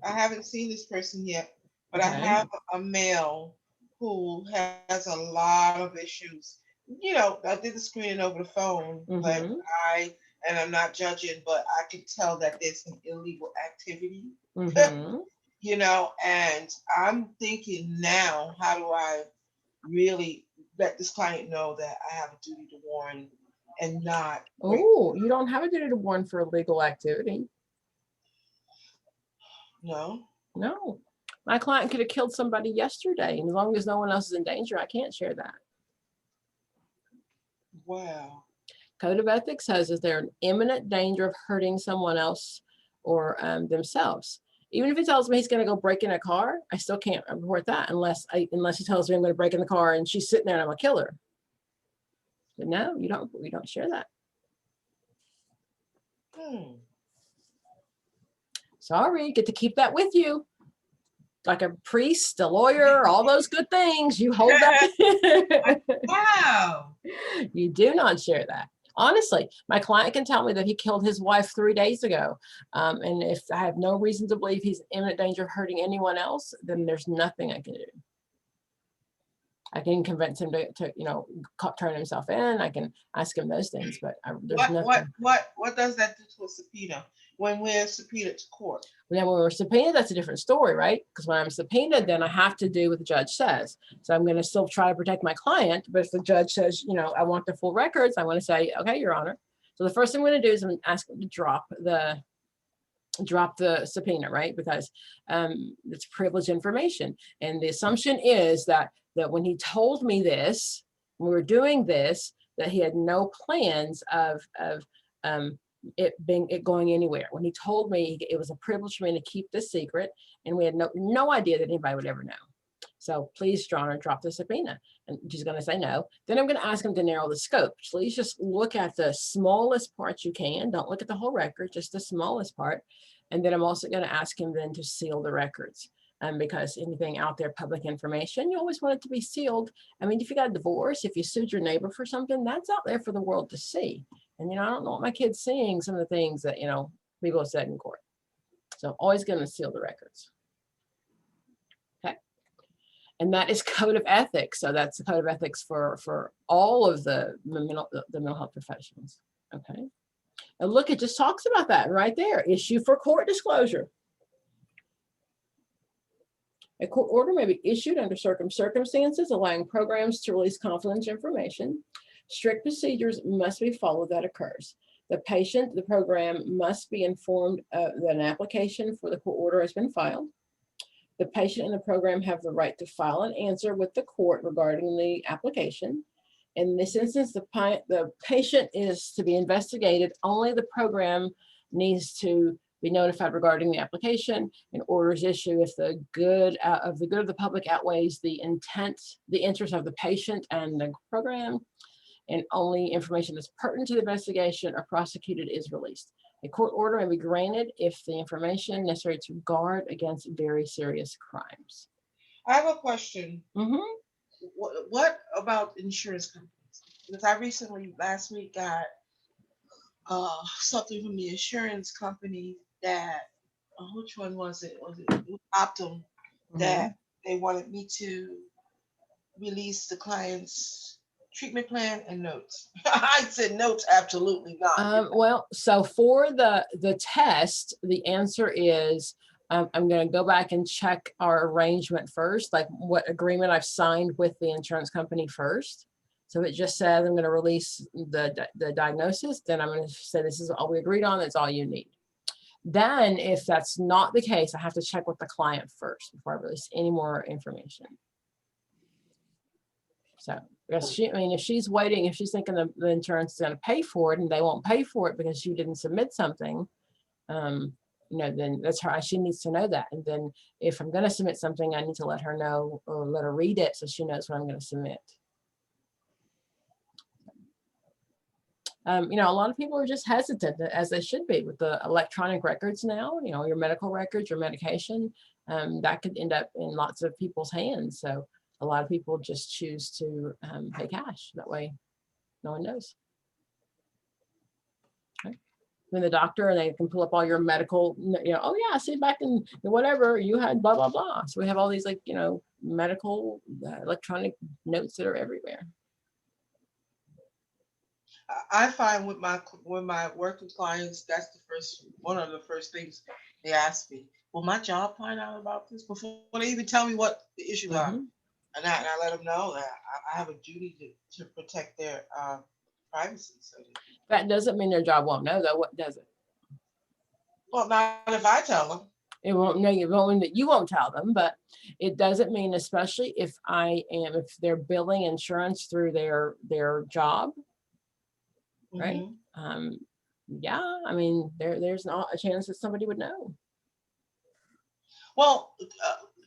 haven't seen this person yet, but okay. I have a male who has a lot of issues. You know, I did the screening over the phone, but I'm not judging, but I could tell that there's some illegal activity, you know, and I'm thinking now, how do I really let this client know that I have a duty to warn and not. Oh, you don't have a duty to warn for illegal activity. No. No. My client could have killed somebody yesterday, and as long as no one else is in danger, I can't share that. Wow. Code of Ethics says, is there an imminent danger of hurting someone else or themselves? Even if he tells me he's going to go break in a car, I still can't report that unless he tells me I'm going to break in the car and she's sitting there and I'm going to kill her. But no, we don't share that. Sorry, get to keep that with you. Like a priest, a lawyer, all those good things, you hold that. Wow. You do not share that. Honestly, my client can tell me that he killed his wife 3 days ago. And if I have no reason to believe he's in imminent danger of hurting anyone else, then there's nothing I can do. I can convince him to turn himself in. I can ask him those things, but there's nothing. What does that do to a subpoena when we're subpoenaed to court? When we're subpoenaed, that's a different story, right? Because when I'm subpoenaed, then I have to do what the judge says. So I'm going to still try to protect my client. But if the judge says, I want the full records, I want to say, okay, Your Honor. So the first thing I'm going to do is I'm going to ask him to drop the subpoena, right? Because it's privileged information. And the assumption is that when he told me this, when we were doing this, that he had no plans of it going anywhere. When he told me, it was a privilege for me to keep this secret, and we had no idea that anybody would ever know. So please, Your Honor, drop the subpoena. And she's going to say no. Then I'm going to ask him to narrow the scope. Please just look at the smallest part you can. Don't look at the whole record, just the smallest part. And then I'm also going to ask him then to seal the records. Because anything out there, public information, you always want it to be sealed. I mean, if you got a divorce, if you sued your neighbor for something, that's out there for the world to see. And, I don't want my kids seeing some of the things that, people have said in court. So I'm always going to seal the records. Okay. And that is Code of Ethics. So that's the Code of Ethics for all of the mental health professionals. Okay. And look, it just talks about that right there. Issue for court disclosure. A court order may be issued under certain circumstances, allowing programs to release confidential information. Strict procedures must be followed that occurs. The patient, the program must be informed that an application for the court order has been filed. The patient and the program have the right to file an answer with the court regarding the application. In this instance, the patient is to be investigated. Only the program needs to be notified regarding the application, and orders issue if the good of the public outweighs the interest of the patient and the program. and only information that's pertinent to the investigation or prosecuted is released. A court order may be granted if the information necessary to guard against very serious crimes. I have a question. Mm-hmm. What about insurance companies? Because I recently, last week, got something from the insurance company that, which one was it? Was it Optum? That they wanted me to release the client's treatment plan and notes. I said notes, absolutely not. Well, so for the test, the answer is, I'm going to go back and check our arrangement first, like what agreement I've signed with the insurance company first. So it just says I'm going to release the diagnosis, then I'm going to say this is all we agreed on, that's all you need. Then if that's not the case, I have to check with the client first before I release any more information. So if she's waiting, if she's thinking the insurance is going to pay for it and they won't pay for it because you didn't submit something, then that's her. She needs to know that. And then if I'm going to submit something, I need to let her know or let her read it so she knows what I'm going to submit. A lot of people are just hesitant, as they should be, with the electronic records now. Your medical records, your medication, that could end up in lots of people's hands. So a lot of people just choose to pay cash. That way, no one knows. Okay. Then the doctor, and they can pull up all your medical, oh yeah, see back in whatever you had, blah, blah, blah. So we have all these medical electronic notes that are everywhere. I find with my working clients, that's one of the first things they ask me. Will my job find out about this before they even tell me what the issues are? And I let them know that I have a duty to protect their privacy. So that doesn't mean their job won't know, though. What does it? Well, not if I tell them. It won't know. You won't tell them, but it doesn't mean, especially if they're billing insurance through their job. Right. There's not a chance that somebody would know. Well,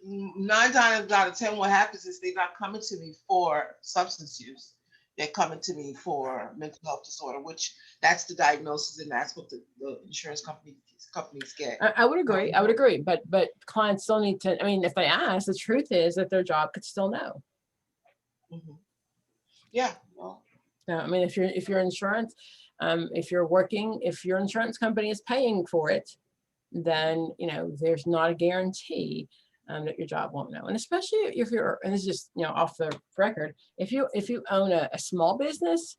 9 times out of 10, what happens is they're not coming to me for substance use. They're coming to me for mental health disorder, which that's the diagnosis, and that's what the insurance companies get. I would agree. But clients still need to. If they ask, the truth is that their job could still know. Yeah. Well. If your insurance. If you're working, if your insurance company is paying for it, then there's not a guarantee that your job won't know. And especially if you're, and this is just off the record, if you own a small business,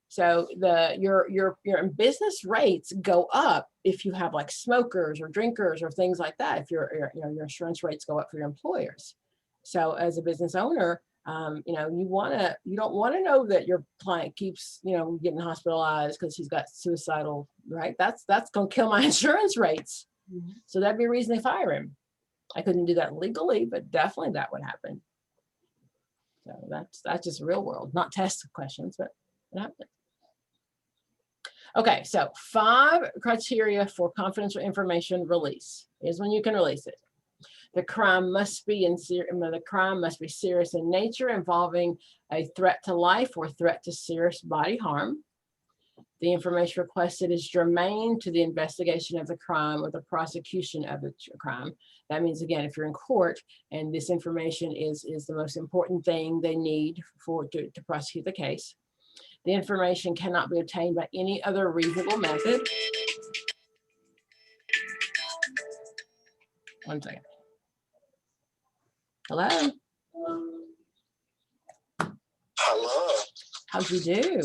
so your business rates go up if you have like smokers or drinkers or things like that. If your insurance rates go up for your employers. So as a business owner, you don't want to know that your client keeps, getting hospitalized because he's got suicidal, right? That's going to kill my insurance rates. So that'd be a reason they fire him. I couldn't do that legally, but definitely that would happen. So that's just real world, not test questions, but it happens. Okay, so 5 criteria for confidential information release is when you can release it. The crime must be serious in nature, involving a threat to life or threat to serious body harm. The information requested is germane to the investigation of the crime or the prosecution of the crime. That means, again, if you're in court and this information is the most important thing they need to prosecute the case. The information cannot be obtained by any other reasonable method. One second. Hello. Hello. How'd you do?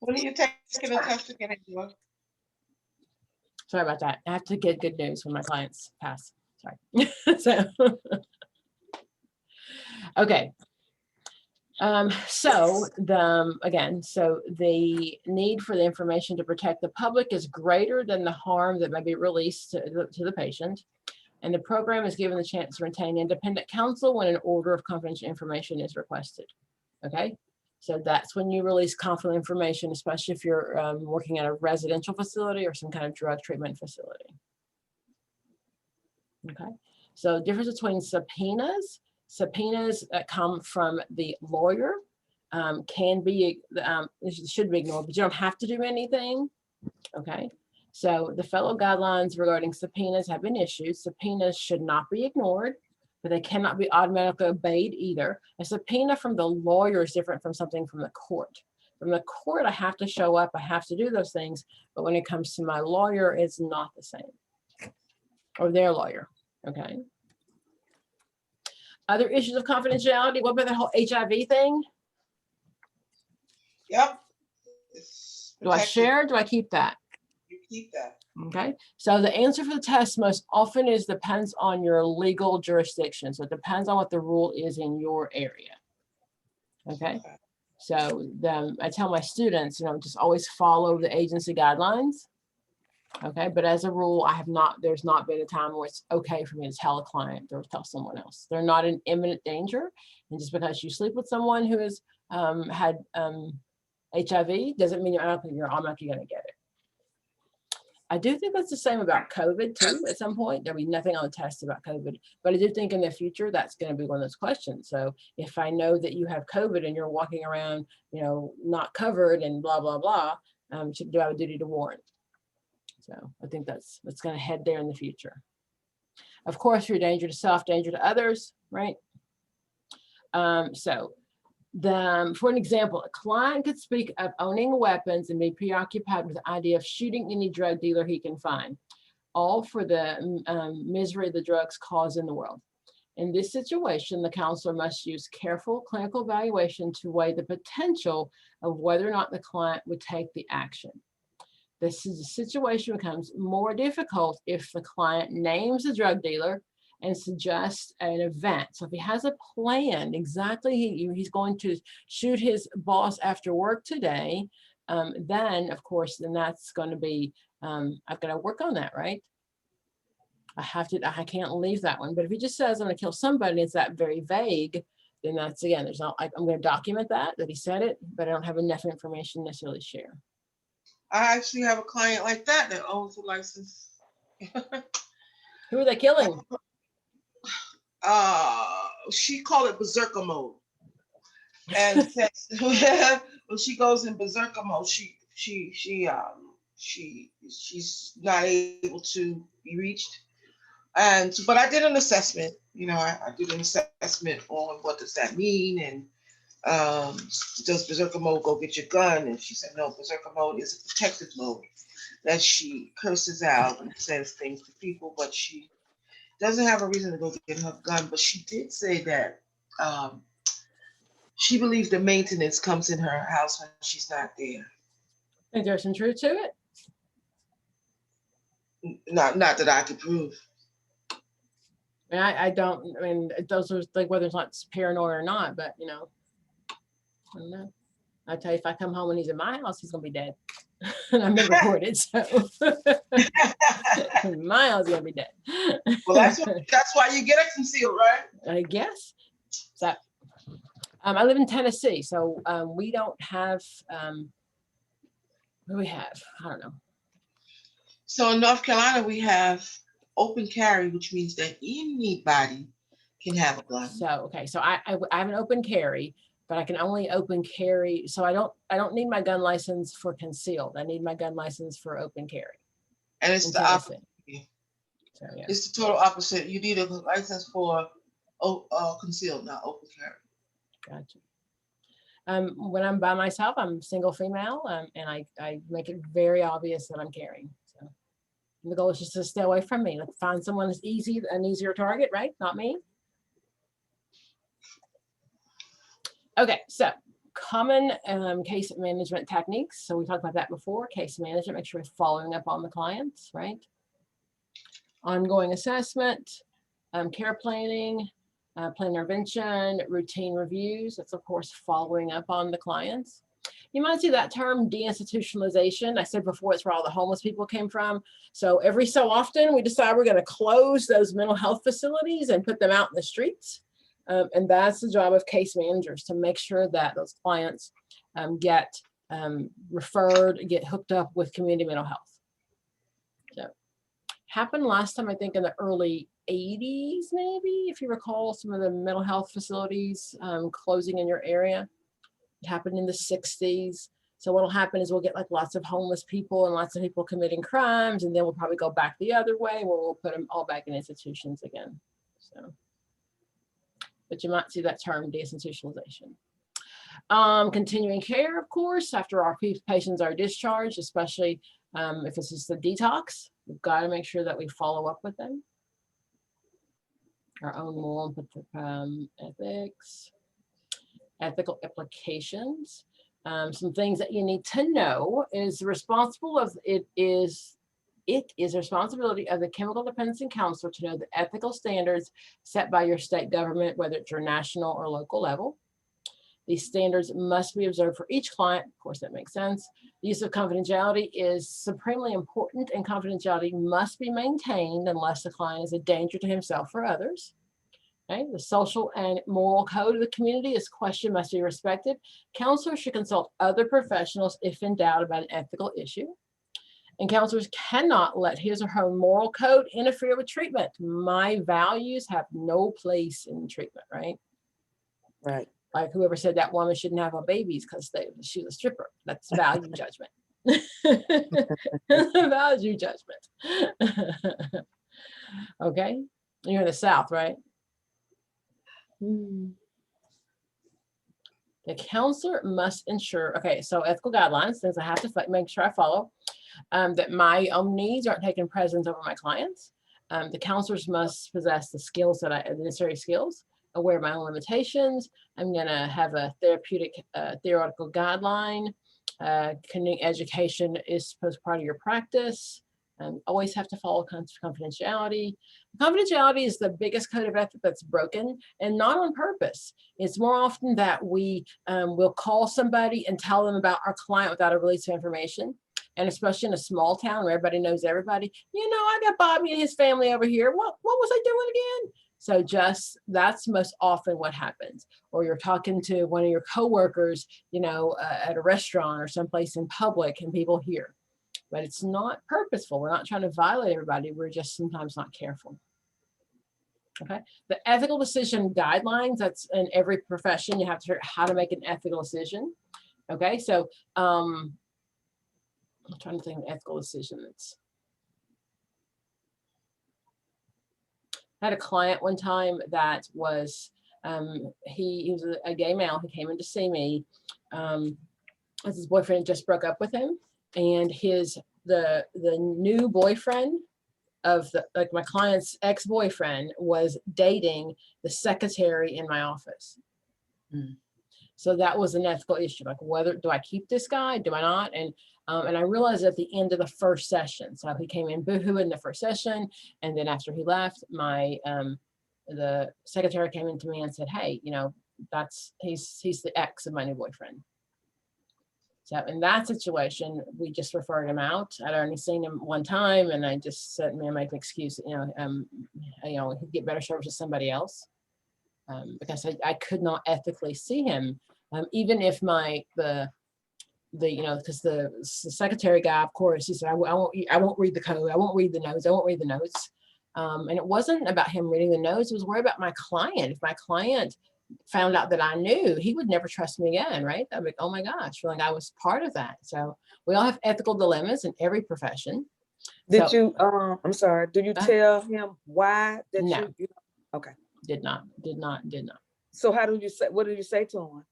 When are you taking a test again, Angela? Sorry about that. I have to get good news when my clients pass. Sorry. Okay. So the need for the information to protect the public is greater than the harm that may be released to the patient. And the program is given the chance to retain independent counsel when an order of confidential information is requested. Okay, so that's when you release confidential information, especially if you're working at a residential facility or some kind of drug treatment facility. Okay, so difference between subpoenas that come from the lawyer can be, should be ignored, but you don't have to do anything. Okay, so the federal guidelines regarding subpoenas have been issued. Subpoenas should not be ignored, but they cannot be automatically obeyed either. A subpoena from the lawyer is different from something from the court. From the court, I have to show up, I have to do those things, but when it comes to my lawyer, it's not the same, or their lawyer, okay? Other issues of confidentiality, what about the whole HIV thing? Yep. Do I share, or do I keep that? You keep that. Okay, so the answer for the test most often is depends on your legal jurisdiction. So it depends on what the rule is in your area. Okay, so I tell my students, just always follow the agency guidelines. Okay, but as a rule, there's not been a time where it's okay for me to tell a client or tell someone else. They're not in imminent danger. And just because you sleep with someone who has had HIV doesn't mean you're automatically going to get it. I do think that's the same about COVID too. At some point, there'll be nothing on the test about COVID, but I do think in the future, that's going to be one of those questions. So if I know that you have COVID and you're walking around, not covered and blah, blah, blah, do I have a duty to warn? So I think that's going to head there in the future. Of course, you're a danger to self, danger to others, right? For an example, a client could speak of owning weapons and be preoccupied with the idea of shooting any drug dealer he can find, all for the misery the drugs cause in the world. In this situation, the counselor must use careful clinical evaluation to weigh the potential of whether or not the client would take the action. This situation becomes more difficult if the client names the drug dealer and suggests an event. So if he has a plan, exactly he's going to shoot his boss after work today, then of course, then that's going to be, I've got to work on that, right? I can't leave that one. But if he just says I'm going to kill somebody, it's that very vague, then that's, again, there's not, I'm going to document that he said it, but I don't have enough information necessarily to share. I actually have a client like that owns a license. Who are they killing? She called it berserker mode, and says when she goes in berserker mode, she's not able to be reached. But I did an assessment. I did an assessment on what does that mean, and does berserker mode go get your gun? And she said no, berserker mode is a protective mode that she curses out and says things to people, but she doesn't have a reason to go get her gun. But she did say that she believes the maintenance comes in her house when she's not there. I think there's some truth to it. Not that I could prove. I mean, those are like whether it's not paranoid or not, but I don't know. I tell you, if I come home and he's in my house, he's gonna be dead. And I'm never recorded, so my house is gonna be dead. Well, that's why you get it concealed, right? I guess. So, I live in Tennessee, so we don't have. What do we have? I don't know. So in North Carolina, we have open carry, which means that anybody can have a gun. So okay, so I have an open carry, but I can only open carry. So I don't need my gun license for concealed. I need my gun license for open carry. And it's the opposite. So, yeah. It's the total opposite. You need a license for concealed, not open carry. Gotcha. When I'm by myself, I'm single female, and I make it very obvious that I'm carrying. So the goal is just to stay away from me. Let's find someone that's an easier target, right? Not me. Okay, so common case management techniques. So we talked about that before. Case management, make sure we're following up on the clients, right? Ongoing assessment, care planning, plan intervention, routine reviews. That's of course following up on the clients. You might see that term deinstitutionalization. I said before, it's where all the homeless people came from. So every so often we decide we're going to close those mental health facilities and put them out in the streets. And that's the job of case managers, to make sure that those clients get referred, get hooked up with community mental health. So happened last time, I think in the early 80s, maybe, if you recall, some of the mental health facilities closing in your area. It happened in the 60s. So what'll happen is we'll get like lots of homeless people and lots of people committing crimes, and then we'll probably go back the other way where we'll put them all back in institutions again. So, but you might see that term deinstitutionalization. Continuing care, of course, after our patients are discharged, especially if it's just a detox, we've got to make sure that we follow up with them. Our own moral ethics. Ethical implications. Some things that you need to know is it is the responsibility of the chemical dependency counselor to know the ethical standards set by your state government, whether it's your national or local level. These standards must be observed for each client. Of course, that makes sense. The use of confidentiality is supremely important, and confidentiality must be maintained unless the client is a danger to himself or others. Okay. The social and moral code of the community is questioned, must be respected. Counselors should consult other professionals if in doubt about an ethical issue. And counselors cannot let his or her moral code interfere with treatment. My values have no place in treatment, right? Right. Like whoever said that woman shouldn't have her babies because she's a stripper. That's value judgment. Value judgment. Okay. You're in the South, right? The counselor must ensure, okay, so ethical guidelines, things I have to make sure I follow, that my own needs aren't taking precedence over my clients. The counselors must possess the skills the necessary skills, aware of my own limitations. I'm gonna have a therapeutic, theoretical guideline. Education is supposed to be part of your practice. Always have to follow confidentiality. Confidentiality is the biggest code of ethics that's broken, and not on purpose. It's more often that we will call somebody and tell them about our client without a release of information. And especially in a small town where everybody knows everybody, you know, I got Bobby and his family over here. What was I doing again? So that's most often what happens. Or you're talking to one of your coworkers, you know, at a restaurant or someplace in public, and people hear. But it's not purposeful. We're not trying to violate everybody. We're just sometimes not careful. Okay. The ethical decision guidelines, that's in every profession. You have to figure out how to make an ethical decision. Okay. So I'm trying to think of an ethical decision. I had a client one time that was, he was a gay male. He came in to see me as his boyfriend just broke up with him. And the new boyfriend of my client's ex-boyfriend was dating the secretary in my office. So that was an ethical issue, like whether do I keep this guy, do I not? And I realized at the end of the first session. So he came in boohoo in the first session, and then after he left, the secretary came into me and said, "Hey, you know, he's the ex of my new boyfriend." So in that situation, we just referred him out. I'd only seen him one time, and I just said, "Man, make an excuse. You know, he'd get better service with somebody else," because I could not ethically see him, even if because the secretary guy, of course, he said, I won't read the code. I won't read the notes. I won't read the notes. And it wasn't about him reading the notes. It was worried about my client. If my client found out that I knew, he would never trust me again, right? I'd be like, oh my gosh, like I was part of that. So we all have ethical dilemmas in every profession. Did you, I'm sorry, did you tell him why that no. you, okay. Did not. So what did you say to him?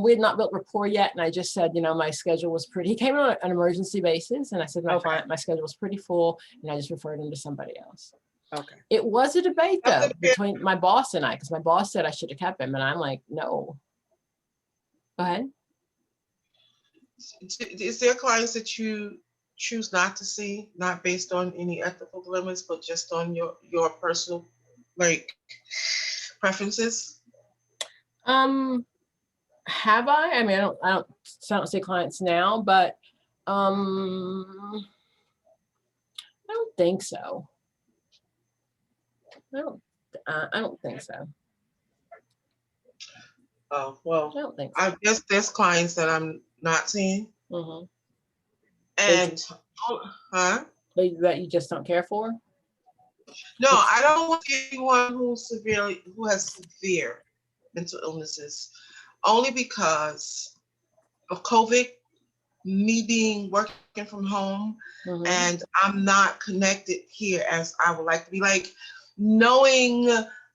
We had not built rapport yet, and I just said, you know, my schedule was pretty. He came on an emergency basis, and I said my schedule was pretty full, and I just referred him to somebody else. Okay. It was a debate though between my boss and I, because my boss said I should have kept him, and I'm like, no. Go ahead. Is there clients that you choose not to see, not based on any ethical dilemmas, but just on your personal preferences? Have I? I mean, I don't see clients now, but I don't think so. I don't think so. Oh, well, I don't think so. I guess there's clients that I'm not seeing. Mm-hmm. And, huh? That you just don't care for? No, I don't want anyone who has severe mental illnesses, only because of COVID, me working from home, Mm-hmm. and I'm not connected here as I would like to be. Like knowing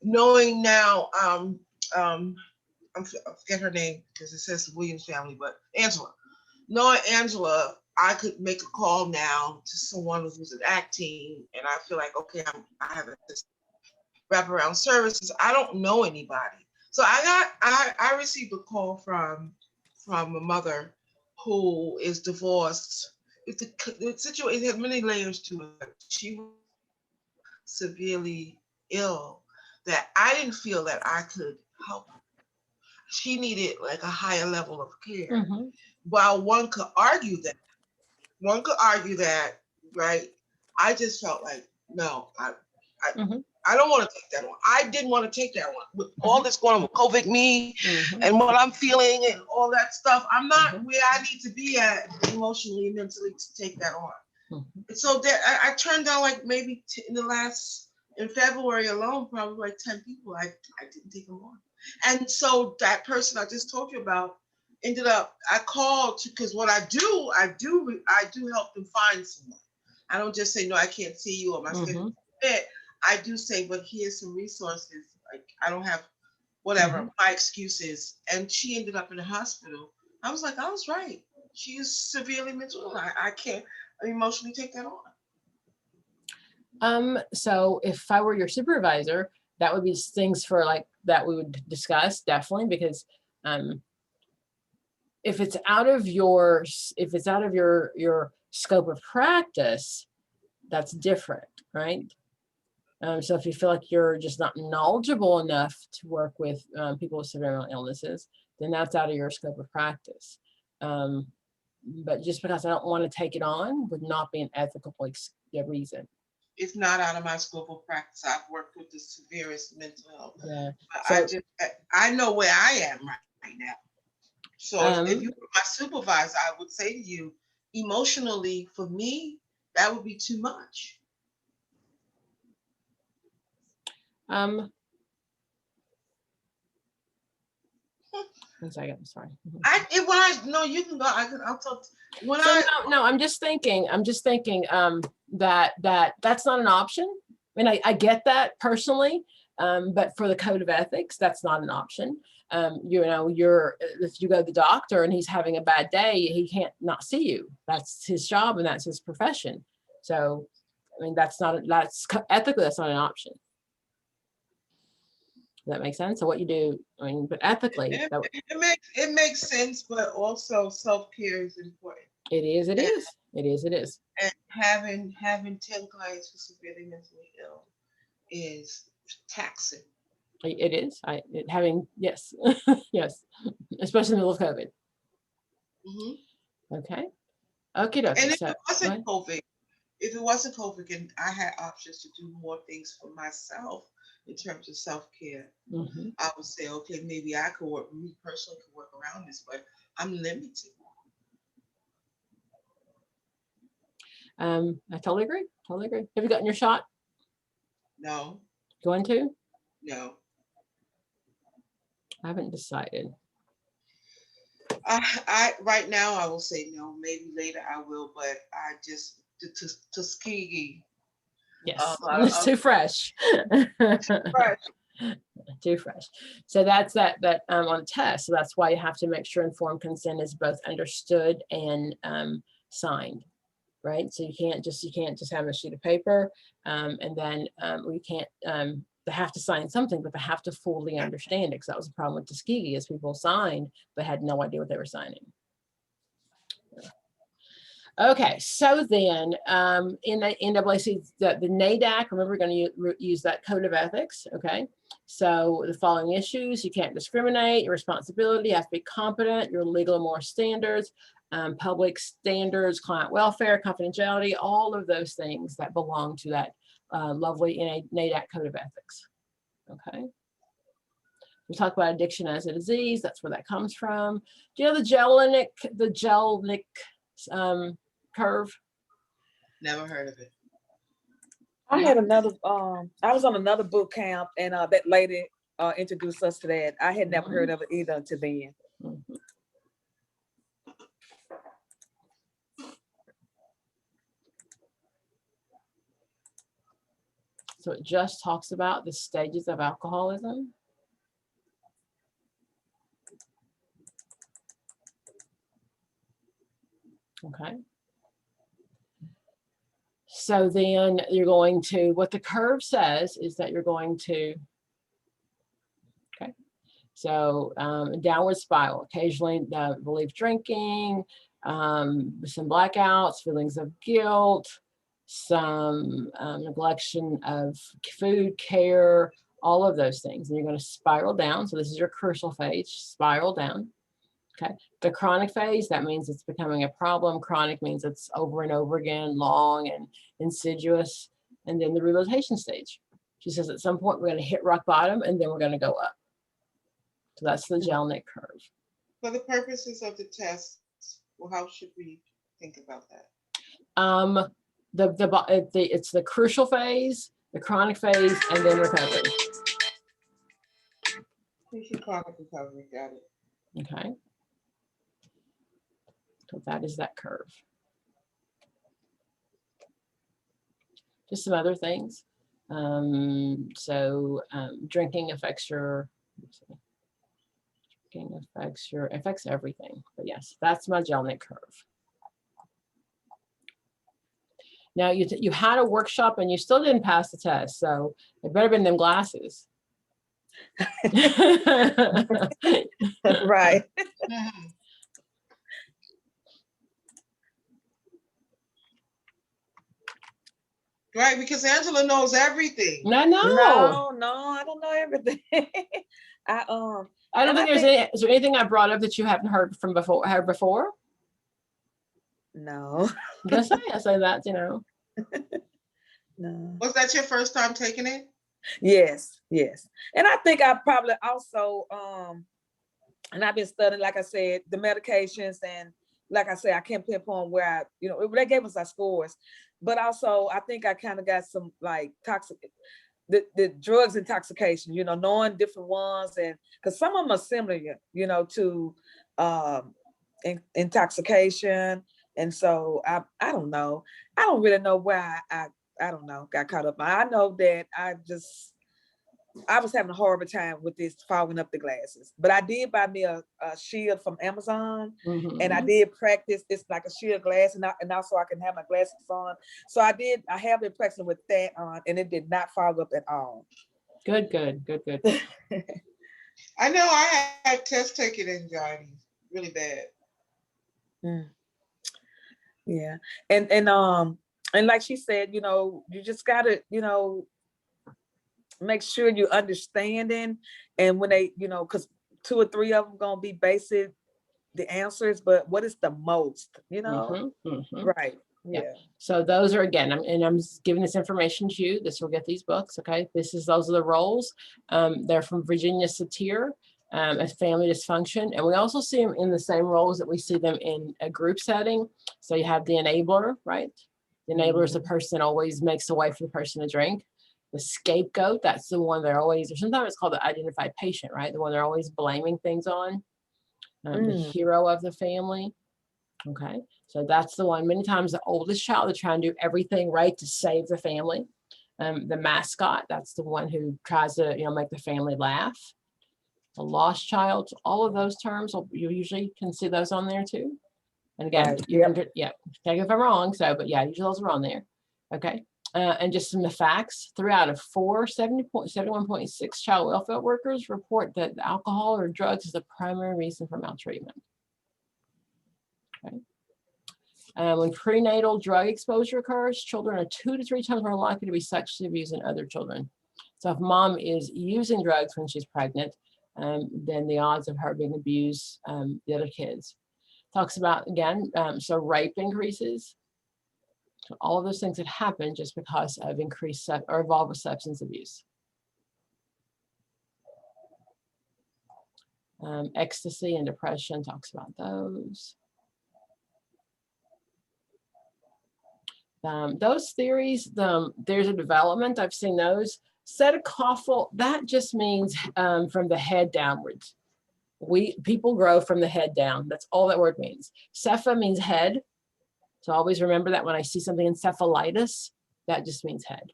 now, I forget her name because it says the Williams family, but Angela. Knowing Angela, I could make a call now to someone who's an acting, and I feel like, okay, I have this wraparound services. I don't know anybody. So I received a call from a mother who is divorced. The situation has many layers to it. She was severely ill that I didn't feel that I could help her. She needed like a higher level of care. Mm-hmm. While one could argue that, right? I just felt like, no, Mm-hmm. I don't want to take that one. I didn't want to take that one. With all this going on with COVID, me, Mm-hmm. and what I'm feeling and all that stuff, I'm not Mhm. where I need to be at emotionally and mentally to take that on. Mhm. And so that I turned down like maybe in February alone, probably like 10 people. I didn't take them on. And so that person I just told you about ended up, I called because what I do help them find someone. I don't just say, no, I can't see you or my schedule fit. I do say, but here's some resources. Like I don't have whatever my excuses. And she ended up in the hospital. I was like, I was right. She is severely mental ill. I can't emotionally take that on. So if I were your supervisor, that would be things for like that we would discuss definitely, because if it's out of your scope of practice, that's different, right? So if you feel like you're just not knowledgeable enough to work with people with severe mental illnesses, then that's out of your scope of practice. But just because I don't want to take it on would not be an ethical reason. It's not out of my scope of practice. I've worked with the severest mental health. Yeah. So, I know where I am right now. So if you were my supervisor, I would say to you, emotionally, for me, that would be too much. One second, I'm sorry. No, you can go. I'll talk. I'm just thinking that's not an option. I mean, I get that personally, but for the code of ethics, that's not an option. If you go to the doctor and he's having a bad day, he can't not see you. That's his job and that's his profession. So, I mean, that's ethically, that's not an option. Does that make sense? So what you do, I mean, but ethically, it makes sense, but also self-care is important. It is. And having 10 clients who are severely mentally ill is taxing. It is. Yes, yes, especially in the middle of COVID. Mm-hmm. Okay. And if it wasn't COVID, and I had options to do more things for myself in terms of self-care, I would say, okay, maybe I could work around this, but I'm limited. I totally agree. Have you gotten your shot? No. Going to? No. I haven't decided. I right now I will say no. Maybe later I will, but I just Tuskegee. Yes, it's too fresh. Too fresh. So that's that on a test. So that's why you have to make sure informed consent is both understood and signed, right? So you can't just have a sheet of paper, and then we can't. They have to sign something, but they have to fully understand it. Because that was the problem with Tuskegee, is people signed but had no idea what they were signing. Okay, so then in the NAACP, the NADAC, remember we're going to use that code of ethics, okay? So the following issues: you can't discriminate, your responsibility, you have to be competent, your legal and moral standards, public standards, client welfare, confidentiality, all of those things that belong to that lovely NADAC code of ethics, okay? We talk about addiction as a disease, that's where that comes from. Do you know the Jellinek curve? Never heard of it. I had another, I was on another boot camp and that lady introduced us to that. I had never heard of it either until then. Mhm. So it just talks about the stages of alcoholism. Okay. So then you're going to, what the curve says is that you're going to, okay. So downward spiral, occasionally relief drinking, some blackouts, feelings of guilt, some neglection of food, care, all of those things. And you're going to spiral down. So this is your crucial phase, spiral down. Okay. The chronic phase, that means it's becoming a problem. Chronic means it's over and over again, long and insidious. And then the rehabilitation stage. She says at some point we're going to hit rock bottom and then we're going to go up. So that's the Jellinek curve. For the purposes of the test, well, how should we think about that? It's the crucial phase, the chronic phase, and then recovery. Chronic recovery, got it. Okay. So that is that curve. Just some other things. Drinking affects your, affects everything. But yes, that's my Jellinek curve. Now you had a workshop and you still didn't pass the test, so it better been them glasses. Right. Right, because Angela knows everything. No, No, I don't know everything. I don't think there's any. Is there anything I brought up that you haven't heard before? No. I say that, you know. No. Was that your first time taking it? Yes. And I think I probably also and I've been studying, like I said, the medications, and like I said, I can't pinpoint where they gave us our scores, but also I think I kind of got some like the drugs intoxication, knowing different ones, and because some of them are similar, to intoxication. And so I don't know. I don't really know where I don't know, got caught up. I know that I was having a horrible time with this fogging up the glasses, but I did buy me a shield from Amazon, and I did practice. It's like a shield glass, and also I can have my glasses on. So I have been practicing with that on, and it did not fog up at all. Good. I know I had test taking anxiety really bad. Yeah, and like she said, you just gotta, make sure you're understanding, and when they, because 2 or 3 of them gonna be basic, the answers, but what is the most, right? Yeah. So those are, again, I'm giving this information to you. This will get these books. Okay, those are the roles. They're from Virginia Satir. As family dysfunction, and we also see them in the same roles that we see them in a group setting. So you have the enabler, right? The enabler is the person that always makes a way for the person to drink. The scapegoat, that's the one they're always, or sometimes it's called the identified patient, right? The one they're always blaming things on. The hero of the family. Okay, so that's the one. Many times the oldest child, they're trying to do everything right to save the family. The mascot, that's the one who tries to, make the family laugh. A lost child, all of those terms, you usually can see those on there too. And again, take it if I'm wrong. So, but yeah, usually those are on there. Okay. And just some of the facts: 3 out of 4, 71.6 child welfare workers report that alcohol or drugs is the primary reason for maltreatment. Okay. When prenatal drug exposure occurs, children are 2 to 3 times more likely to be sexually abused than other children. So if mom is using drugs when she's pregnant, then the odds of her being abused, the other kids. Talks about, again, so rape increases. So all of those things that happen just because of increased or involved with substance abuse. Ecstasy and depression, talks about those. Those theories, there's a development, I've seen those. Cetacophil, that just means from the head downwards. People grow from the head down. That's all that word means. Cepha means head. So always remember that when I see something encephalitis, that just means head.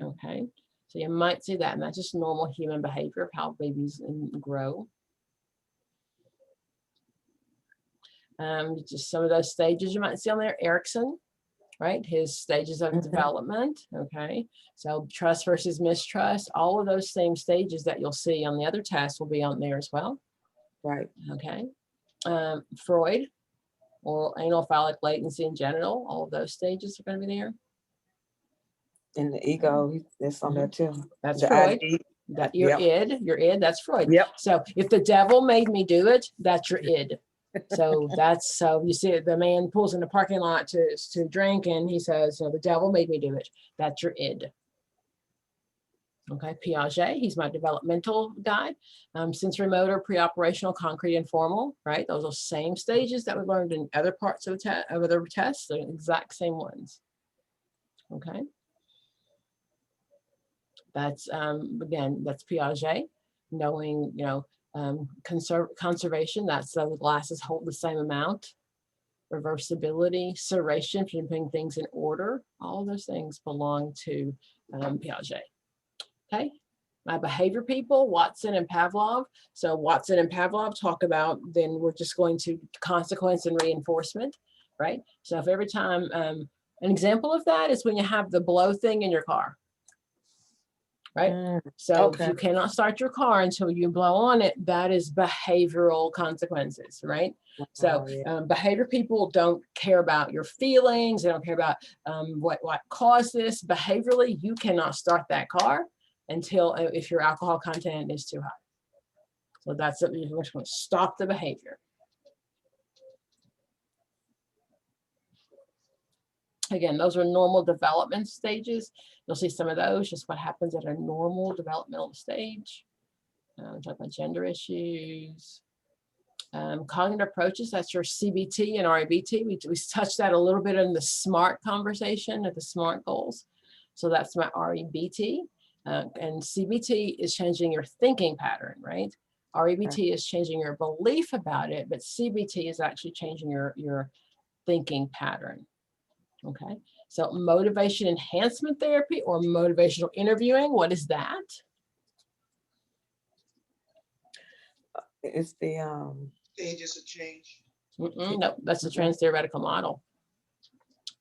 Okay. So you might see that, and that's just normal human behavior of how babies grow. Just some of those stages you might see on there. Erickson, right? His stages of development. Okay. So trust versus mistrust, all of those same stages that you'll see on the other tests will be on there as well. Right. Okay. Freud, or anal phallic latency in genital, all of those stages are going to be there. And the ego, that's on there too. That's The Freud. ID. That your id, that's Freud. Yep. So if the devil made me do it, that's your id. So that's, so you see the man pulls in the parking lot to drink, and he says, you know, the devil made me do it. That's your id. Okay, Piaget, he's my developmental guide. Sensory motor, preoperational, concrete, and formal, right? Those are same stages that we learned in other parts of the tests. They're the exact same ones. Okay. That's, again, that's Piaget, knowing, you know, conservation, that's the glasses hold the same amount. Reversibility, serration, putting things in order, all those things belong to Piaget. Okay, my behavior people, Watson and Pavlov. So Watson and Pavlov talk about, then we're just going to consequence and reinforcement, right? So if every time, an example of that is when you have the blow thing in your car. Right? So if you cannot start your car until you blow on it, that is behavioral consequences, right? So behavior people don't care about your feelings. They don't care about what caused this. Behaviorally, you cannot start that car until if your alcohol content is too high. So that's it. You're just going to stop the behavior. Again, those are normal development stages. You'll see some of those, just what happens at a normal developmental stage. Talk about gender issues. Cognitive approaches, that's your CBT and RABT. We touched that a little bit in the SMART conversation at the SMART goals. So that's my RABT. And CBT is changing your thinking pattern, right? RABT is changing your belief about it, but CBT is actually changing your thinking pattern. Okay, so motivation enhancement therapy or motivational interviewing, what is that? It's the Stages of change. Nope, that's the trans-theoretical model.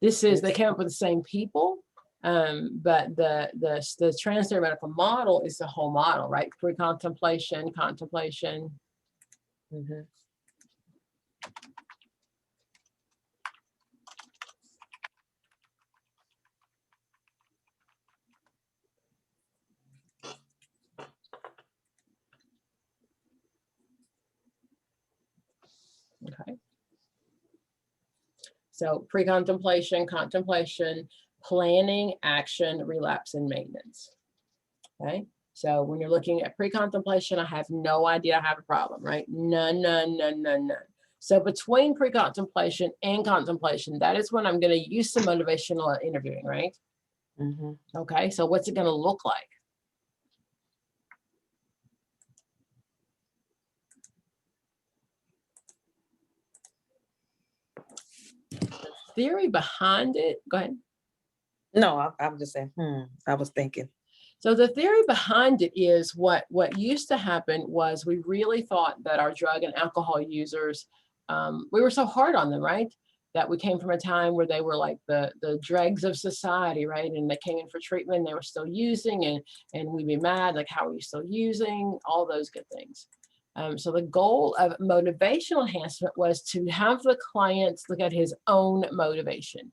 This is, they came up with the same people, but the trans-theoretical model is the whole model, right? Pre-contemplation, contemplation. Okay. So pre-contemplation, contemplation, planning, action, relapse, and maintenance. Okay. So when you're looking at pre-contemplation, I have no idea I have a problem, right? None. So between pre-contemplation and contemplation, that is when I'm going to use some motivational interviewing, right? Okay. So what's it going to look like? Theory behind it, go ahead. No, I'm just saying, I was thinking. So the theory behind it is what used to happen was we really thought that our drug and alcohol users, we were so hard on them, right? That we came from a time where they were like the dregs of society, right? And they came in for treatment, they were still using, and we'd be mad, like, how are you still using? All those good things. So the goal of motivational enhancement was to have the client look at his own motivation,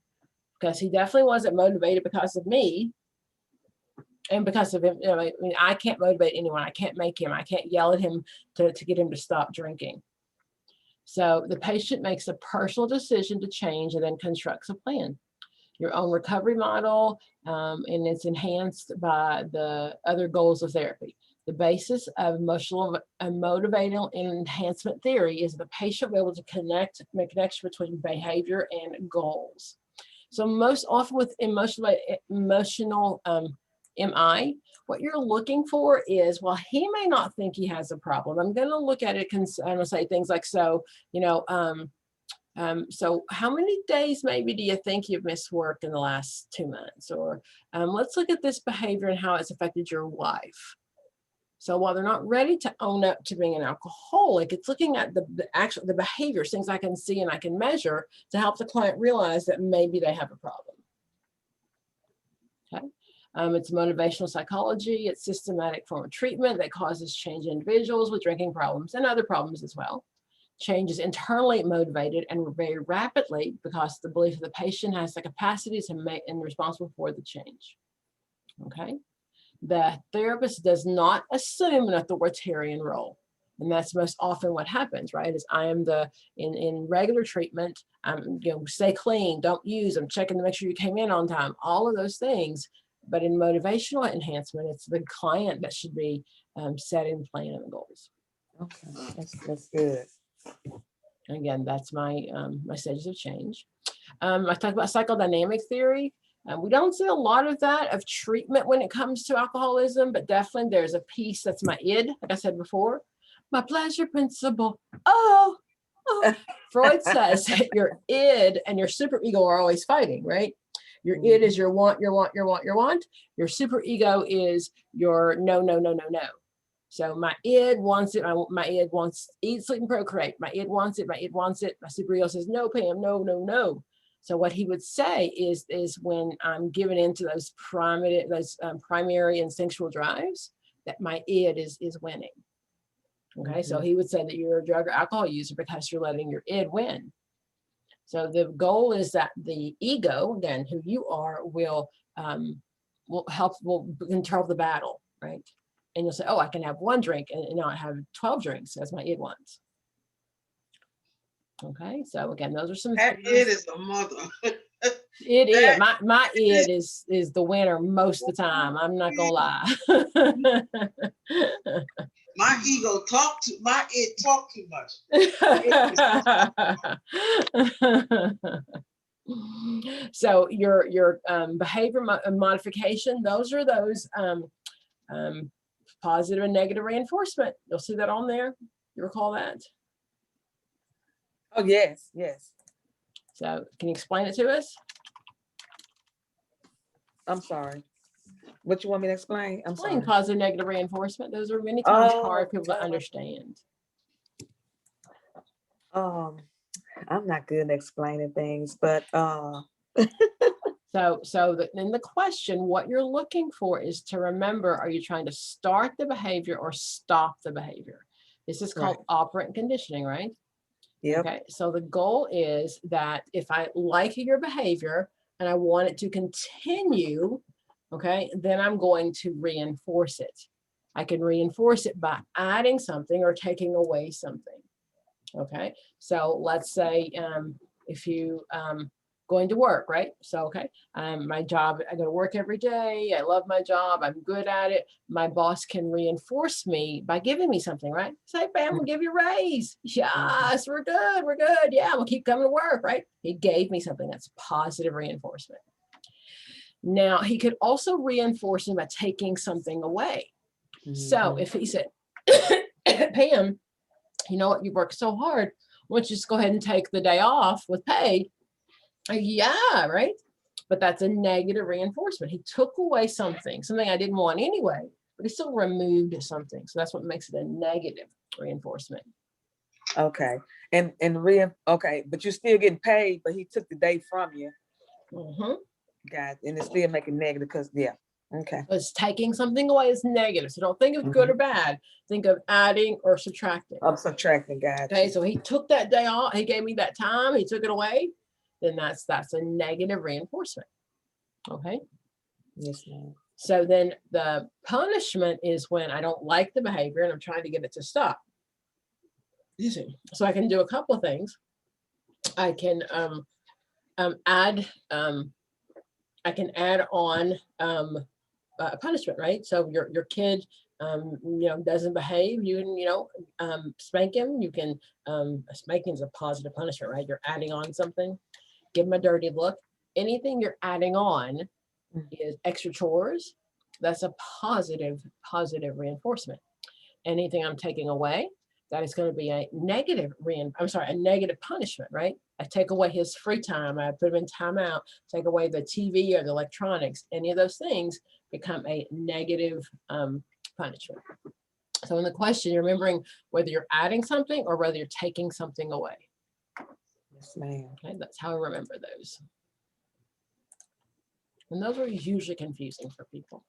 because he definitely wasn't motivated because of me and because of him. I mean, I can't motivate anyone. I can't make him. I can't yell at him to get him to stop drinking. So the patient makes a personal decision to change and then constructs a plan. Your own recovery model, and it's enhanced by the other goals of therapy. The basis of emotional and motivational enhancement theory is the patient will be able to make connection between behavior and goals. So most often with emotional MI, what you're looking for is, well, he may not think he has a problem. I'm going to look at it and I'm going to say things like, so, so how many days maybe do you think you've missed work in the last 2 months? Or let's look at this behavior and how it's affected your wife. So while they're not ready to own up to being an alcoholic, it's looking at the behaviors, things I can see and I can measure to help the client realize that maybe they have a problem. Okay. It's motivational psychology. It's systematic form of treatment that causes change in individuals with drinking problems and other problems as well. Change is internally motivated and very rapidly because the belief of the patient has the capacity to make and responsible for the change. Okay. The therapist does not assume an authoritarian role. And that's most often what happens, right? Is I am in regular treatment, stay clean, don't use, I'm checking to make sure you came in on time, all of those things. But in motivational enhancement, it's the client that should be setting the plan and the goals. Okay, that's good. Again, that's my stages of change. I talked about psychodynamic theory. We don't see a lot of that of treatment when it comes to alcoholism, but definitely there's a piece that's my id, like I said before, my pleasure principle. Oh. Freud says that your id and your superego are always fighting, right? Your id is your want, your want, your want, your want. Your superego is your no, no, no, no, no. So my id wants it. My id wants eat, sleep, and procreate. My id wants it. My id wants it. My superego says, no, Pam, no, no, no. So what he would say is when I'm given into those primary instinctual drives, that my id is winning. Okay, so he would say that you're a drug or alcohol user because you're letting your id win. So the goal is that the ego, again, who you are, will control the battle, right? And you'll say, oh, I can have one drink and not have 12 drinks as my id wants. Okay, so again, those are some. That id is a mother. It is. My id is the winner most of the time. I'm not gonna lie. My ego my id talk too much. So your behavior modification, those are those positive and negative reinforcement. You'll see that on there. You recall that? Oh, yes, yes. So can you explain it to us? I'm sorry. What you want me to explain? I'm sorry. Positive, negative reinforcement. Those are many times hard for people to understand. I'm not good at explaining things, but then the question, what you're looking for is to remember, are you trying to start the behavior or stop the behavior? This is called operant conditioning, right? Yep. Okay, so the goal is that if I like your behavior and I want it to continue, okay, then I'm going to reinforce it. I can reinforce it by adding something or taking away something. Okay, so let's say if you going to work, right? So, okay, my job, I go to work every day. I love my job. I'm good at it. My boss can reinforce me by giving me something, right? Say, bam, we'll give you a raise. Yes, we're good. We're good. Yeah, we'll keep coming to work, right? He gave me something. That's positive reinforcement. Now, he could also reinforce me by taking something away. So if he said, Pam, you know what, you work so hard, why don't you just go ahead and take the day off with pay? Yeah, right. But that's a negative reinforcement. He took away something I didn't want anyway, but he still removed something. So that's what makes it a negative reinforcement. Okay. Okay, but you're still getting paid, but he took the day from you. Mm-hmm. Got it. And it's still making negative because, yeah. Okay. Because taking something away is negative. So don't think of good or bad. Think of adding or subtracting. I'm subtracting, guys. Okay, so he took that day off. He gave me that time. He took it away. Then that's a negative reinforcement. Okay. Yes, ma'am. So then the punishment is when I don't like the behavior and I'm trying to get it to stop. So I can do a couple of things. I can add on a punishment, right? So your kid doesn't behave, you can spank him. You can spanking is a positive punishment, right? You're adding on something. Give him a dirty look. Anything you're adding on is extra chores. That's a positive reinforcement. Anything I'm taking away, that is going to be a negative punishment, right? I take away his free time. I put him in timeout, take away the TV or the electronics. Any of those things become a negative punishment. So in the question, you're remembering whether you're adding something or whether you're taking something away. Yes, ma'am. Okay, that's how I remember those. And those are usually confusing for people.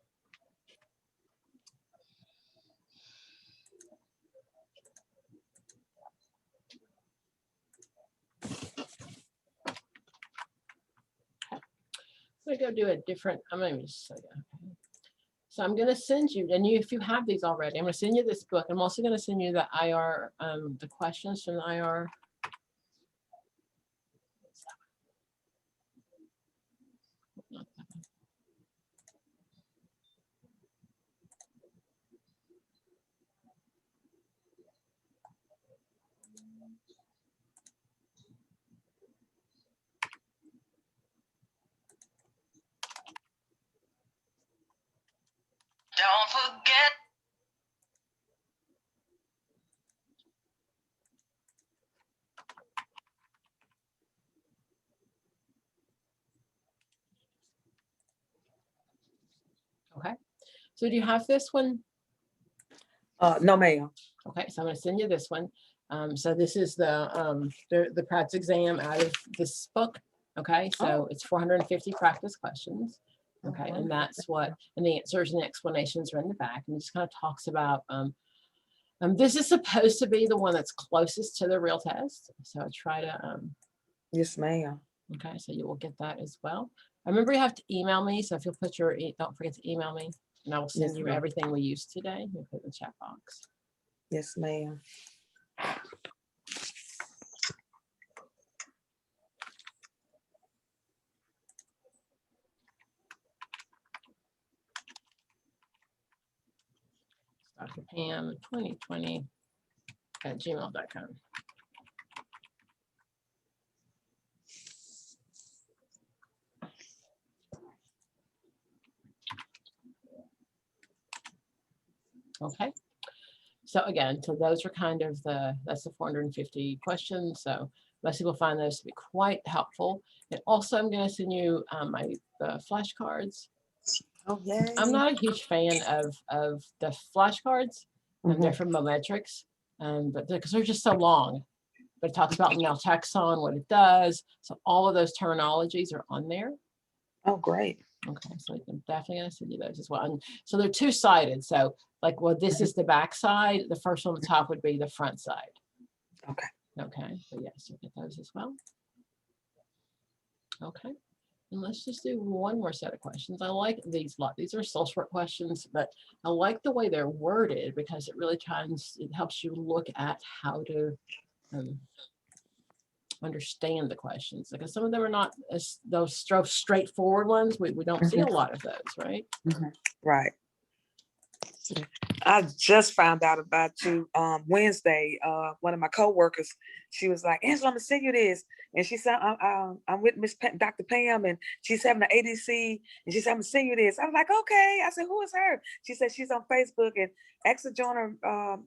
I'm going to go do a different, I'm going to just say that. So I'm going to send you, and if you have these already, I'm going to send you this book. I'm also going to send you the IR, the questions from the IR. Don't forget. Okay. So do you have this one? No, ma'am. Okay, so I'm going to send you this one. So this is the PRATS exam out of this book. Okay, so it's 450 practice questions. Okay, and that's what, and the answers and explanations are in the back, and it just kind of talks about. This is supposed to be the one that's closest to the real test. So I try to. Yes, ma'am. Okay, so you will get that as well. Remember, you have to email me. So if you'll put your, don't forget to email me, and I will send Yes, you ma'am. everything we used today. We'll put in the chat box. Yes, ma'am. Dr. Pam 2020 at gmail.com. Okay. So again, so those are kind of that's the 450 questions. So most people find those to be quite helpful. And also I'm going to send you the flashcards. Oh, yay. I'm not a huge fan of the flashcards. They're from Mometrics, but because they're just so long. But it talks about naltrexone, what it does. So all of those terminologies are on there. Oh, great. Okay, so I'm definitely going to send you those as well. And so they're two-sided. So like, well, this is the back side. The first one on the top would be the front side. Okay. Okay, so yes, you'll get those as well. Okay, and let's just do one more set of questions. I like these lot. These are social work questions, but I like the way they're worded because it really it helps you look at how to understand the questions, because some of them are not as those straightforward ones. We don't see a lot of those, right? Right. I just found out about you Wednesday. One of my coworkers, she was like, Angela, I'm gonna send you this. And she said, I'm with Dr. Pam, and she's having an ADC, and she said, I'm gonna send you this. I was like, okay. I said, who is her? She said, she's on Facebook, and asked to join her. I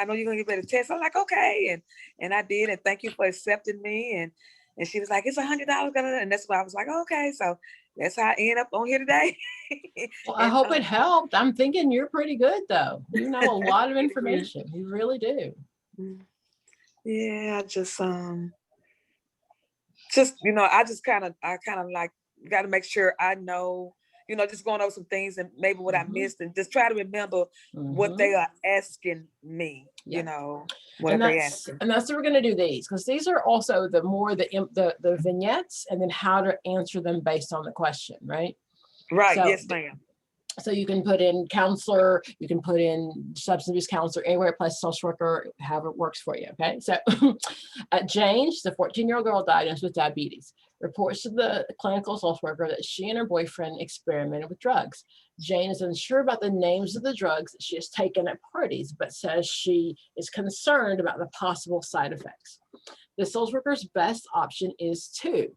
know you're gonna get better test. I'm like, okay. And I did, and thank you for accepting me. And she was like, it's $100, and that's why I was like, okay. So that's how I end up on here today. Well, I hope it helped. I'm thinking you're pretty good, though. You know a lot of information. You really do. Yeah, I just I just kind of like got to make sure I know just going over some things and maybe what I Mhm. missed, and just try to remember what Mhm. they are asking me, Yeah. what And are they that's asking? and that's what we're going to do these, because these are also the vignettes, and then how to answer them based on the question, right? Right, So yes, ma'am. so you can put in counselor, you can put in substance abuse counselor, anywhere plus social worker, however it works for you. Okay. So Jane, she's a 14-year-old girl diagnosed with diabetes, reports to the clinical social worker that she and her boyfriend experimented with drugs. Jane is unsure about the names of the drugs that she has taken at parties, but says she is concerned about the possible side effects. The social worker's best option is to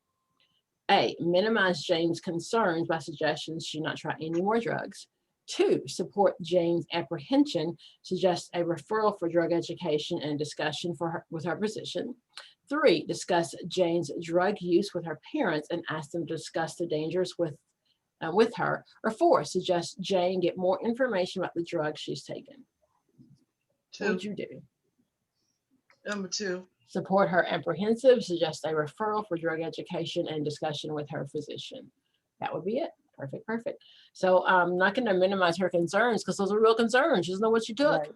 A, minimize Jane's concerns by suggesting she not try any more drugs. 2, support Jane's apprehension, suggest a referral for drug education and discussion with her physician. 3, discuss Jane's drug use with her parents and ask them to discuss the dangers with her. Or 4, suggest Jane get more information about the drugs she's taken. What would Two. you do? Number 2. Support her apprehensive, suggest a referral for drug education and discussion with her physician. That would be it. Perfect, perfect. So I'm not going to minimize her concerns, because those are real concerns. She doesn't know what she took. Right.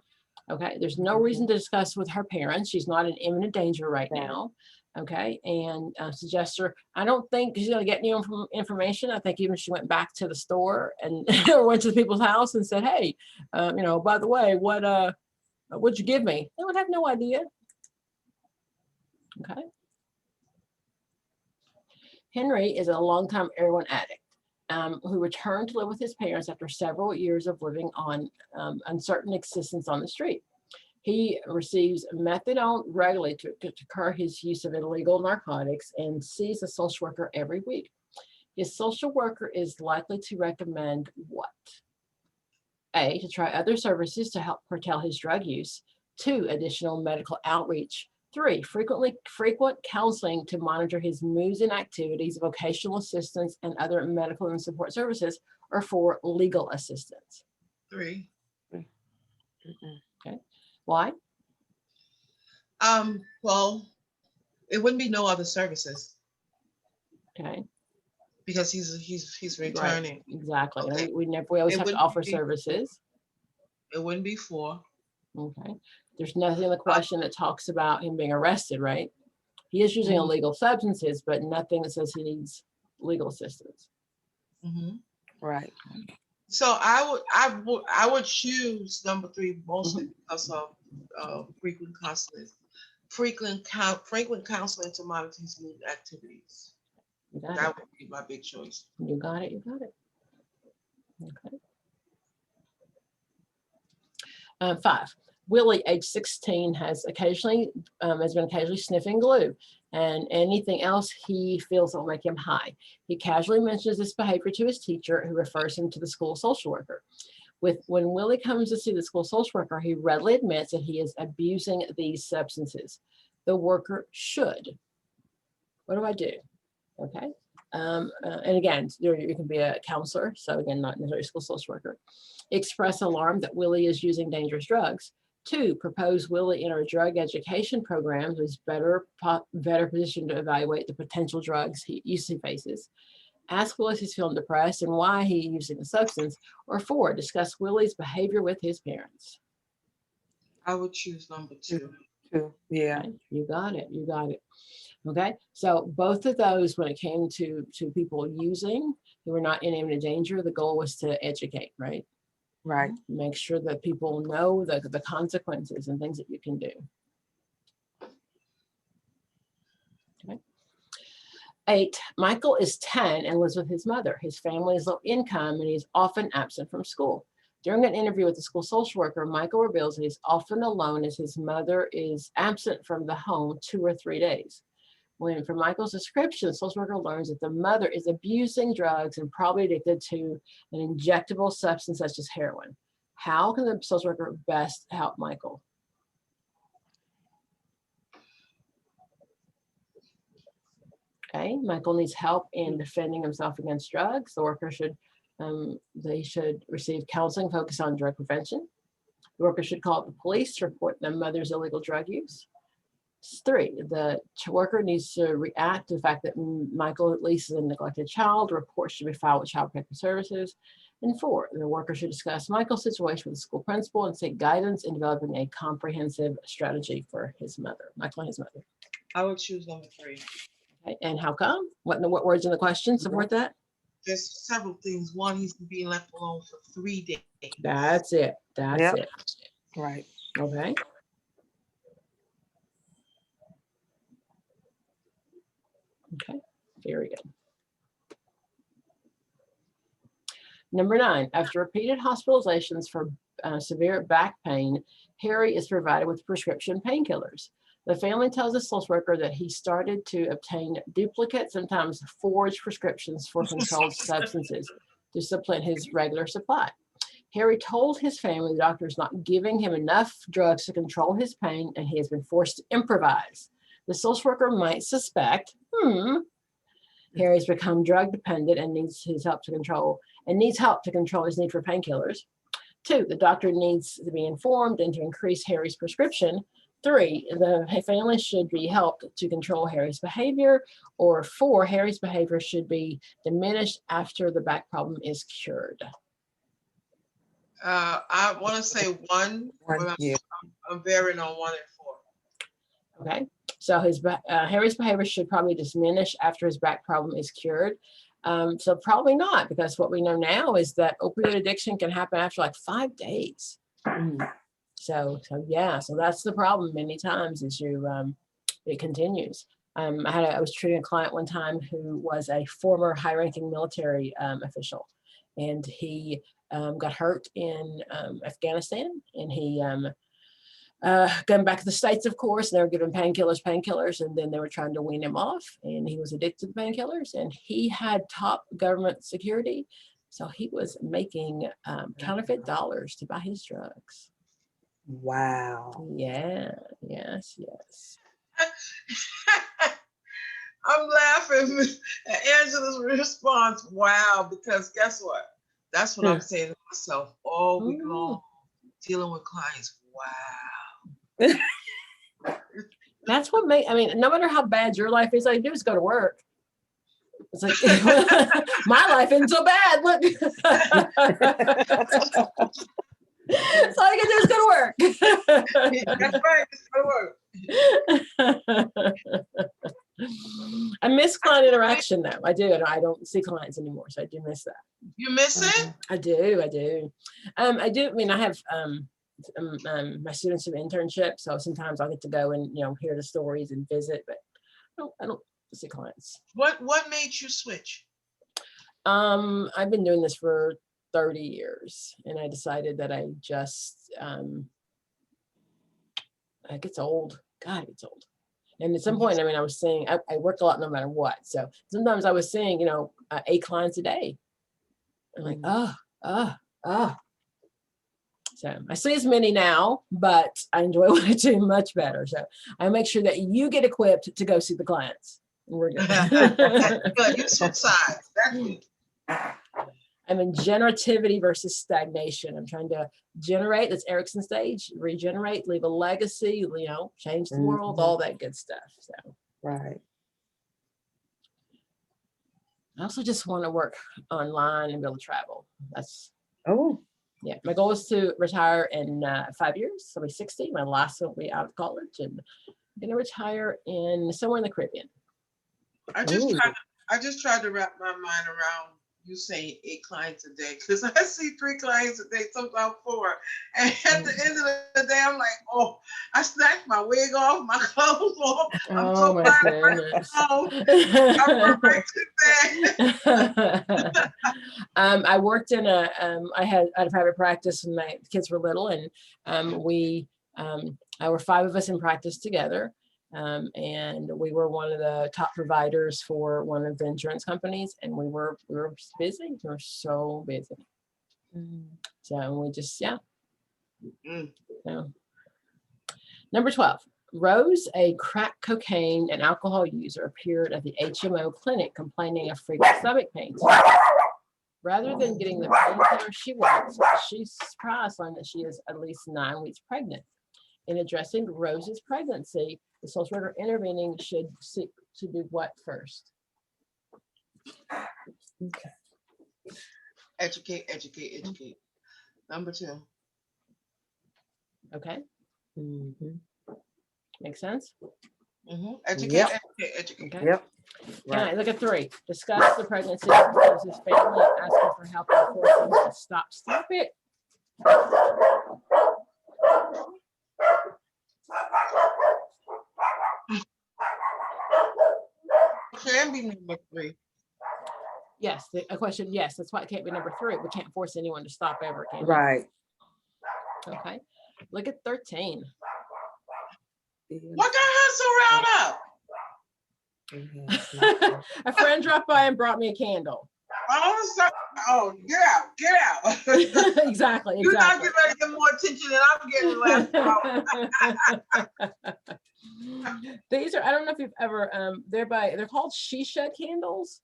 Okay. There's no reason to discuss with her parents. She's not in imminent danger right Right. now. Okay. And suggest her, I don't think she's going to get any information. I think even if she went back to the store and or went to the people's house and said, hey, by the way, what'd you give me? They would have no idea. Okay. Henry is a longtime heroin addict who returned to live with his parents after several years of living on uncertain existence on the street. He receives methadone regularly to curb his use of illegal narcotics and sees a social worker every week. His social worker is likely to recommend what? A, to try other services to help curtail his drug use. 2, additional medical outreach. 3, frequent counseling to monitor his moods and activities, vocational assistance, and other medical and support services. Or 4, legal assistance. 3. Okay. Why? Well, it wouldn't be no other services Okay. because he's returning. Right. Exactly. Okay. We always It have to wouldn't offer be- services. It wouldn't be 4. Okay. There's nothing in the question that talks about him being arrested, right? He is using illegal substances, but nothing that says he needs legal assistance. Mm-hmm. Right. So I would choose number 3 mostly because of frequent counseling to monitor his mood activities. You got That it. would be my big choice. You got it. You got it. Okay. 5. Willie, age 16, has been occasionally sniffing glue, and anything else he feels will make him high. He casually mentions this behavior to his teacher, who refers him to the school social worker. When Willie comes to see the school social worker, he readily admits that he is abusing these substances. The worker should. What do I do? Okay. And again, you can be a counselor, so again, not necessarily a school social worker. Express alarm that Willie is using dangerous drugs. 2, propose Willie enter a drug education program who's better positioned to evaluate the potential drugs he faces. Ask Willie if he's feeling depressed and why he's using the substance. Or 4, discuss Willie's behavior with his parents. I would choose number 2. 2. Yeah. Okay, you got it. You got it. Okay, so both of those, when it came to people using who were not in imminent danger, the goal was to educate, right? Right. Make sure that people know the consequences and things that you can do. Okay. 8, Michael is 10 and lives with his mother. His family is low income and he's often absent from school. During an interview with the school social worker, Michael reveals that he's often alone as his mother is absent from the home 2 or 3 days. When, from Michael's description, the social worker learns that the mother is abusing drugs and probably addicted to an injectable substance such as heroin. How can the social worker best help Michael? Okay, Michael needs help in defending himself against drugs. The worker should receive counseling focused on drug prevention. The worker should call the police to report the mother's illegal drug use. 3, the worker needs to react to the fact that Michael at least is a neglected child. A report should be filed with Child Protective Services. And 4, the worker should discuss Michael's situation with the school principal and seek guidance in developing a comprehensive strategy for his mother, Michael and his mother. I would choose number 3. Okay, and how come? What words in the question support that? There's several things. One, he's being left alone for 3 days. That's it. That's Yep. it. Right. Okay. Okay, very good. Number 9, after repeated hospitalizations for severe back pain, Harry is provided with prescription painkillers. The family tells the social worker that he started to obtain duplicate, sometimes forged prescriptions for controlled substances to supplement his regular supply. Harry told his family the doctor is not giving him enough drugs to control his pain, and he has been forced to improvise. The social worker might suspect, Harry's become drug dependent and needs help to control his need for painkillers. 2, the doctor needs to be informed and to increase Harry's prescription. 3, the family should be helped to control Harry's behavior. Or 4, Harry's behavior should be diminished after the back problem is cured. I want to say 1. But Yeah. I'm varying on 1 and 4. Okay, so Harry's behavior should probably diminish after his back problem is cured. So probably not, because what we know now is that opioid addiction can happen after like 5 days. So that's the problem many times is it continues. I was treating a client one time who was a former high-ranking military official, and he got hurt in Afghanistan, and he going back to the States, of course, and they were giving painkillers, and then they were trying to wean him off, and he was addicted to painkillers, and he had top government security, so he was making counterfeit dollars to buy his drugs. Wow. Yeah, yes. I'm laughing at Angela's response. Wow, because guess what? That's what I'm saying to myself all week long, dealing with clients. Wow. That's what no matter how bad your life is, all you do is go to work. It's like, my life isn't so bad. Look. So all you can do is go to work. That's right. Just go to work. I miss client interaction though. I do. I don't see clients anymore, so I do miss that. You miss it? I do. I have my students do internship, so sometimes I'll get to go and hear the stories and visit, but I don't see clients. What made you switch? I've been doing this for 30 years, and I decided that I just it gets old. God, it gets old. And at some point, I was saying I work a lot no matter what. So sometimes I was seeing 8 clients a day. I'm like, oh. So I see as many now, but I enjoy what I do much better. So I make sure that you get equipped to go see the clients. And we're good. Good. You switch sides. That's good. I'm in generativity versus stagnation. I'm trying to generate, that's Erickson stage, regenerate, leave a legacy, change the world, all that good stuff. So Right. I also just want to work online and be able to travel. Oh, My goal is to retire in 5 years. I'll be 60. My last one will be out of college, and I'm going to retire in somewhere in the Caribbean. I just tried to wrap my mind around you saying 8 clients a day, because I see 3 clients a day, sometimes 4. And at the end of the day, I'm like, oh, I snatched my wig off, my clothes off. I'm so my tired. I run right to bed. I worked in I had a private practice when my kids were little, and there were 5 of us in practice together. And we were one of the top providers for one of the insurance companies, and we were busy. We were so busy. So we just, So. Number 12, Rose, a crack cocaine and alcohol user, appeared at the HMO clinic complaining of frequent stomach pains. Rather than getting the painkiller she wants, she's surprised to learn that she is at least 9 weeks pregnant. In addressing Rose's pregnancy, The social worker intervening should seek to do what first? Educate, educate, educate. Number 2. Okay, Mhm. makes sense? Educate, Yep. educate, educate. Okay. Yep. Right. Look at 3. Discuss the pregnancy with his family, asking for help and forcing him to stop. Stop it. Can be number 3. Yes, a question. Yes, that's why it can't be number 3. We can't force anyone to stop ever, can we? Right. Okay. Look at 13. What got her so riled up? A friend dropped by and brought me a candle. Oh, get out, get out. Exactly. You're not Exactly. getting ready to get more attention than I'm getting last hour. These are, I don't know if you've ever, they're called shisha candles.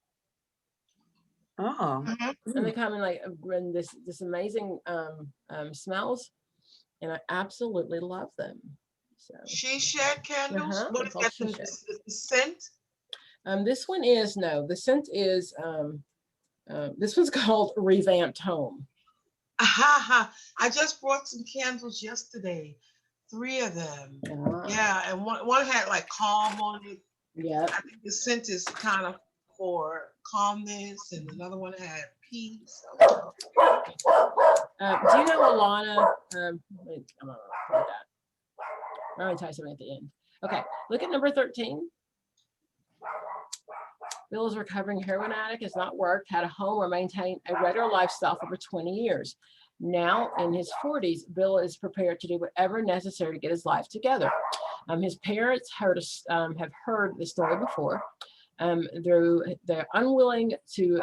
Oh. And they come in like in this amazing smells, and I absolutely love them. So Shisha candles? What is called that? shisha. The scent? This one is the scent is this one's called Revamped Home. Aha, I just brought some candles yesterday. 3 of them. Yeah, and one had like calm on it. Yeah. I think the scent is kind of for calmness, and another one had peace. Do you know Alana? I'm gonna put that. I'm gonna tell you something at the end. Okay, look at number 13. Bill is a recovering heroin addict, has not worked, had a home or maintained a regular lifestyle for over 20 years. Now in his 40s, Bill is prepared to do whatever necessary to get his life together. His parents have heard the story before. They're unwilling to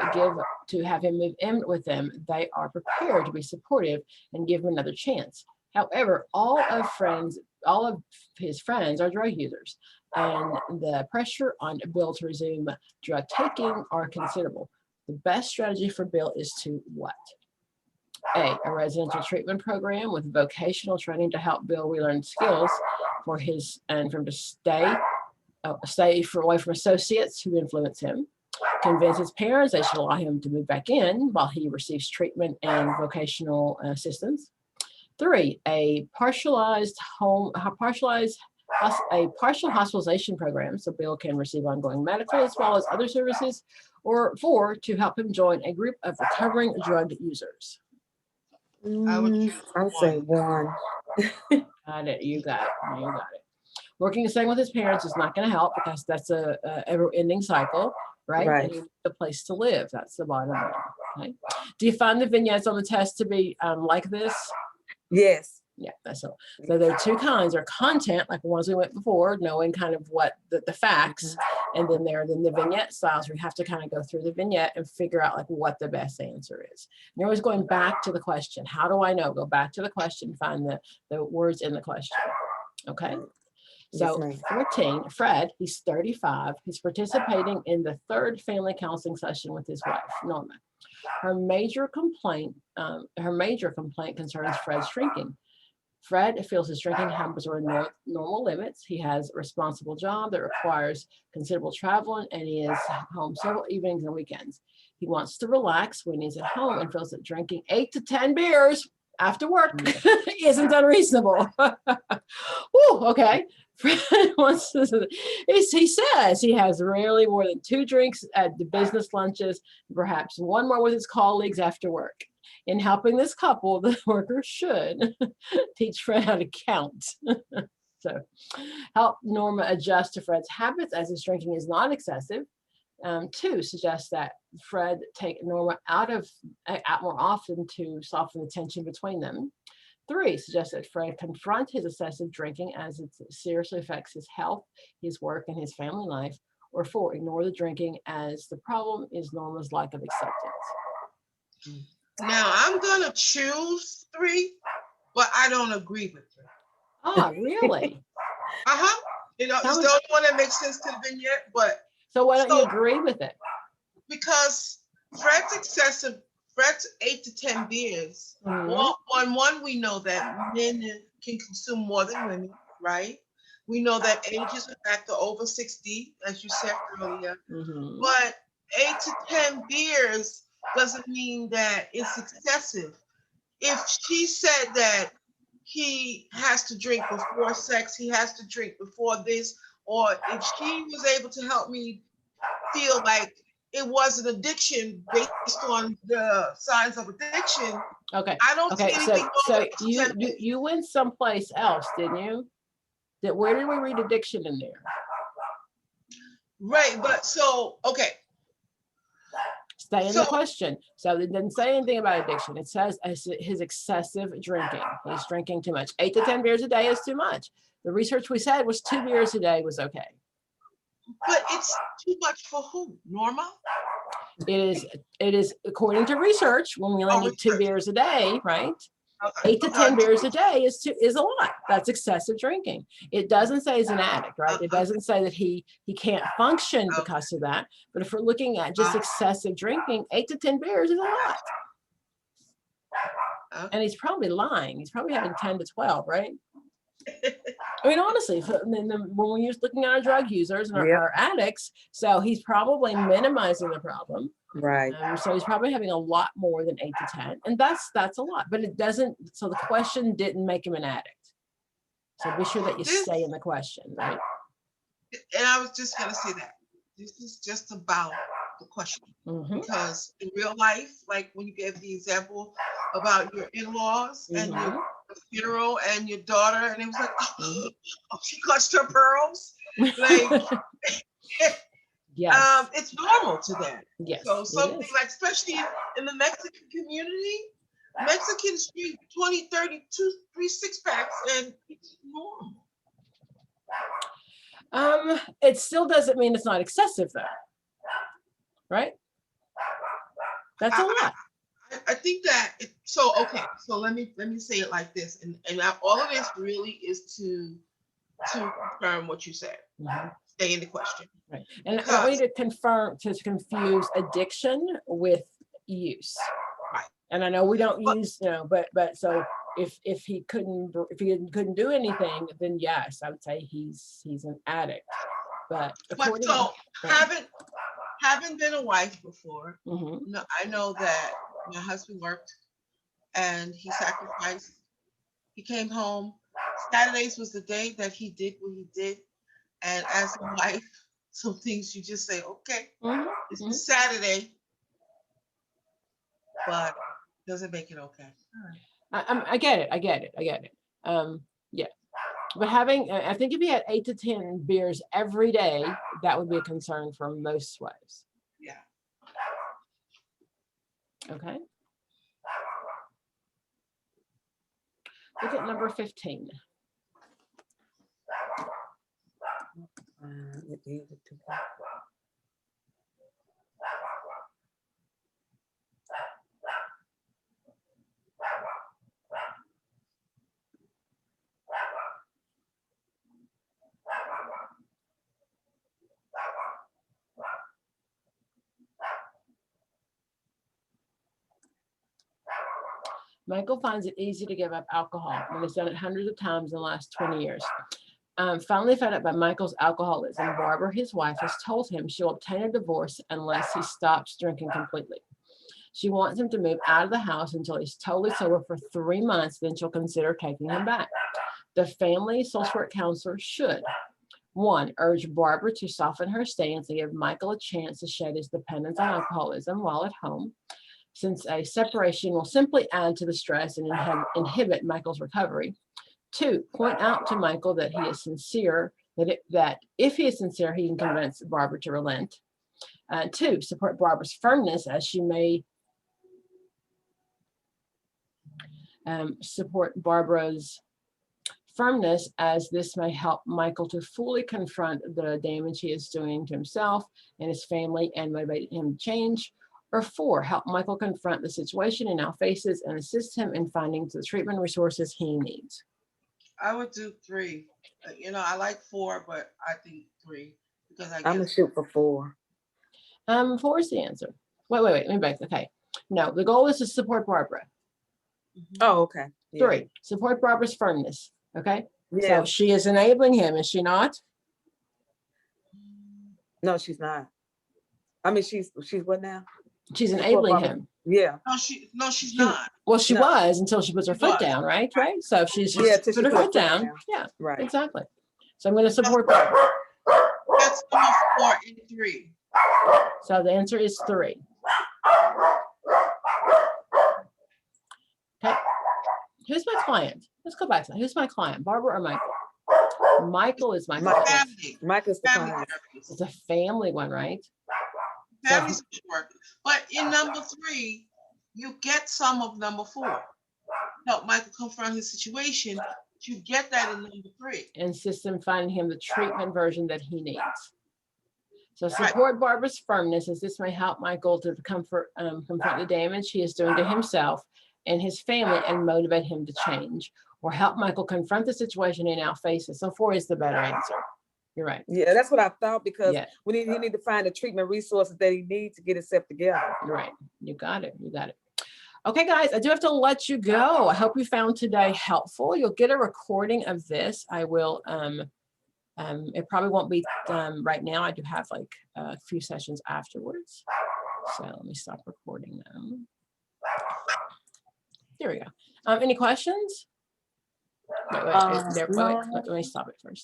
have him move in with them. They are prepared to be supportive and give him another chance. However, all of his friends are drug users, and the pressure on Bill to resume drug taking are considerable. The best strategy for Bill is to what? A residential treatment program with vocational training to help Bill relearn skills for him to stay away from associates who influence him. Convince his parents they should allow him to move back in while he receives treatment and vocational assistance. 3, a partial hospitalization program so Bill can receive ongoing medical as well as other services. Or 4, to help him join a group of recovering drug users. I would choose I'd say 1. Got it. You got it. Working the same with his parents is not going to help because that's a ever-ending cycle, right? Right. And he needs a place to live. That's the bottom line. Okay. Do you find the vignettes on the test to be like this? Yes. Yeah, that's all. So there are 2 kinds. There are content, like the ones we went before, knowing kind of what the facts, and then there are the vignette styles where you have to kind of go through the vignette and figure out like what the best answer is. And you're always going back to the question. How do I know? Go back to the question, find the words in the question. Okay. So 14, Fred, he's 35. He's participating in the 3rd family counseling session with his wife, Norma. Her major complaint concerns Fred's drinking. Fred feels his drinking habits are in normal limits. He has a responsible job that requires considerable traveling, and he is home several evenings and weekends. He wants to relax when he's at home and feels that drinking 8 to 10 beers after work isn't unreasonable. Ooh, okay. Fred wants to, he says he has rarely more than 2 drinks at the business lunches, perhaps 1 more with his colleagues after work. In helping this couple, the worker should teach Fred how to count. So help Norma adjust to Fred's habits as his drinking is not excessive. 2, suggest that Fred take Norma out more often to soften the tension between them. 3, suggests that Fred confront his excessive drinking as it seriously affects his health, his work, and his family life. Or 4, ignore the drinking as the problem is Norma's lack of acceptance. Now I'm gonna choose 3, but I don't agree with 3. Oh, really? It's the only one that makes sense to the vignette, but so why don't you agree with it? Because Fred's 8 to 10 beers. Mhm. One, we know that men can consume more than women, right? We know that age is a factor over 60, as you said earlier. Mhm. But 8 to 10 beers doesn't mean that it's excessive. If she said that he has to drink before sex, he has to drink before this, or if she was able to help me feel like it was an addiction based on the signs of addiction, Okay. I don't see Okay. anything wrong So with 8 to 10 beers. you went someplace else, didn't you? Where did we read addiction in there? Right, but so, okay. Stay in So- the question. So it didn't say anything about addiction. It says his excessive drinking. He's drinking too much. 8 to 10 beers a day is too much. The research we said was 2 beers a day was okay. But it's too much for who? Norma? It is according to research, when we only need 2 research. beers a day, right? Okay. 8 to 10 beers a day is a lot. That's excessive drinking. It doesn't say he's an addict, right? It doesn't say that he can't function because of that. But if we're looking at just excessive drinking, 8 to 10 beers is a lot. And he's probably lying. He's probably having 10 to 12, right? I mean, honestly, when we're looking at our drug users and our addicts, so he's probably minimizing the problem. Right. So he's probably having a lot more than 8 to 10, and that's a lot. But it doesn't. So the question didn't make him an addict. So be sure that you stay in the question, right? And I was just gonna say that this is just about the question, Mhm. because in real life, like when you gave the example about your in-laws and your funeral and your daughter, and it was like, oh, she clutched her pearls. Like, Yes. it's normal to them. Yes. So it something is. like, especially in the Mexican community, Mexicans drink 20, 30, 2, 3 6-packs, and it's normal. It still doesn't mean it's not excessive, though, right? That's a lot. I think that okay. So let me say it like this, and all of this really is to confirm what you said. Mhm. Stay in the question. Right. And I want you to confuse addiction with use. Right. And I know we don't use, but so if he couldn't do anything, then yes, I would say he's an addict. But according so having been a wife before, no, I know that my husband worked and he sacrificed. He came home. Saturdays was the day that he did what he did. And as a wife, some things you just say, okay, this is Saturday, but doesn't make it okay. I get it. Yeah. But I think if he had 8 to 10 beers every day, that would be a concern for most wives. Yeah. Okay. Look at number 15. Michael finds it easy to give up alcohol when he's done it hundreds of times in the last 20 years. Finally found out by Michael's alcoholism, Barbara, his wife, has told him she'll obtain a divorce unless he stops drinking completely. She wants him to move out of the house until he's totally sober for 3 months, then she'll consider taking him back. The family social work counselor should, 1, urge Barbara to soften her stance and give Michael a chance to shed his dependence on alcoholism while at home, since a separation will simply add to the stress and inhibit Michael's recovery. 2, point out to Michael that he is sincere, that if he is sincere, he can convince Barbara to relent. 2, support Barbara's firmness, as she may support Barbara's firmness, as this may help Michael to fully confront the damage he is doing to himself and his family and motivate him to change. Or 4, help Michael confront the situation he now faces and assist him in finding the treatment resources he needs. I would do 3. I like 4, but I think 3 because I'm gonna shoot for 4. 4 is the answer. Wait, let me back. Okay. No, the goal is to support Barbara. Oh, okay. 3, support Barbara's firmness. Okay. Yeah. So she is enabling him, is she not? No, she's not. I mean, she's what now? She's Support enabling Barbara. him. Yeah. No, she's She- not. Well, she No. was until she puts her She foot was. down, right? Right. So if she's Yeah, just till she put her put her foot foot down. down. Yeah, Right. exactly. So I'm going to support that. That's number 4 and 3. So the answer is 3. Okay. Who's my client? Let's go back to that. Who's my client? Barbara or Michael? Michael is my Michael. client. Family. Michael's the Family client. therapist. It's a family one, right? Family social worker. But in number 3, you get some of number 4. Help Michael confront his situation. You get that in number 3. Insist in finding him the treatment version that he needs. So Right. support Barbara's firmness, as this may help Michael to confront the damage he is doing to himself and his family and motivate him to change, or help Michael confront the situation he now faces. So 4 is the better answer. You're right. Yeah, that's what I thought, because Yeah, he need to find the treatment resources that he needs to get himself together. you're right. You got it. You got it. Okay, guys, I do have to let you go. I hope you found today helpful. You'll get a recording of this. I will, it probably won't be right now. I do have like a few sessions afterwards. So let me stop recording now. There we go. Any questions? Wait, No. let me stop it first.